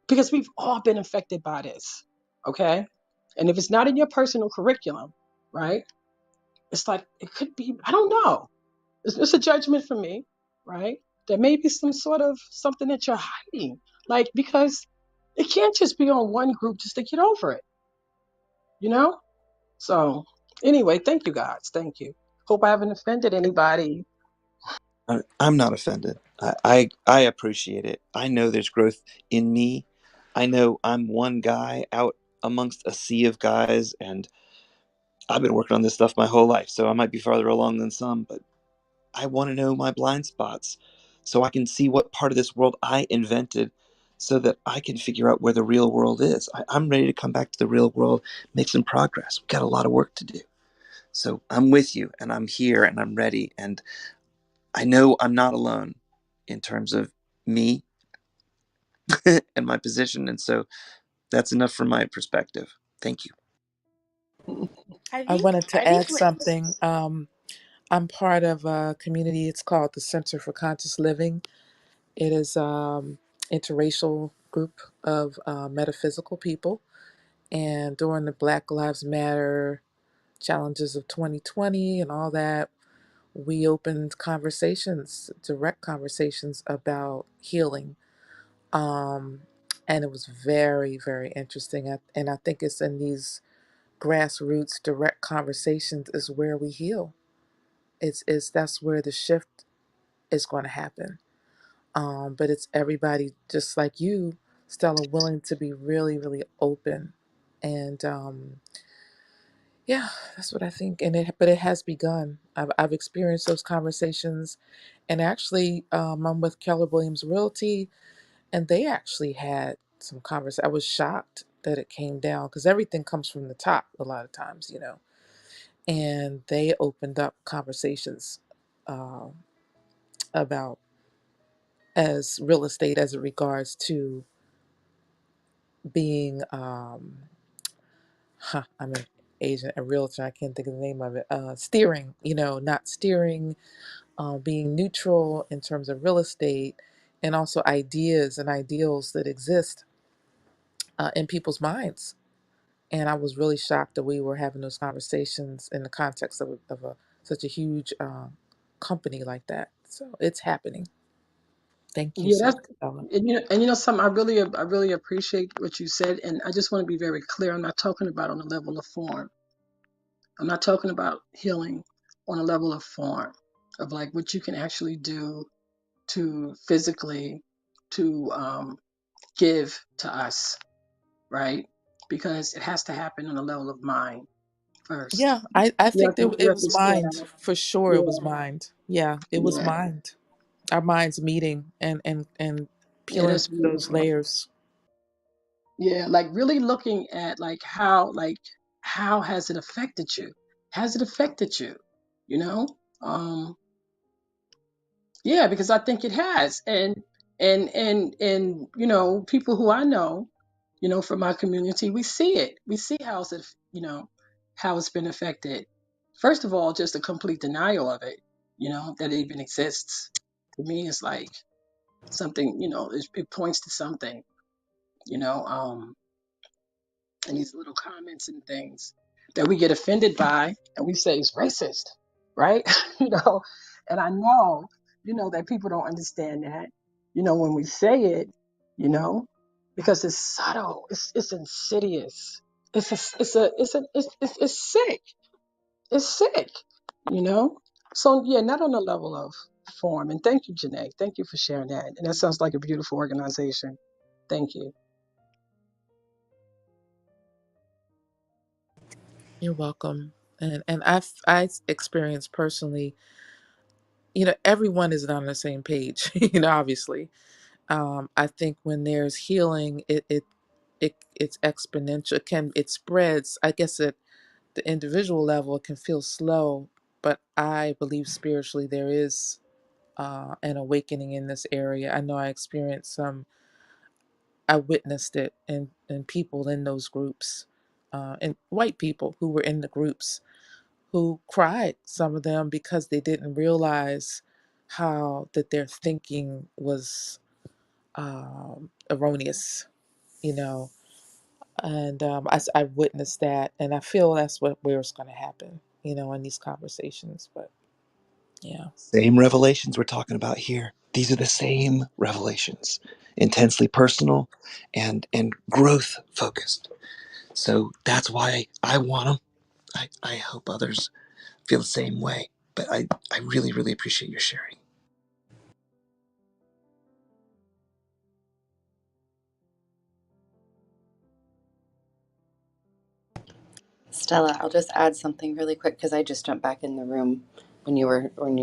Because we've all been affected by this. Okay. And if it's not in your personal curriculum, right? It's like, it could be, I don't know. It's a judgment for me, right? There may be some sort of something that you're hiding, like, because it can't just be on one group just to get over it, you know? So, anyway, thank you guys. Thank you. Hope I haven't offended anybody. I'm not offended. I appreciate it. I know there's growth in me. I know I'm one guy out amongst a sea of guys, and I've been working on this stuff my whole life, so I might be farther along than some, but I want to know my blind spots so I can see what part of this world I invented so that I can figure out where the real world is. I'm ready to come back to the real world, make some progress. We've got a lot of work to do. So I'm with you, and I'm here, and I'm ready, and I know I'm not alone in terms of me and my position. And so that's enough from my perspective. Thank you. I I think wanted I to think add what something. I'm part of a community. It's called the Center for Conscious Living. It is interracial group of metaphysical people. And during the Black Lives Matter challenges of 2020 and all that, we opened conversations, direct conversations about healing. Um, and it was very, very interesting. And I think it's in these grassroots direct conversations is where we heal. It's that's where the shift is going to happen. But it's everybody just like you, Stella, willing to be really, really open. And yeah, that's what I think. But it has begun. I've experienced those conversations, and actually, I'm with Keller Williams Realty, and they actually had some conversation. I was shocked that it came down because everything comes from the top a lot of times, and they opened up conversations uh, about as real estate as it regards to being I'm an agent, a realtor, I can't think of the name of it, steering, not steering, being neutral in terms of real estate, and also ideas and ideals that exist in people's minds. And I was really shocked that we were having those conversations in the context of such a huge company like that. So it's happening. Thank you, Yeah, that's, Stella. something I really appreciate what you said, and I just want to be very clear. I'm not talking about on the level of form. I'm not talking about healing on a level of form, of like what you can actually do to physically to give to us, right? Because it has to happen on a level of mind first. Yeah, I You think have to, that you it have to was mind stand. for sure. It Yeah, was mind. Yeah, it was yeah, mind. Our minds meeting and yeah. peeling That's through those beautiful. layers. Yeah, like really looking at how has it affected you? Has it affected you? You know? Um, yeah, because I think it has. And people who I know, from my community, we see it. We see how it's been affected. First of all, just a complete denial of it, that it even exists. To me, it's like something, it points to something, you know. And these little comments and things that we get offended by and we say it's racist, right? you know, and I know, that people don't understand that, when we say it, you know, because it's subtle, it's insidious. It's sick. It's sick, you know? So yeah, not on the level of form. And thank you, Janae. Thank you for sharing that. And that sounds like a beautiful organization. Thank you. You're welcome. And I experienced personally, everyone is not on the same page, obviously. I think when there's healing, it's exponential. It spreads. I guess at the individual level, it can feel slow, but I believe spiritually there is an awakening in this area. I know I witnessed it in people in those groups, and white people who were in the groups who cried, some of them, because they didn't realize how that their thinking was erroneous, you know. And I witnessed that, and I feel that's where it's going to happen, in these conversations. But yeah. Same revelations we're talking about here. These are the same revelations, intensely personal and growth focused. So that's why I want them. I hope others feel the same way. But I really, really appreciate your sharing. Stella, I'll just add something really quick because I just jumped back in the room when you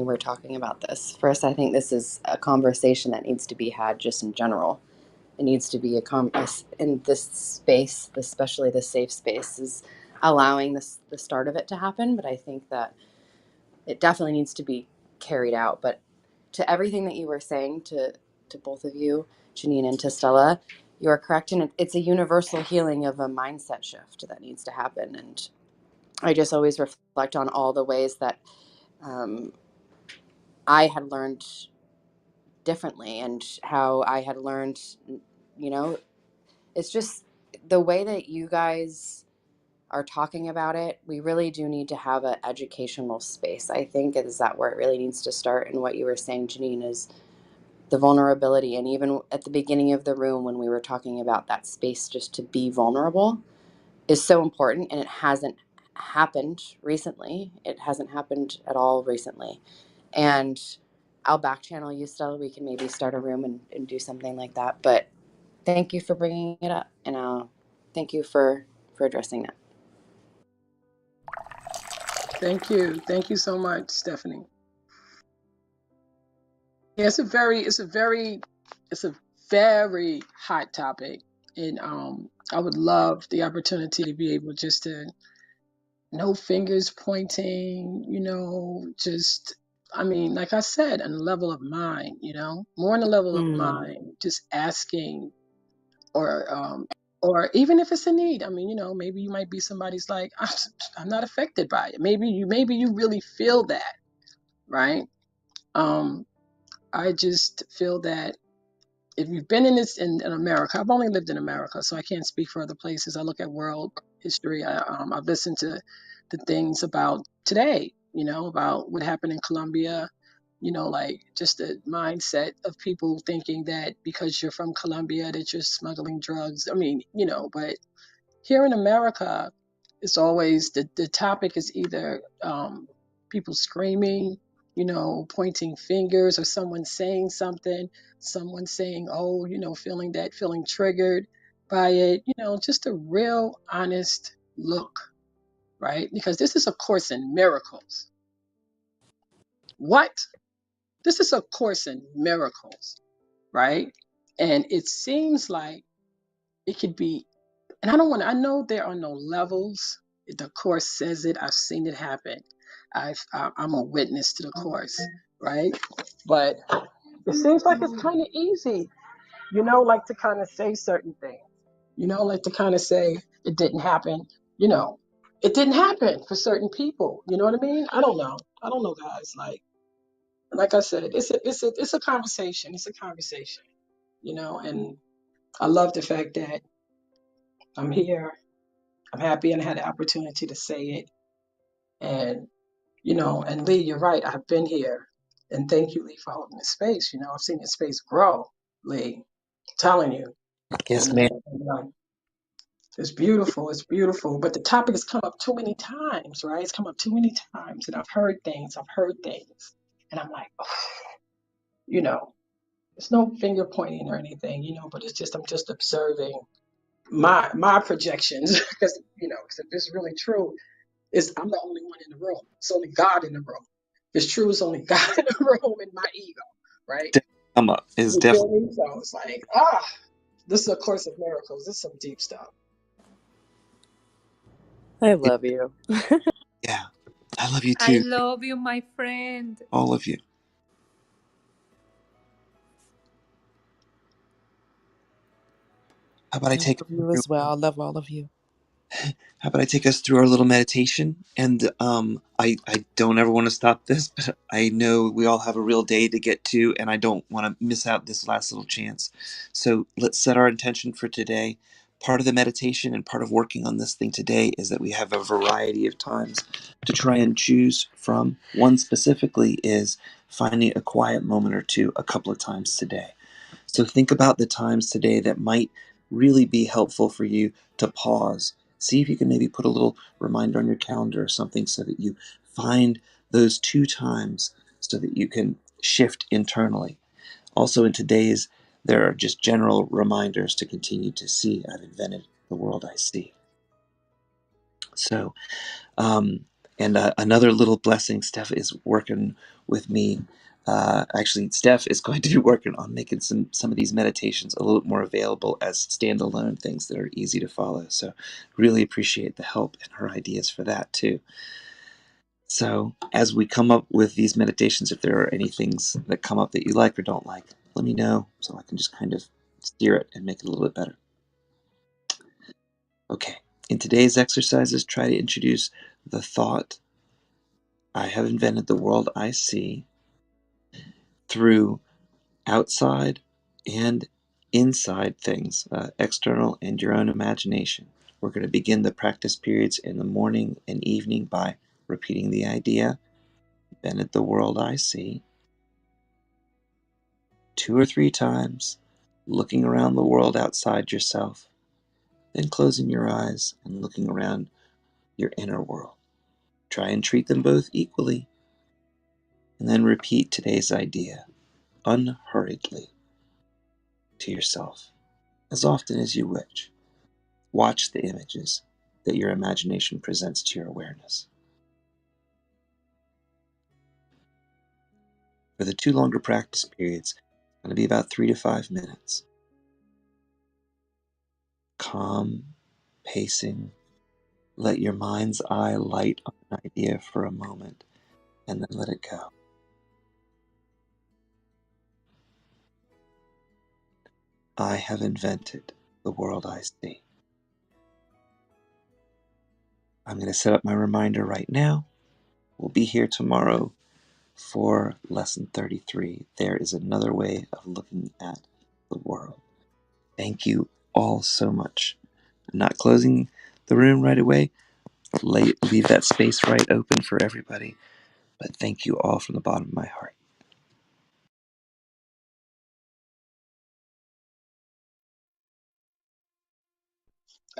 were talking about this. First, I think this is a conversation that needs to be had just in general. It needs to be in this space, especially the safe space, is allowing the start of it to happen. But I think that it definitely needs to be carried out. But to everything that you were saying, to both of you, Janine and to Stella, you are correct, and it's a universal healing of a mindset shift that needs to happen. And I just always reflect on all the ways that um, I had learned differently, and how I had learned, you know, it's just the way that you guys are talking about it. We really do need to have an educational space. I think is that where it really needs to start. And what you were saying, Janine, is the vulnerability. And even at the beginning of the room, when we were talking about that space just to be vulnerable, is so important. And it hasn't happened recently. It hasn't happened at all recently. And I'll back channel you, Stella. We can maybe start a room and do something like that. But thank you for bringing it up. And thank you for addressing that. Thank you so much, Stephanie. Yeah, it's a very hot topic, and I would love the opportunity to be able just to no fingers pointing, just I mean, like I said, on the level of mind, more on the level of mind, just asking, or or even if it's a need. I mean, maybe you might be somebody's like, I'm not affected by it. Maybe you really feel that, right? Um, I just feel that if you've been in America, I've only lived in America, so I can't speak for other places. I look at world history. I've listened to the things about today, about what happened in Colombia, like just the mindset of people thinking that because you're from Colombia that you're smuggling drugs. I mean, but here in America, it's always the topic is either people screaming, pointing fingers, or someone saying something, someone saying, oh, feeling triggered by it, just a real honest look, right? Because this is a course in miracles. What? This is a course in miracles, right? And it seems like it could be. And I know there are no levels. The course says it. I've seen it happen. I'm a witness to the course, right? But it seems like it's kind of easy, like to kind of say certain things, like to kind of say it didn't happen, you know, it didn't happen for certain people. You know what I mean? I don't know. I don't know, guys. Like I said, it's a conversation. It's a conversation, and I love the fact that I'm here. I'm happy and I had the opportunity to say it. And, and Lee, you're right. I've been here. And thank you, Lee, for holding the space. I've seen the space grow, Lee. I'm telling you. Yes, And ma'am. it's beautiful. It's beautiful. But the topic has come up too many times, right? It's come up too many times. And I've heard things. And I'm like, oh, it's no finger pointing or anything, but I'm just observing my projections. Because if it's really true, I'm the only one in the room. It's only God in the room. If it's true, it's only God in the room and my ego, right? Come up is You feel definitely. me? So it's like, this is a course of miracles. This is some deep stuff. I love you. Yeah, I love you I too. love you, my friend. All of you. How about I I take love you as well. I love all of you. How about I take us through our little meditation? And I don't ever want to stop this, but I know we all have a real day to get to, and I don't want to miss out this last little chance. So let's set our intention for today Part of the meditation and part of working on this thing today is that we have a variety of times to try and choose from. One specifically is finding a quiet moment or two a couple of times today. So think about the times today that might really be helpful for you to pause. See if you can maybe put a little reminder on your calendar or something so that you find those two times so that you can shift internally. Also, in today's, there are just general reminders to continue to see. I've invented the world I see. So, another little blessing, Steph is working with me. Actually, Steph is going to be working on making some of these meditations a little more available as standalone things that are easy to follow. So, really appreciate the help and her ideas for that too. So, as we come up with these meditations, if there are any things that come up that you like or don't like, let me know so I can just kind of steer it and make it a little bit better. Okay, in today's exercises, try to introduce the thought, I have invented the world I see, through outside and inside things, external and your own imagination. We're going to begin the practice periods in the morning and evening by repeating the idea, invented the world I see, 2 or 3 times, looking around the world outside yourself, then closing your eyes and looking around your inner world. Try and treat them both equally, and then repeat today's idea unhurriedly to yourself as often as you wish. Watch the images that your imagination presents to your awareness. For the 2 longer practice periods, it's going to be about 3 to 5 minutes. Calm, pacing. Let your mind's eye light on an idea for a moment, and then let it go. I have invented the world I see. I'm going to set up my reminder right now. We'll be here tomorrow for lesson 33. There is another way of looking at the world. Thank you all so much. I'm not closing the room right away. Leave that space right open for everybody. But thank you all from the bottom of my heart.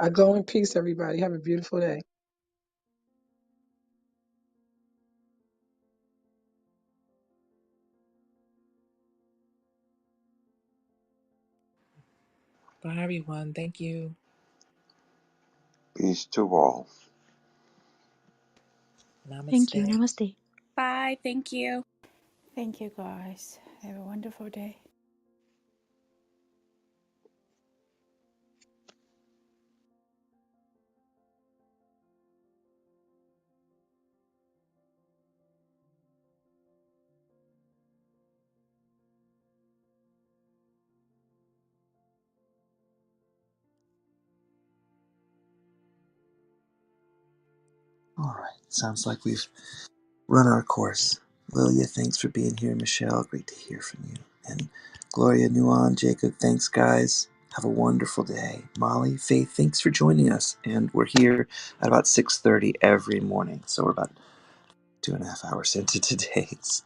I go in peace, everybody. Have a beautiful day. Bye, everyone. Thank you. Peace to all. Thank you. Namaste. Namaste. Bye. Thank you. Thank you, guys. Have a wonderful day. All right. Sounds like we've run our course. Lilia, thanks for being here. Michelle, great to hear from you. And Gloria, Nuan, Jacob, thanks, guys. Have a wonderful day. Molly, Faith, thanks for joining us. And we're here at about 6:30 every morning. So we're about 2.5 hours into today's.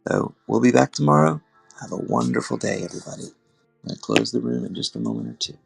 So we'll be back tomorrow. Have a wonderful day, everybody. I'm going to close the room in just a moment or two.